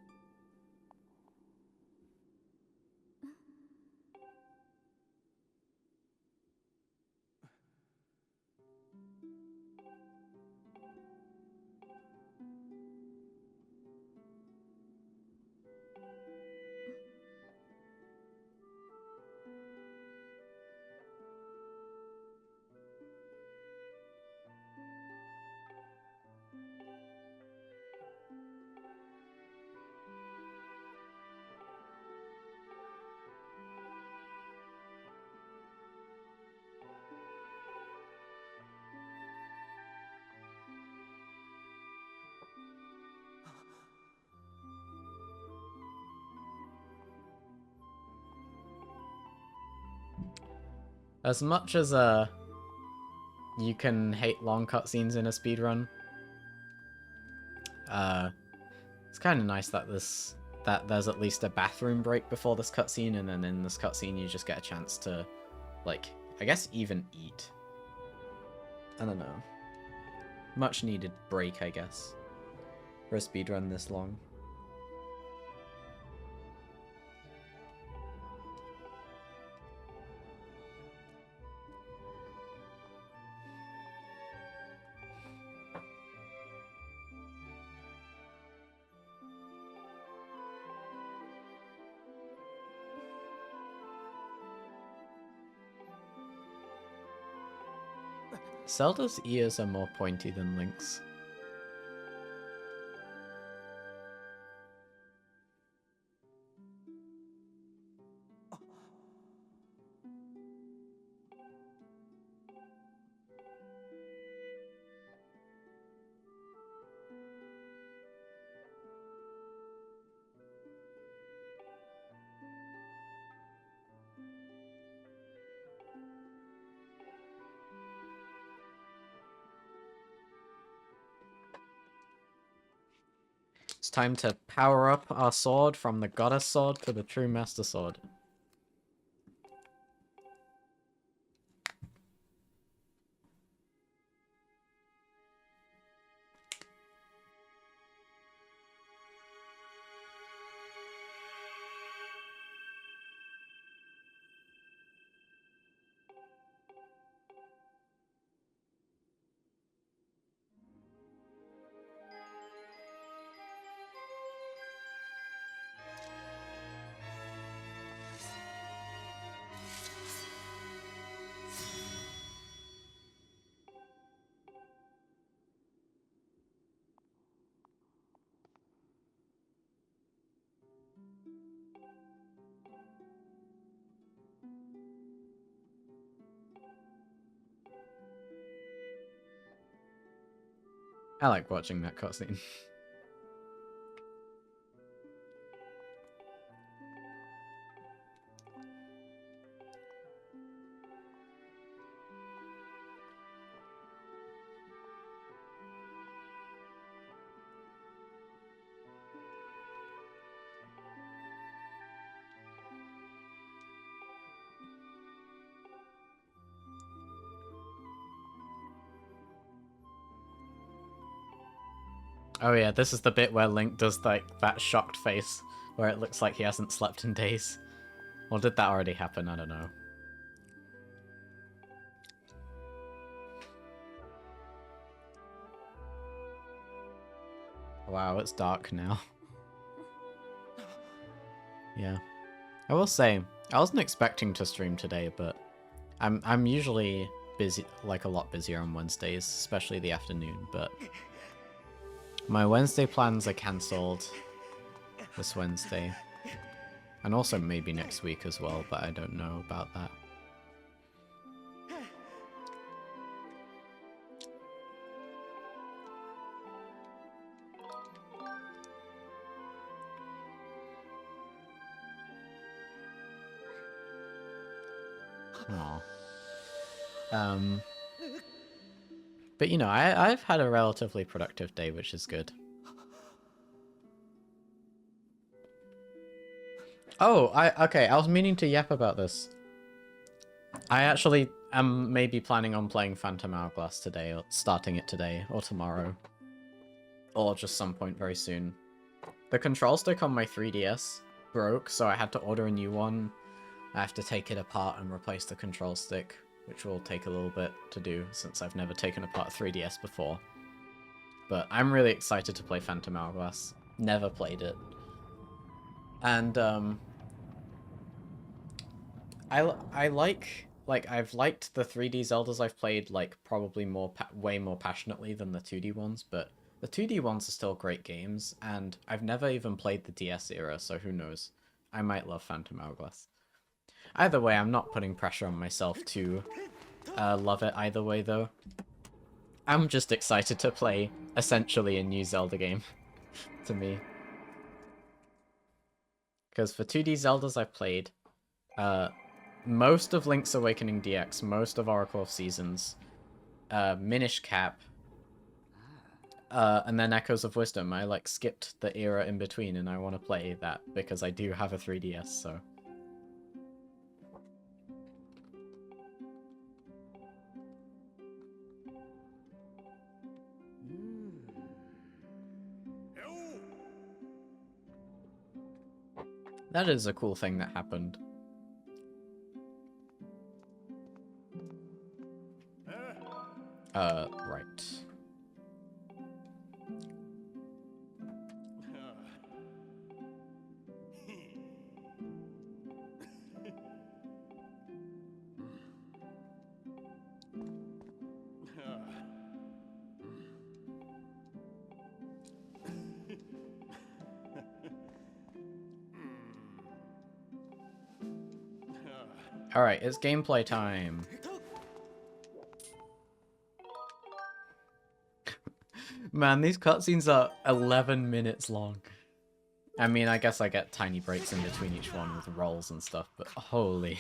S1: As much as you can hate long cutscenes in a speedrun, it's kind of nice that there's at least a bathroom break before this cutscene, and then in this cutscene you just get a chance to, like, I guess even eat. I don't know. Much needed break, I guess, for a speedrun this long. Zelda's ears are more pointy than Link's. time to power up our sword from the goddess sword to the true master sword. I like watching that cutscene. Oh yeah, this is the bit where Link does like that shocked face, where it looks like he hasn't slept in days. Or did that already happen? I don't know. Wow, it's dark now. Yeah. I will say, I wasn't expecting to stream today, but I'm usually busy, like a lot busier on Wednesdays, especially the afternoon, but my Wednesday plans are cancelled this Wednesday. And also maybe next week as well, but I don't know about that. Aww. But you know, I've had a relatively productive day, which is good. Oh, okay, I was meaning to yap about this. I actually am maybe planning on playing Phantom Hourglass today, or starting it today, or tomorrow. Or just some point very soon. The control stick on my 3DS broke, so I had to order a new one. I have to take it apart and replace the control stick, which will take a little bit to do, since I've never taken apart 3DS before. But I'm really excited to play Phantom Hourglass. Never played it. And, I like, I've liked the 3D Zeldas I've played, like, probably way more passionately than the 2D ones, but the 2D ones are still great games, and I've never even played the DS era, so who knows. I might love Phantom Hourglass. Either way, I'm not putting pressure on myself to love it either way, though. I'm just excited to play, essentially, a new Zelda game, to me. Because for 2D Zeldas I've played, most of Link's Awakening DX, most of Oracle of Seasons, Minish Cap, and then Echoes of Wisdom. I, like, skipped the era in between, and I want to play that, because I do have a 3DS, so... That is a cool thing that happened. Right. Alright, it's gameplay time. Man, these cutscenes are 11 minutes long. I mean, I guess I get tiny breaks in between each one with rolls and stuff, but holy,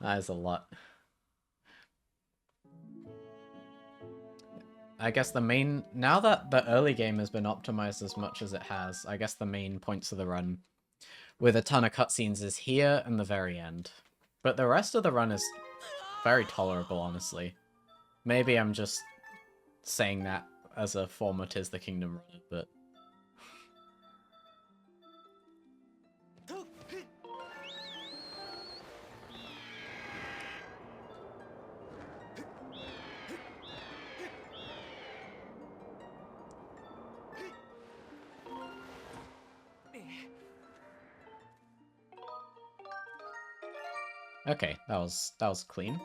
S1: that is a lot. I guess the main... Now that the early game has been optimized as much as it has, I guess the main points of the run with a ton of cutscenes is here and the very end. But the rest of the run is very tolerable, honestly. Maybe I'm just saying that as a former Tis the Kingdom runner, but... Okay, that was clean.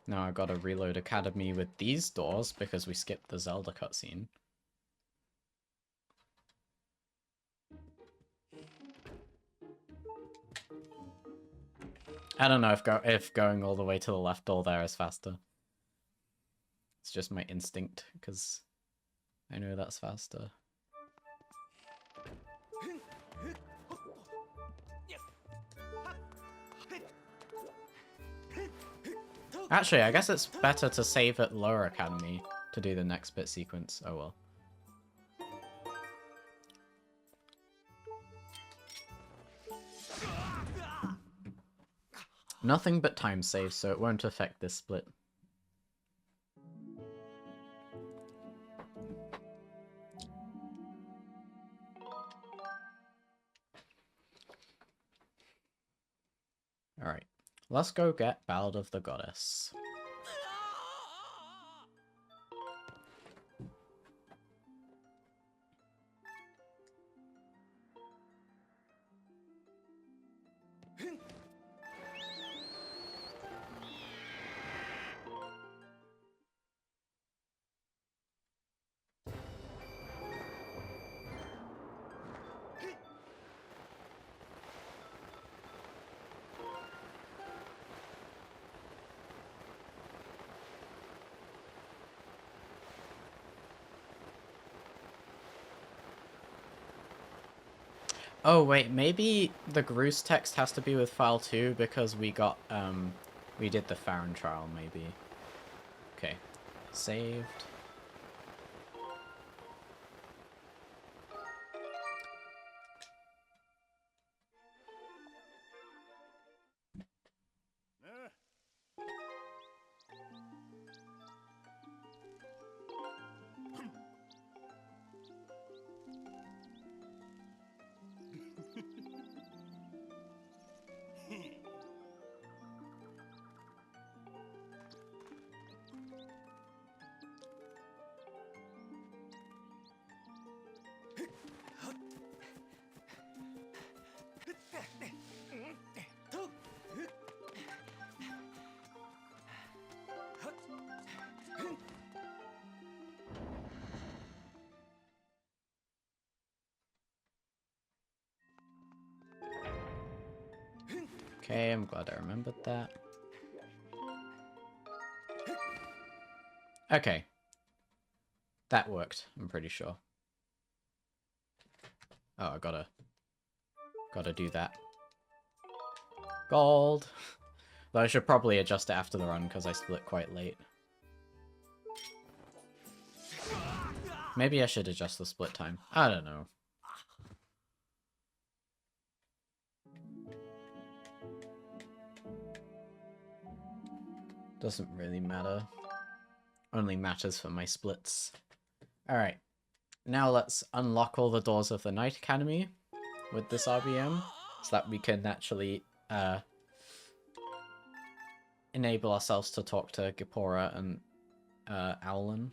S1: Now I gotta reload Academy with these doors because we skipped the Zelda cutscene. I don't know if going all the way to the left door there is faster. It's just my instinct, because I know that's faster. Actually, I guess it's better to save at Lower Academy to do the next bit sequence. Oh well. Nothing but time saves, so it won't affect this split. Alright, let's go get Ballad of the Goddess. Oh wait, maybe the Groose text has to be with file 2 because we got, we did the Farron trial, maybe. Okay, saved. Okay, I'm glad I remembered that. Okay. That worked, I'm pretty sure. Oh, I gotta do that. Gold! Though I should probably adjust it after the run, because I split quite late. Maybe I should adjust the split time. I don't know. Doesn't really matter. Only matters for my splits. Alright. Now let's unlock all the doors of the Night Academy with this RBM, so that we can actually enable ourselves to talk to Gipora and Owlin.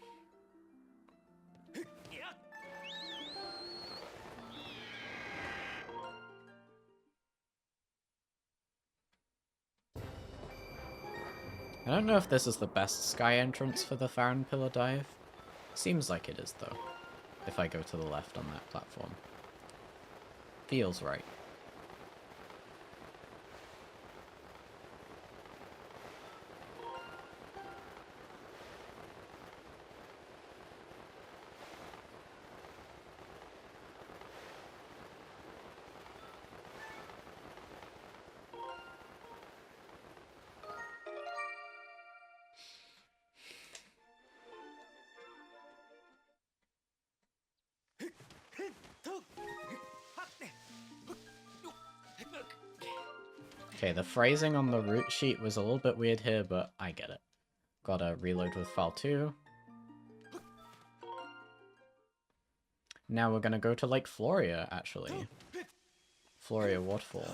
S1: I don't know if this is the best sky entrance for the Farron Pillar Dive. Seems like it is, though, if I go to the left on that platform. Feels right. Okay, the phrasing on the route sheet was a little bit weird here, but I get it. Gotta reload with file 2. Now we're gonna go to Lake Floria, actually. Floria Waterfall.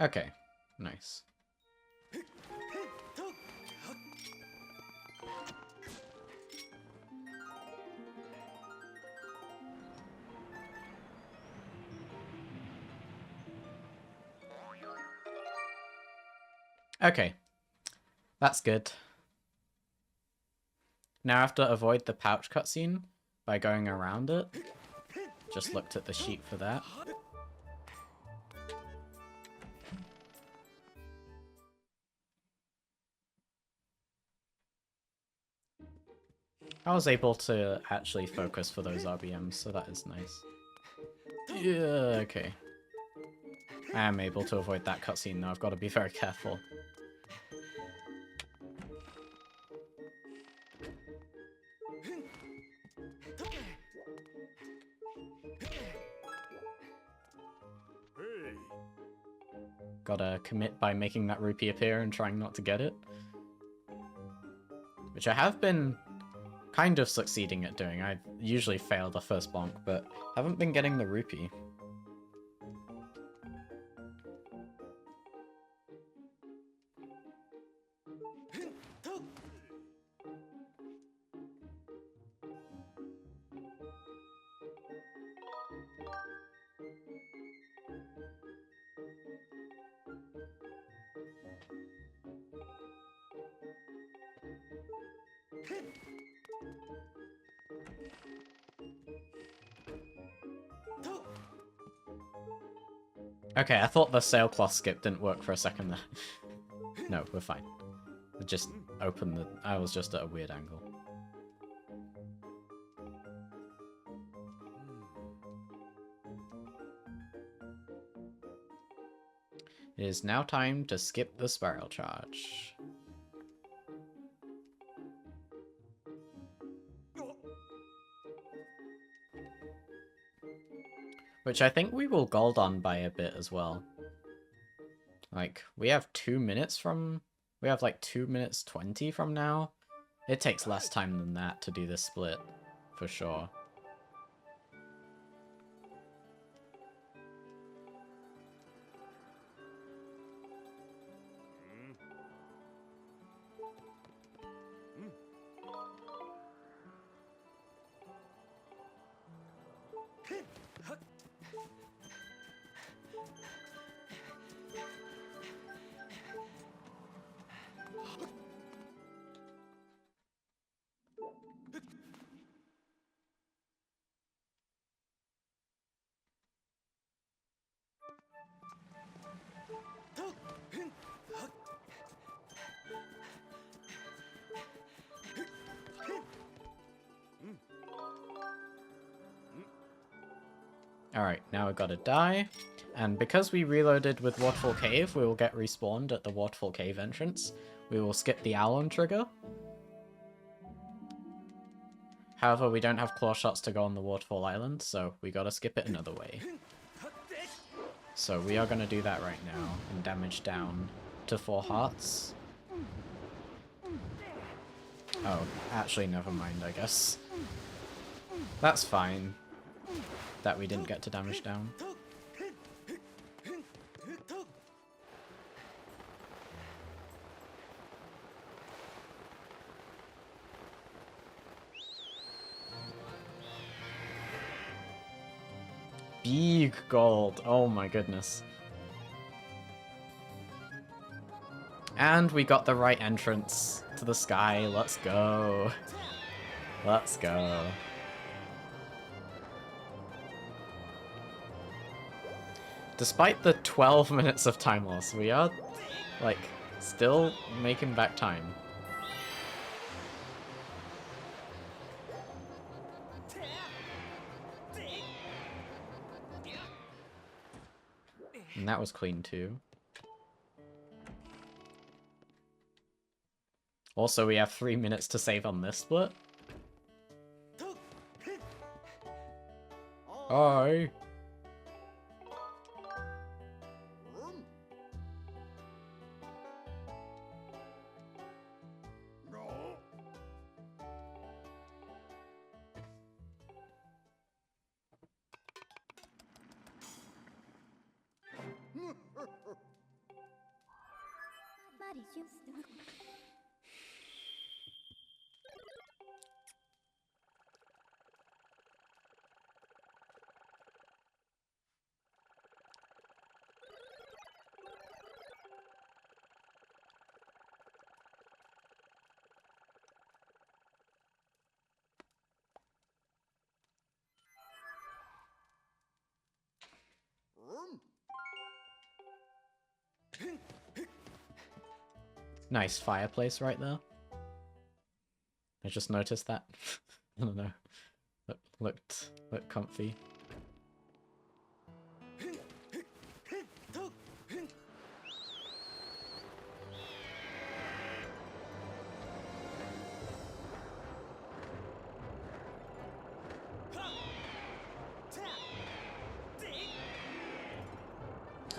S1: Okay, nice. Okay, that's good. Now I have to avoid the pouch cutscene by going around it. Just looked at the sheet for that. I was able to actually focus for those RBMs, so that is nice. Yeah, okay. I am able to avoid that cutscene though, I've got to be very careful. Gotta commit by making that rupee appear and trying not to get it. Which I have been kind of succeeding at doing. I usually fail the first bonk, but haven't been getting the rupee. Okay, I thought the sailcloth skip didn't work for a second there. No, we're fine. Just open the... I was just at a weird angle. It is now time to skip the spiral charge. Which I think we will gold on by a bit as well. Like, we have 2 minutes from... We have like 2 minutes 20 from now. It takes less time than that to do this split, for sure. Alright, now we've got to die. And because we reloaded with Waterfall Cave, we will get respawned at the Waterfall Cave entrance. We will skip the Owlon trigger. However, we don't have claw shots to go on the Waterfall Island, so we gotta skip it another way. So we are gonna do that right now, and damage down to 4 hearts. Oh, actually never mind, I guess. That's fine. That we didn't get to damage down. Big gold. Oh my goodness. And we got the right entrance to the sky. Let's go. Let's go. Despite the 12 minutes of time loss, we are, like, still making back time. And that was clean too. Also, we have 3 minutes to save on this split. Hi. Nice fireplace right there. I just noticed that. I don't know. Looked comfy.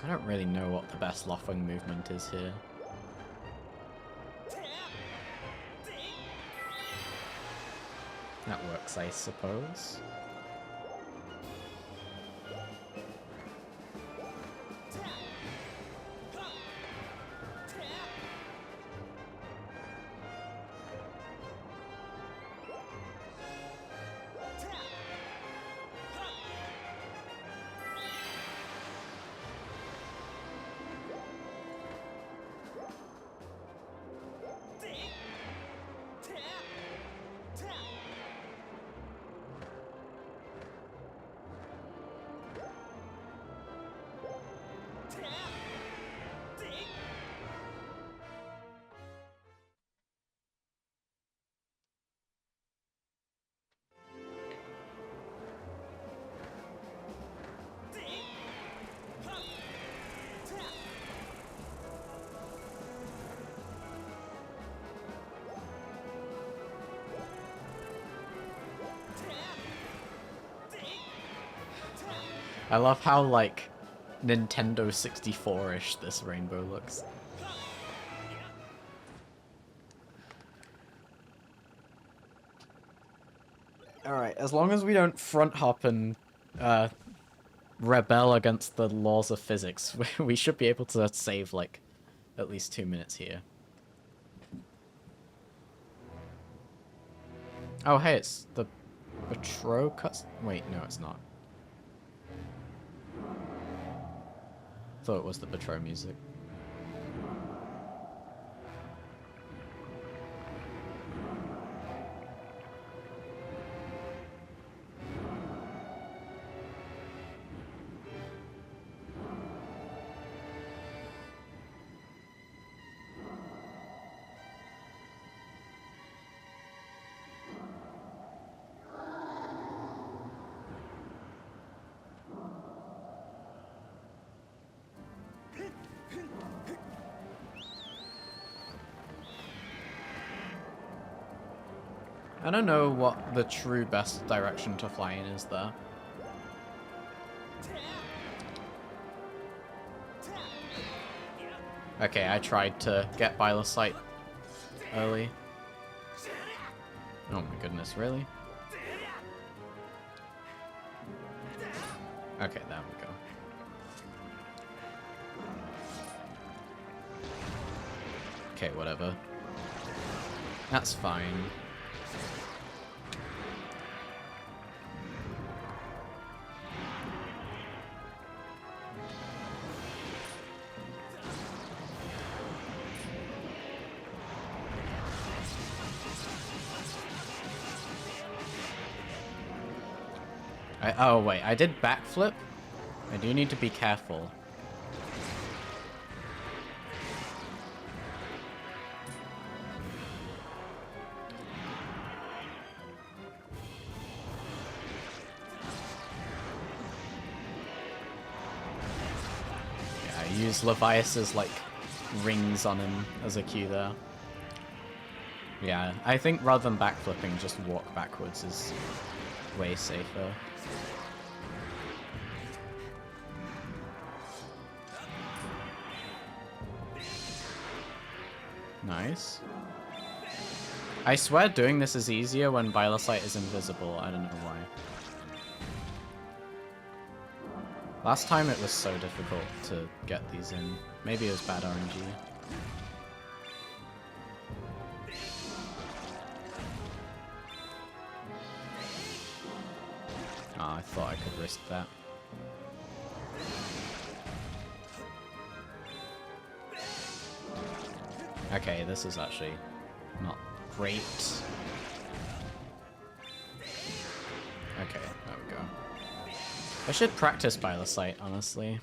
S1: I don't really know what the best Loftwing movement is here. That works, I suppose. I love how, like, Nintendo 64-ish this rainbow looks. Alright, as long as we don't front hop and rebel against the laws of physics, we should be able to save, like, at least 2 minutes here. Oh, hey, it's the Betro cuts. Wait, no, it's not. Thought it was the Betro music. I don't know what the true best direction to fly in is there. Okay, I tried to get by the sight early. Oh my goodness, really? Okay, there we go. Okay, whatever. That's fine. Oh wait, I did backflip, I do need to be careful. Yeah, I use Levias's, like, rings on him as a cue there. Yeah, I think rather than backflipping, just walk backwards is way safer. Nice. I swear doing this is easier when Bylosite is invisible. I don't know why. Last time it was so difficult to get these in. Maybe it was bad RNG. Oh, I thought I could risk that. Okay, this is actually not great. Okay, there we go. I should practice Bylosite, honestly.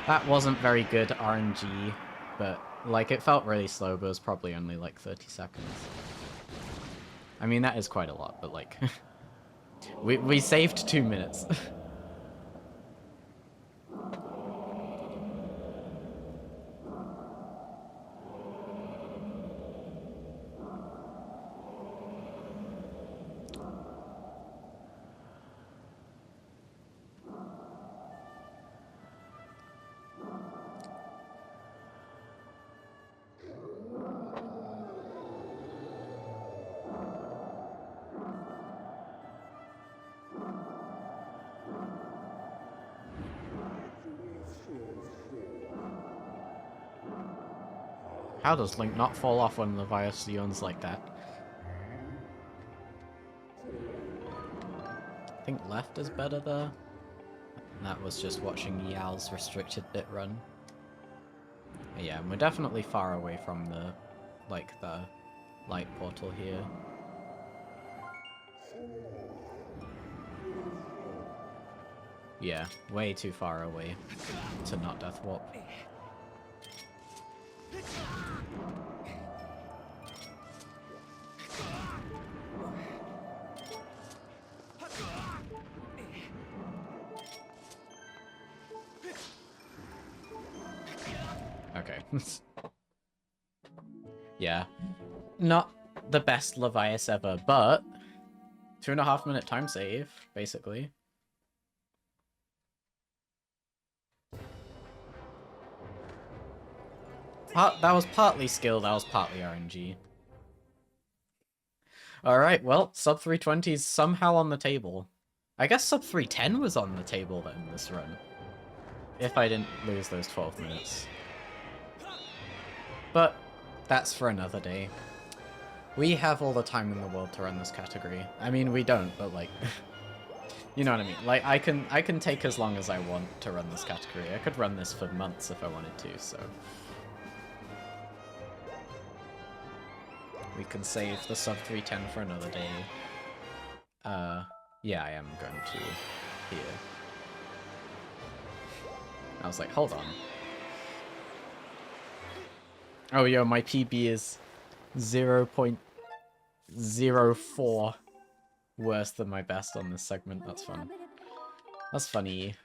S1: That wasn't very good RNG, but, like, it felt really slow, but it was probably only, like, 30 seconds. I mean, that is quite a lot, but, like... we saved 2 minutes. How does Link not fall off when Levias yawns like that? I think left is better there. That was just watching Yao's restricted bit run. But yeah, we're definitely far away from the, like, the light portal here. Yeah, way too far away to not death warp. Okay. Yeah. Not the best Levias ever, but 2.5 minute time save, basically. That was partly skill, that was partly RNG. Alright, well, sub 320 is somehow on the table. I guess sub 310 was on the table then this run. If I didn't lose those 12 minutes. But that's for another day. We have all the time in the world to run this category. I mean, we don't, but like... you know what I mean? Like, I can take as long as I want to run this category. I could run this for months if I wanted to, so... we can save the sub 310 for another day. Yeah, I am going to here. I was like, hold on. Oh, yo, my PB is 0.04 worse than my best on this segment. That's fun. That's funny.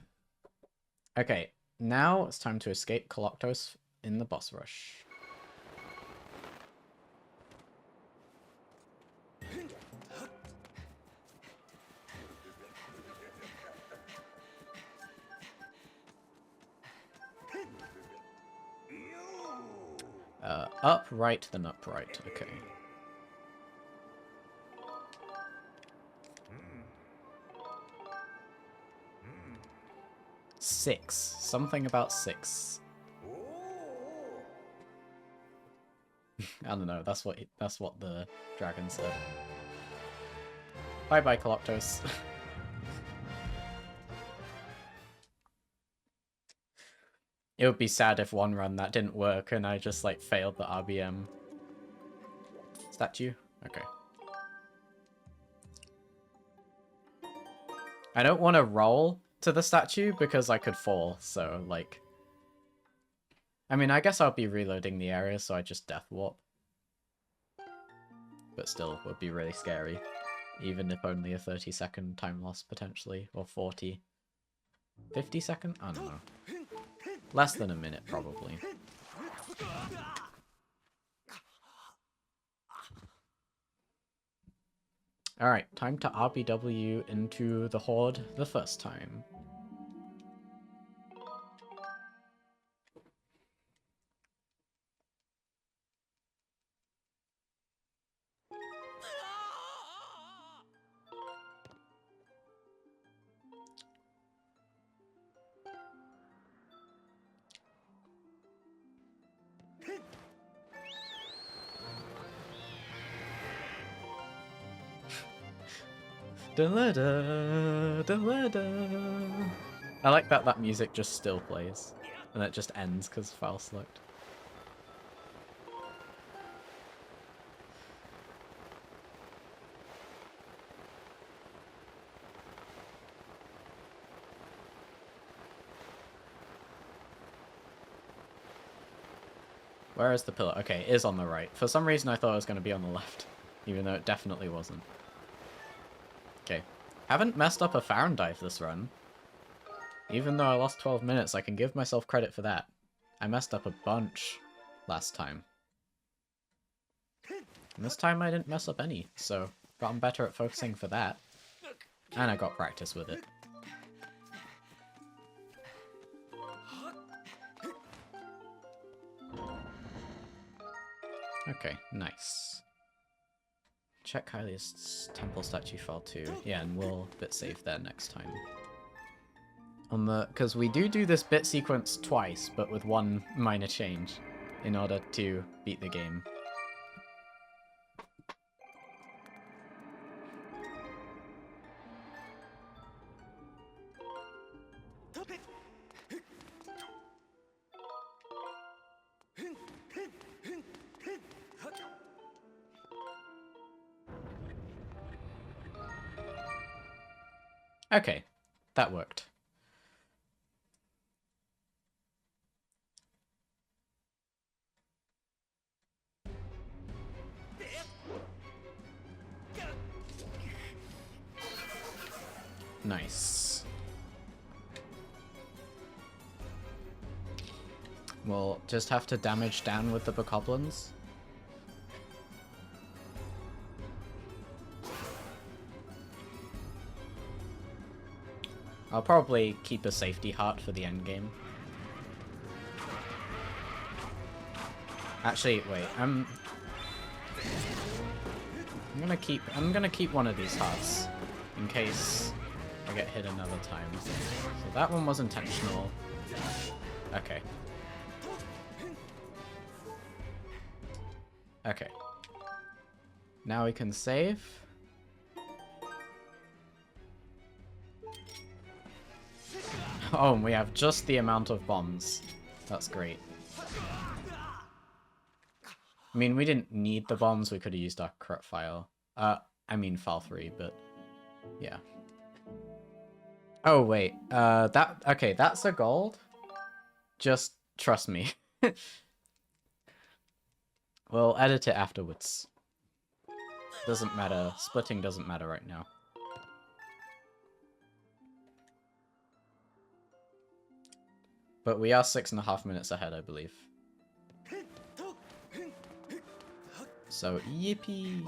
S1: Okay, now it's time to escape Coloctos in the boss rush. Up, right, then upright. Okay. Six. Something about 6. I don't know. That's what the dragon said. Bye bye, Coloctos. It would be sad if one run that didn't work and I just, like, failed the RBM. Statue? Okay. I don't want to roll to the statue because I could fall, so, like... I mean, I guess I'll be reloading the area, so I just death warp. But still, would be really scary. Even if only a 30-second time loss, potentially. Or 40. 50 second? I don't know. Less than a minute, probably. Alright, time to RBW into the Horde the first time. Da-la-da, da-la-da. I like that that music just still plays, and it just ends because file select. Where is the pillar? Okay, it is on the right. For some reason I thought it was going to be on the left, even though it definitely wasn't. Okay. Haven't messed up a Farron dive this run. Even though I lost 12 minutes, I can give myself credit for that. I messed up a bunch last time. And this time I didn't mess up any, so gotten better at focusing for that. And I got practice with it. Okay, nice. Check Hylia's temple statue fell too. Yeah, and we'll bit save there next time. On the, because we do this bit sequence twice, but with one minor change, in order to beat the game. Okay, that worked. Nice. We'll just have to damage down with the bokoblins. I'll probably keep a safety heart for the end game. Actually, wait, I'm gonna keep one of these hearts in case I get hit another time. So that one was intentional. Okay. Okay. Now we can save. Oh, and we have just the amount of bombs. That's great. I mean, we didn't need the bombs. We could have used our corrupt file. I mean, file 3, but yeah. Oh, wait. Okay, that's a gold. Just trust me. We'll edit it afterwards. Doesn't matter. Splitting doesn't matter right now. But we are 6.5 minutes ahead, I believe. So, yippee!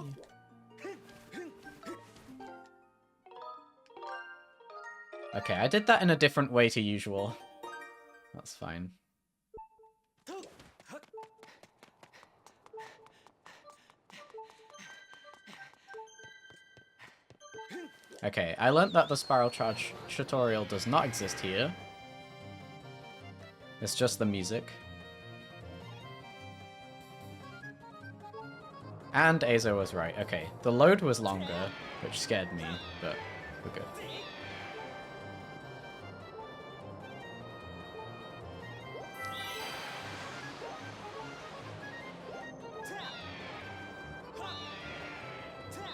S1: Okay, I did that in a different way to usual. That's fine. Okay, I learnt that the spiral charge tutorial does not exist here. It's just the music. And Azo was right. Okay, the load was longer, which scared me, but we're good.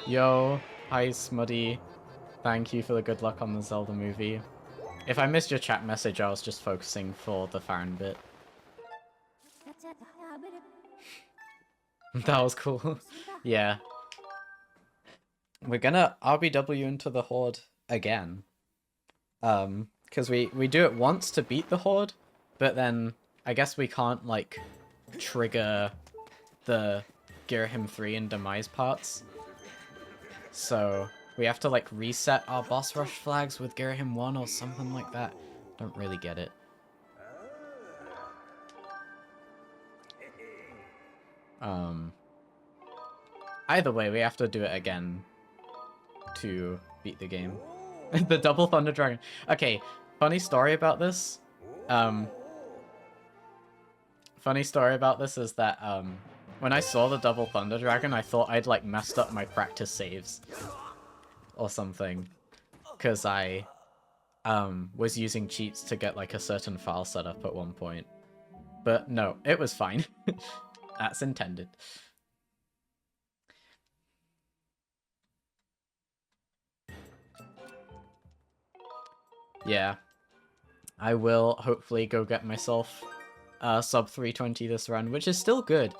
S1: Yo, hi Smuddy. Thank you for the good luck on the Zelda movie. If I missed your chat message, I was just focusing for the Farron bit. That was cool. Yeah. We're gonna RBW into the Horde again. Because we do it once to beat the Horde, but then I guess we can't, like, trigger the Girahim 3 and Demise parts. So we have to, like, reset our boss rush flags with Girahim 1 or something like that. Don't really get it. Either way, we have to do it again to beat the game. The double Thunder Dragon. Okay, funny story about this. Funny story about this is that when I saw the double Thunder Dragon, I thought I'd like messed up my practice saves or something, because I was using cheats to get like a certain file set up at one point. But no, it was fine. That's intended. Yeah, I will hopefully go get myself sub 320 this run, which is still good.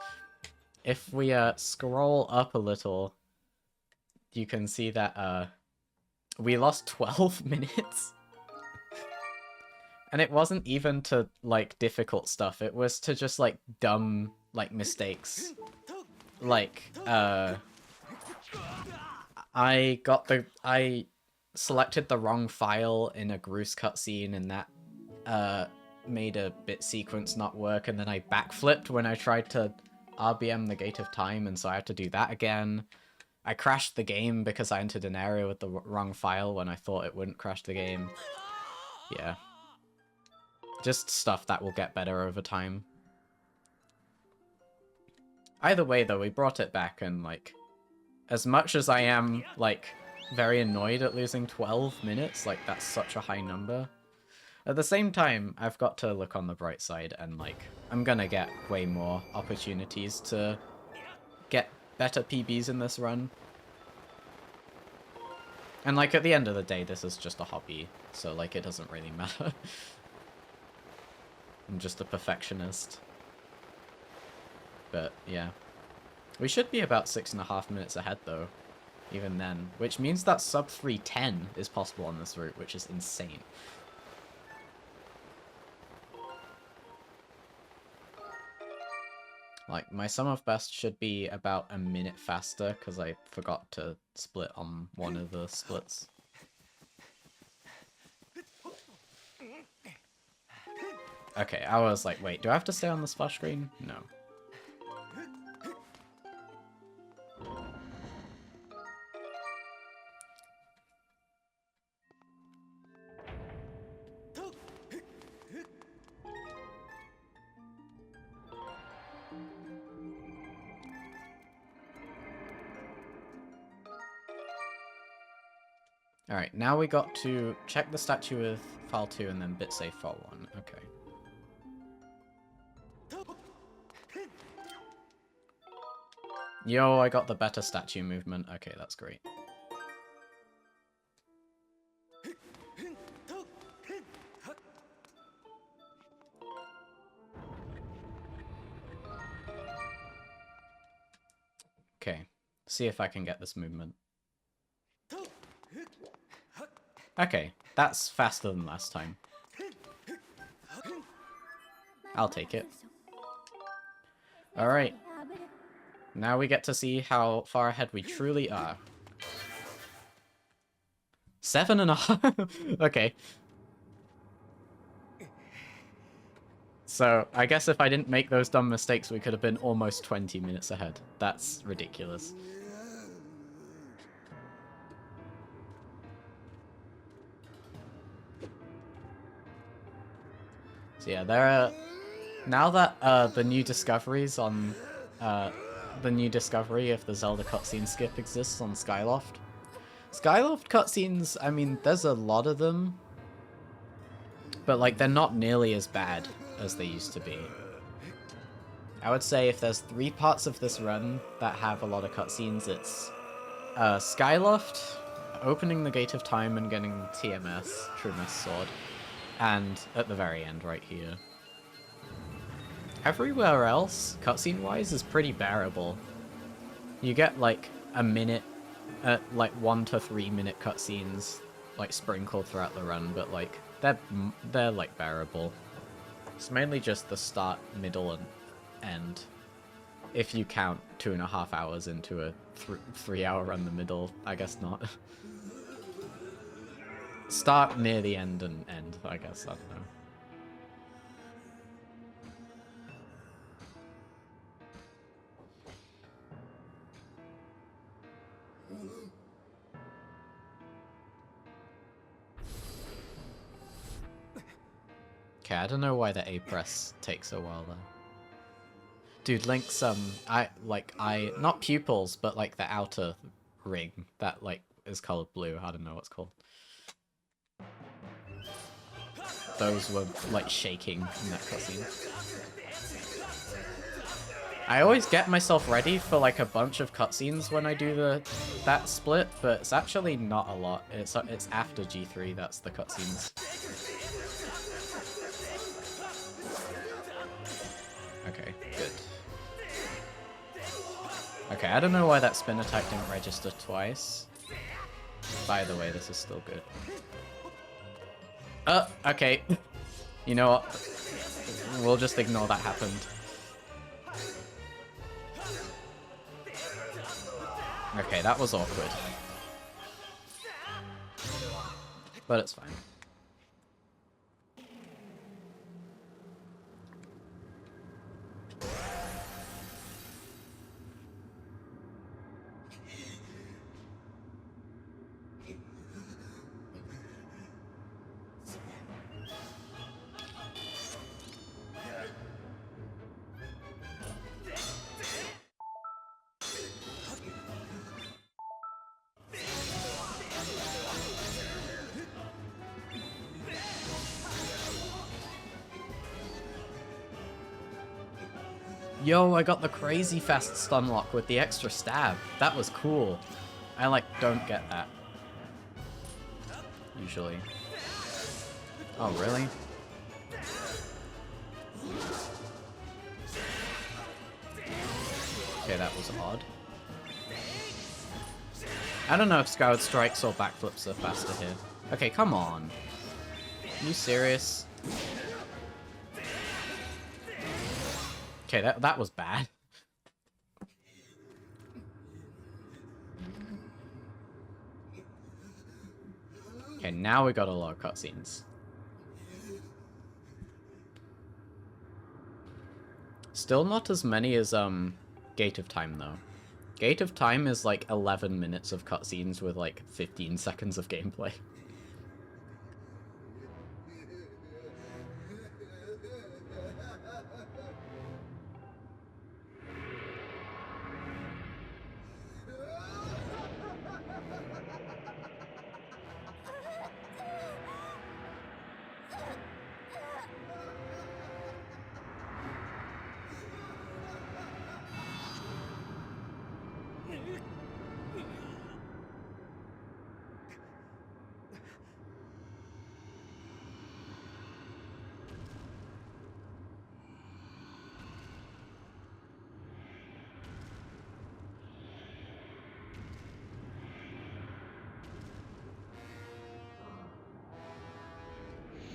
S1: If we scroll up a little, you can see that we lost 12 minutes. And it wasn't even to, like, difficult stuff. It was to just, like, dumb, like, mistakes. Like, I selected the wrong file in a Groose cutscene, and that made a bit sequence not work, and then I backflipped when I tried to RBM the Gate of Time, and so I had to do that again. I crashed the game because I entered an area with the wrong file when I thought it wouldn't crash the game. Yeah. Just stuff that will get better over time. Either way, though, we brought it back, and, like, as much as I am, like, very annoyed at losing 12 minutes, like, that's such a high number. At the same time, I've got to look on the bright side, and, like, I'm gonna get way more opportunities to get better PBs in this run. And, like, at the end of the day, this is just a hobby, so, like, it doesn't really matter. I'm just a perfectionist. But, yeah. We should be about 6.5 minutes ahead, though, even then. Which means that sub 310 is possible on this route, which is insane. Like, my sum of best should be about a minute faster, because I forgot to split on one of the splits. Okay, I was like, wait, do I have to stay on the splash screen? No. Alright, now we got to check the statue with file 2 and then bit save file 1. Okay. Yo, I got the better statue movement. Okay, that's great. Okay, see if I can get this movement. Okay, that's faster than last time. I'll take it. Alright. Now we get to see how far ahead we truly are. 7.5? Okay. So, I guess if I didn't make those dumb mistakes, we could have been almost 20 minutes ahead. That's ridiculous. So yeah, there are... Now that the new discoveries on... the new discovery of the Zelda cutscene skip exists on Skyloft. Skyloft cutscenes, I mean, there's a lot of them. But, like, they're not nearly as bad as they used to be. I would say if there's 3 parts of this run that have a lot of cutscenes, it's Skyloft, opening the Gate of Time and getting TMS, True Mist Sword, And at the very end right here. Everywhere else, cutscene-wise, is pretty bearable. You get like a minute, like 1 to 3 minute cutscenes, like sprinkled throughout the run, but like they're like bearable. It's mainly just the start, middle, and end. If you count 2.5 hours into a 3-hour run, the middle, I guess not. Start near the end and end, I guess, I don't know. Okay, I don't know why the A press takes a while though. Dude, Link's not pupils, but like the outer ring that like is colored blue. I don't know what's called. Those were like shaking in that cutscene. I always get myself ready for like a bunch of cutscenes when I do that split, but it's actually not a lot. It's after G3 that's the cutscenes. Okay, good. Okay, I don't know why that spin attack didn't register twice. By the way, this is still good. Okay. You know what? We'll just ignore that happened. Okay, that was awkward. But it's fine. Yo, I got the crazy fast stun lock with the extra stab. That was cool. I like don't get that. Usually. Oh, really? Okay, that was odd. I don't know if Skyward Strikes or backflips are faster here. Okay, come on. Are you serious? Okay, that was bad. Okay, now we got a lot of cutscenes. Still not as many as Gate of Time though. Gate of Time is like 11 minutes of cutscenes with like 15 seconds of gameplay.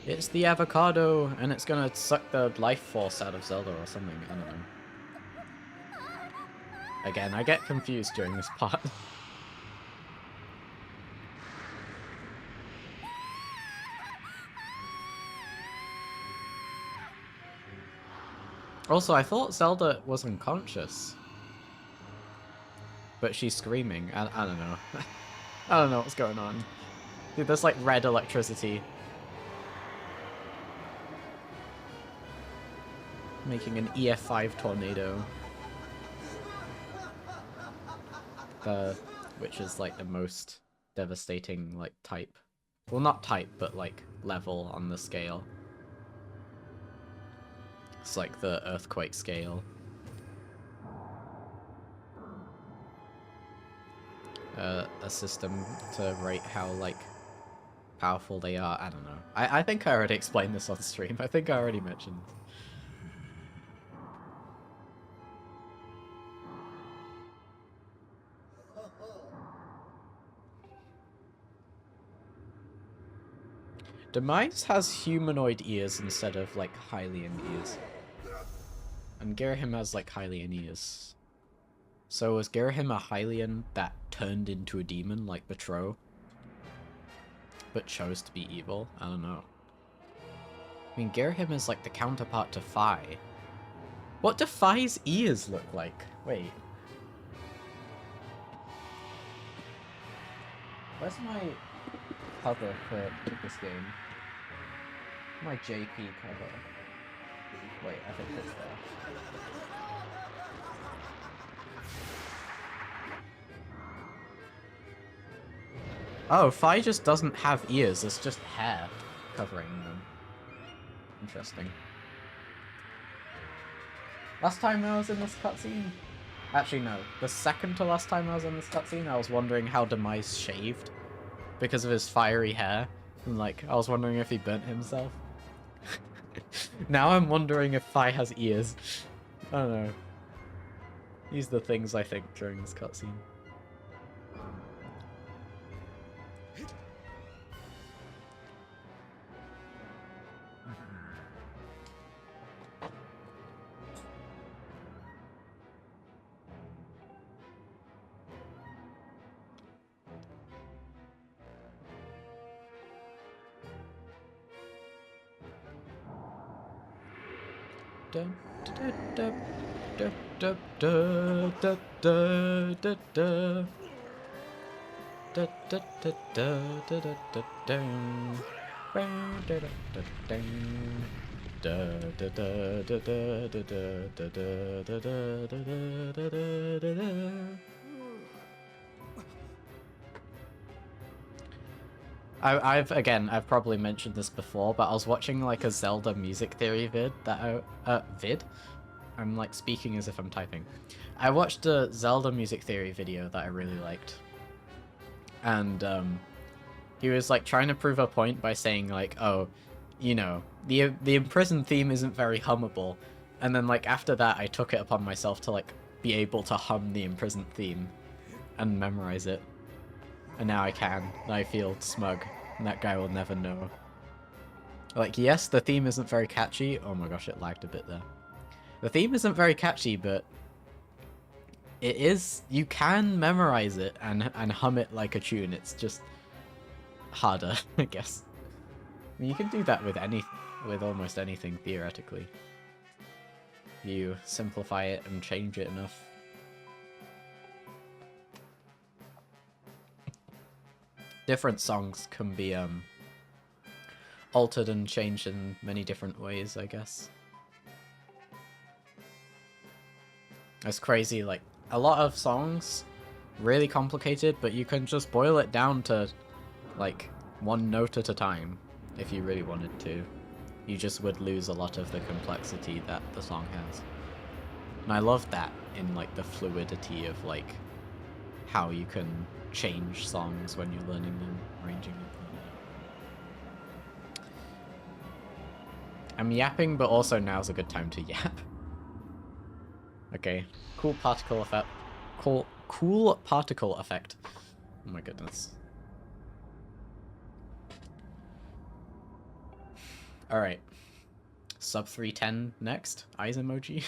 S1: It's the avocado, and it's gonna suck the life force out of Zelda or something, I don't know. Again, I get confused during this part. Also, I thought Zelda was unconscious. But she's screaming. I don't know. I don't know what's going on. Dude, there's like red electricity. Making an EF5 tornado. Which is like the most devastating like type. Well, not type, but like level on the scale. It's like the earthquake scale. A system to rate how like powerful they are. I don't know. I think I already explained this on stream. I think I already mentioned this. Demise has humanoid ears instead of, like, Hylian ears. And Girahim has, like, Hylian ears. So was Girahim a Hylian that turned into a demon, like Betro? But chose to be evil? I don't know. I mean, Girahim is, like, the counterpart to Phi. What do Phi's ears look like? Wait. Where's my cover for this game? My JP cover. Wait, I think it's there. Oh, Phi just doesn't have ears, it's just hair covering them. Interesting. Last time I was in this cutscene... Actually, no. The second to last time I was in this cutscene, I was wondering how Demise shaved. Because of his fiery hair. And, like, I was wondering if he burnt himself. Now I'm wondering if Phi has ears. I don't know. These are the things I think during this cutscene. I've probably mentioned this before, but I was watching like a Zelda music theory vid that I'm like speaking as if I'm typing. I watched a Zelda music theory video that I really liked. And he was like trying to prove a point by saying like, oh, you know, the imprisoned theme isn't very hummable. And then like after that I took it upon myself to like be able to hum the imprisoned theme and memorize it. And now I can, and I feel smug, and that guy will never know. Like, yes, the theme isn't very catchy. Oh my gosh, it lagged a bit there. The theme isn't very catchy, but it is, you can memorize it and hum it like a tune. It's just harder, I guess. I mean, you can do that with almost anything, theoretically. You simplify it and change it enough. Different songs can be altered and changed in many different ways, I guess. It's crazy, like, a lot of songs, really complicated, but you can just boil it down to, like, one note at a time, if you really wanted to. You just would lose a lot of the complexity that the song has. And I love that in, like, the fluidity of, like, how you can change songs when you're learning them, arranging them. I'm yapping, but also now's a good time to yap. Okay, cool particle effect. Cool particle effect. Oh my goodness. Alright. Sub 310 next. Eyes emoji.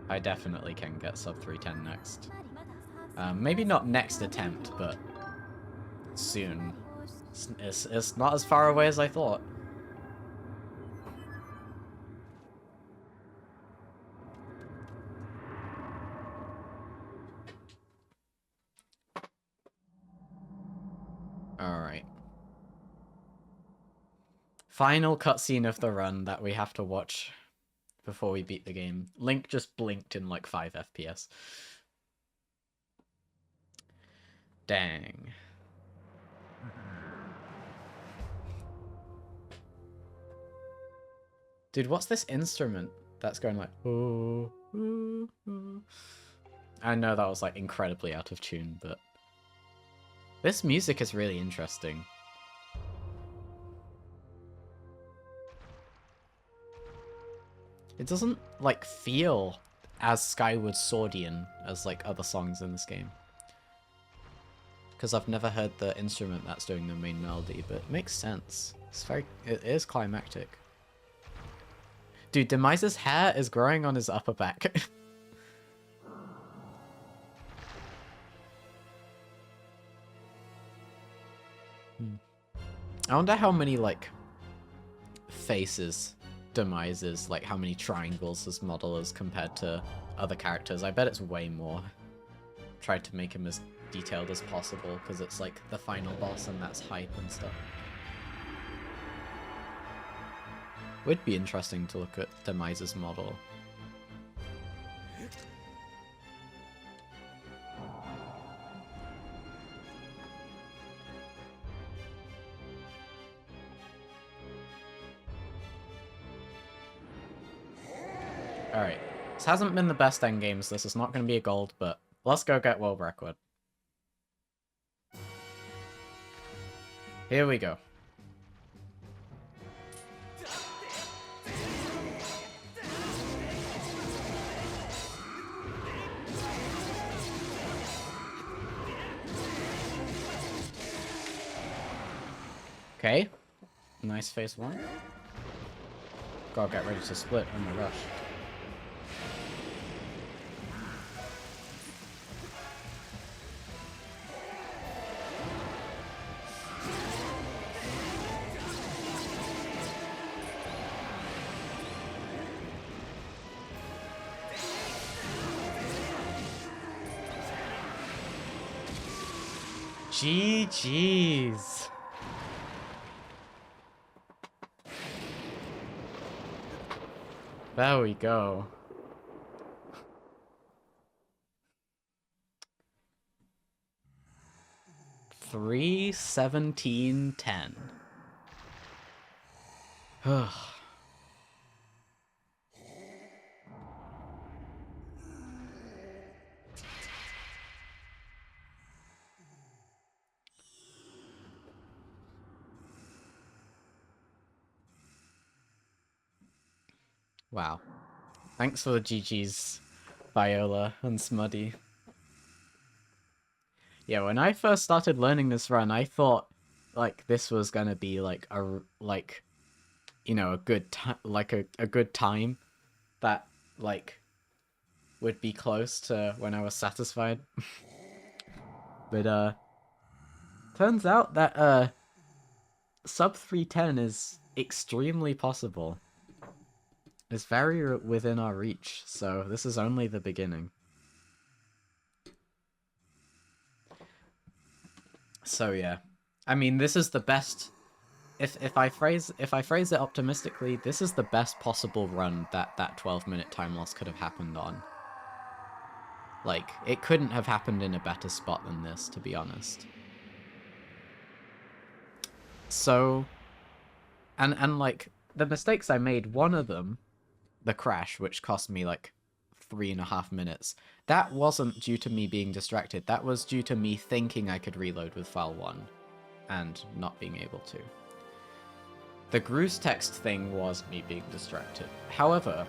S1: I definitely can get sub 310 next. Maybe not next attempt, but soon. It's not as far away as I thought. Alright. Final cutscene of the run that we have to watch before we beat the game. Link just blinked in like 5 FPS. Dang. Dude, what's this instrument that's going like... Oh, oh, oh. I know that was like incredibly out of tune, but this music is really interesting. It doesn't like feel as Skyward Swordian as like other songs in this game. Because I've never heard the instrument that's doing the main melody, but it makes sense. It is climactic. Dude, Demise's hair is growing on his upper back. I wonder how many, like, faces Demise's, like, how many triangles his model is compared to other characters. I bet it's way more. Tried to make him as detailed as possible, because it's, like, the final boss and that's hype and stuff. Would be interesting to look at Demise's model. Alright, this hasn't been the best endgames, this is not going to be a gold, but let's go get world record. Here we go. Okay, nice phase one. Gotta get ready to split, oh my gosh. GG's. There we go. $3:17:10. Wow. Thanks for the GG's, Viola and Smuddy. Yeah, when I first started learning this run, I thought, like, this was gonna be, like, you know, a good time, like, a good time that, like, would be close to when I was satisfied. But, turns out that, sub 3:10 is extremely possible. It's very within our reach, so this is only the beginning. So yeah, I mean, this is the best. If I phrase it optimistically, this is the best possible run that 12-minute time loss could have happened on. Like, it couldn't have happened in a better spot than this, to be honest. So, and like the mistakes I made, one of them, the crash, which cost me like 3.5 minutes, that wasn't due to me being distracted. That was due to me thinking I could reload with file 1 and not being able to. The Gru's text thing was me being distracted. However,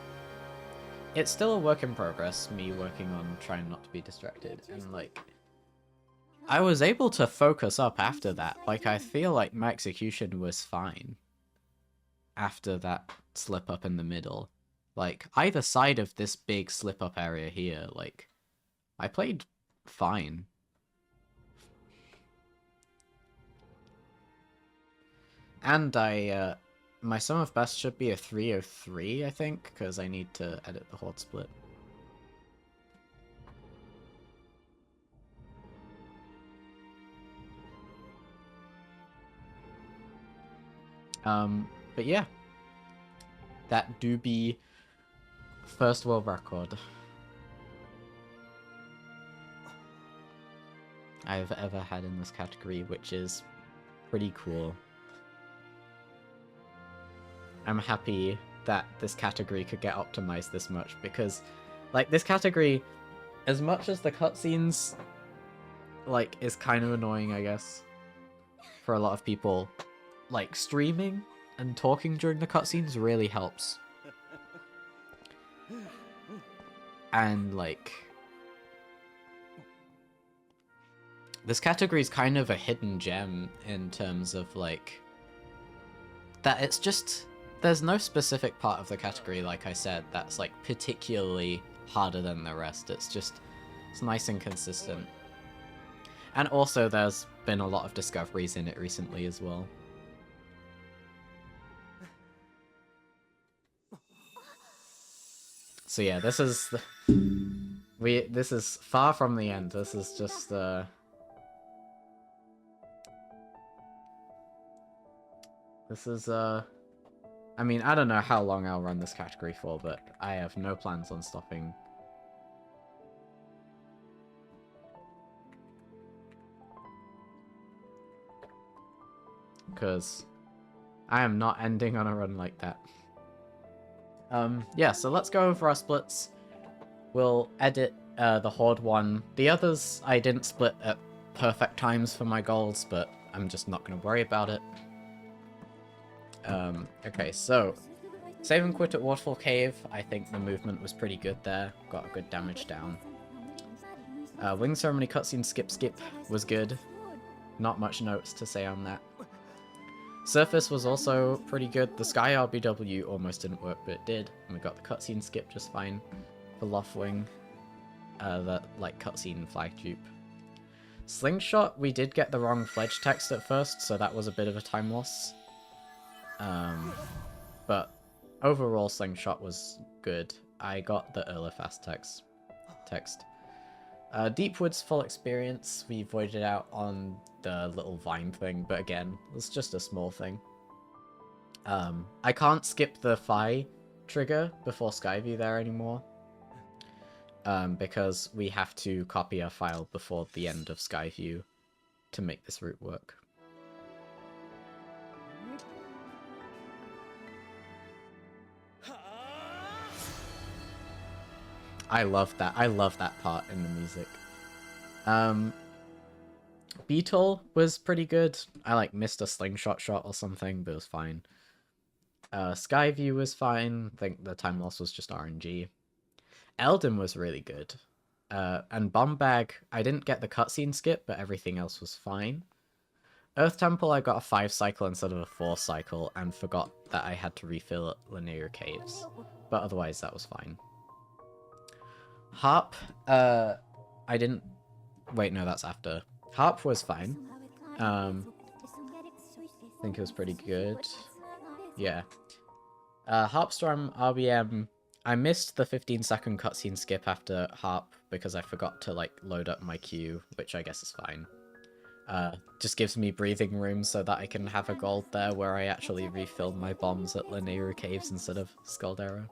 S1: it's still a work in progress, me working on trying not to be distracted, and like, I was able to focus up after that. Like, I feel like my execution was fine after that slip up in the middle. Like, either side of this big slip-up area here, like, I played fine. And my sum of best should be a 303, I think, because I need to edit the horde split. But yeah, that do be first world record I've ever had in this category, which is pretty cool. I'm happy that this category could get optimized this much, because, like, this category, as much as the cutscenes, like, is kind of annoying, I guess, for a lot of people, like, streaming and talking during the cutscenes really helps. And, like, this category is kind of a hidden gem in terms of, like, that it's just, there's no specific part of the category, like I said, that's, like, particularly harder than the rest. It's just, it's nice and consistent. And also there's been a lot of discoveries in it recently as well. So yeah, this is this is far from the end. This is just this is I mean, I don't know how long I'll run this category for, but I have no plans on stopping. Because I am not ending on a run like that. Yeah, so let's go over our splits. We'll edit the Horde one. The others, I didn't split at perfect times for my goals, but I'm just not going to worry about it. Okay, so save and quit at Waterfall Cave. I think the movement was pretty good there. Got a good damage down. Wing Ceremony cutscene skip was good. Not much notes to say on that. Surface was also pretty good. The Sky RBW almost didn't work, but it did. And we got the cutscene skip just fine for Loftwing. The, like, cutscene flag dupe. Slingshot, we did get the wrong Fledge text at first, so that was a bit of a time loss. But overall, Slingshot was good. I got the Erlafast text. Deepwood's full experience, we voided out on the little vine thing, but again, it's just a small thing. I can't skip the Phi trigger before Skyview there anymore, because we have to copy a file before the end of Skyview to make this route work. I love that. I love that part in the music. Beetle was pretty good. I like missed a slingshot shot or something, but it was fine. Skyview was fine. I think the time loss was just RNG. Elden was really good. And Bombag, I didn't get the cutscene skip, but everything else was fine. Earth Temple, I got a 5 cycle instead of a 4 cycle, and forgot that I had to refill at Linear Caves. But otherwise, that was fine. Harp, I didn't... Wait, no, that's after. Harp was fine. I think it was pretty good. Yeah. Harpstrom, RBM, I missed the 15-second cutscene skip after Harp because I forgot to, like, load up my queue, which I guess is fine. Just gives me breathing room so that I can have a gold there where I actually refill my bombs at Linear Caves instead of Skuldera.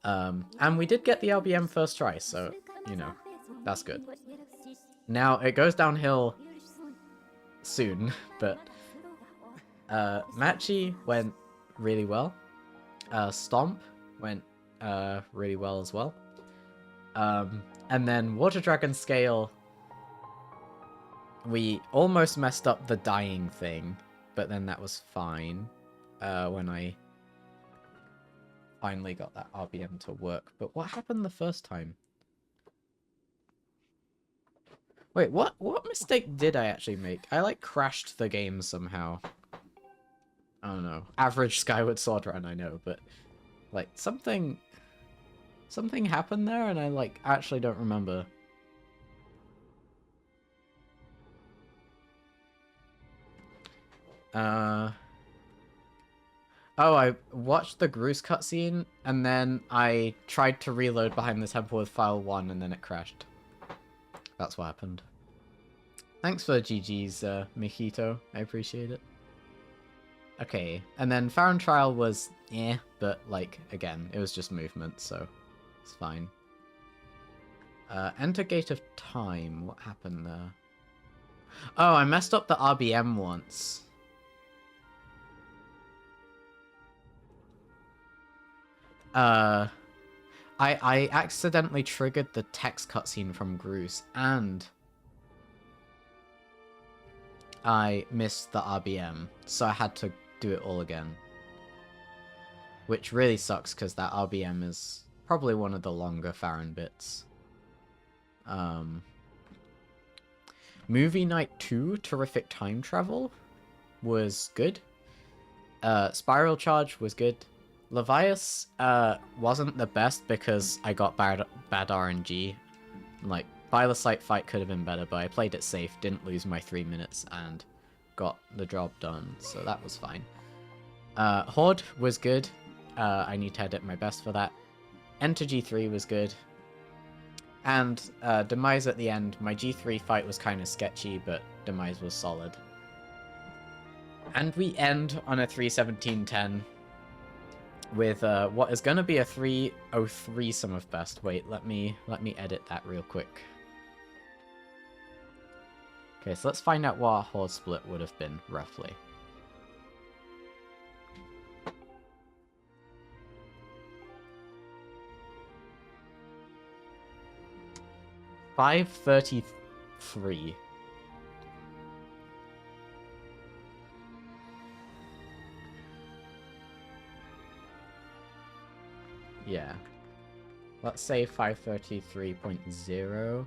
S1: And we did get the LBM first try, so, you know, that's good. Now, it goes downhill soon, but Machi went really well. Stomp went really well as well. And then Water Dragon Scale, we almost messed up the dying thing, but then that was fine when I finally got that RBM to work. But what happened the first time? Wait, what mistake did I actually make? I, like, crashed the game somehow. I don't know. Average Skyward Sword run, I know, but, like, something happened there, and I, like, actually don't remember. Oh, I watched the Groose cutscene, and then I tried to reload behind the temple with file 1, and then it crashed. That's what happened. Thanks for GG's, Mikito. I appreciate it. Okay, and then Farron Trial was but, like, again, it was just movement, so it's fine. Enter Gate of Time. What happened there? Oh, I messed up the RBM once. I accidentally triggered the text cutscene from Groose, and I missed the RBM, so I had to do it all again. Which really sucks, because that RBM is probably one of the longer Farron bits. Movie Night 2, Terrific Time Travel, was good. Spiral Charge was good. Levias wasn't the best because I got bad RNG. Like, Thylacite fight could have been better, but I played it safe, didn't lose my 3 minutes, and got the job done, so that was fine. Horde was good. I need to edit my best for that. Enter G3 was good. And Demise at the end. My G3 fight was kind of sketchy, but Demise was solid. And we end on a 3:17:10 with what is going to be a 3:03 sum of best. Wait, let me edit that real quick. Okay, so let's find out what our Horde split would have been, roughly. $533. Yeah. Let's say 533.0.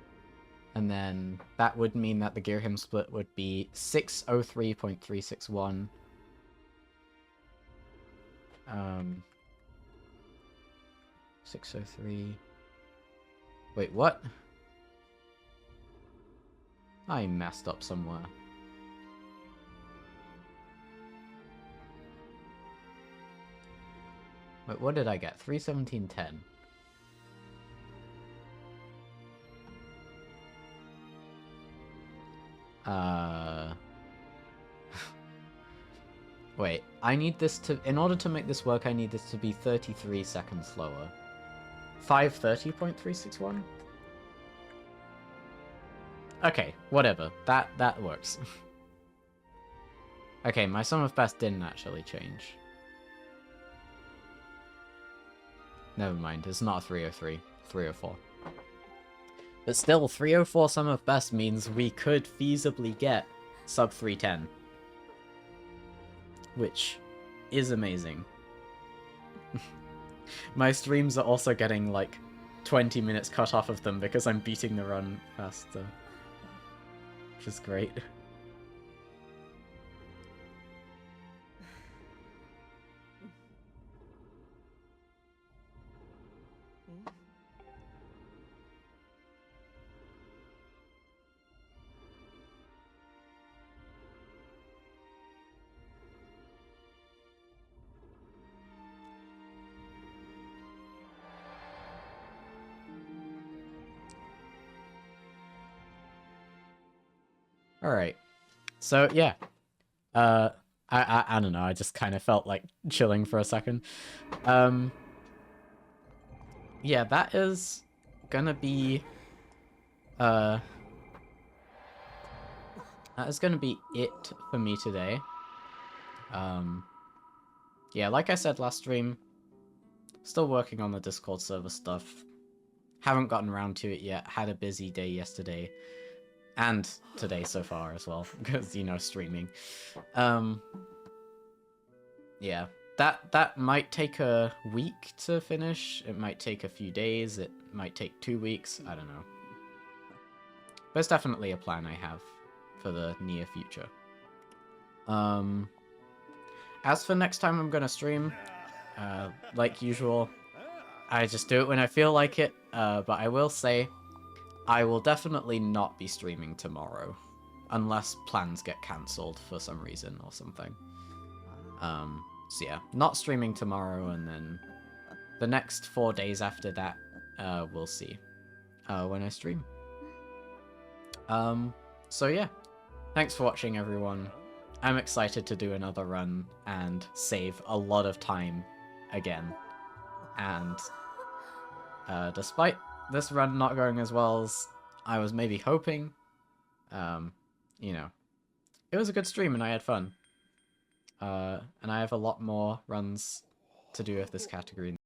S1: And then that would mean that the Gearhim split would be 603.361. 603. Wait, what? I messed up somewhere. Wait, what did I get? 317.10. Wait, I need this to... In order to make this work, I need this to be 33 seconds slower. 530.361? Okay, whatever. That works. Okay, my sum of best didn't actually change. Never mind, it's not a 303. 304. But still, 304 sum of best means we could feasibly get sub 310. Which is amazing. My streams are also getting like 20 minutes cut off of them because I'm beating the run faster. Which is great. Alright. So, yeah. I don't know, I just kind of felt like chilling for a second. Yeah, that is gonna be... that is gonna be it for me today. Yeah, like I said last stream, still working on the Discord server stuff. Haven't gotten around to it yet, had a busy day yesterday. And today so far as well, because, you know, streaming. Yeah, that might take a week to finish. It might take a few days. It might take 2 weeks. I don't know. But it's definitely a plan I have for the near future. As for next time I'm gonna stream, like usual, I just do it when I feel like it. But I will say, I will definitely not be streaming tomorrow, unless plans get cancelled for some reason or something. So yeah, not streaming tomorrow, and then the next 4 days after that, we'll see when I stream. So yeah, thanks for watching, everyone. I'm excited to do another run and save a lot of time again. And despite this run not going as well as I was maybe hoping, you know, it was a good stream and I had fun. And I have a lot more runs to do with this category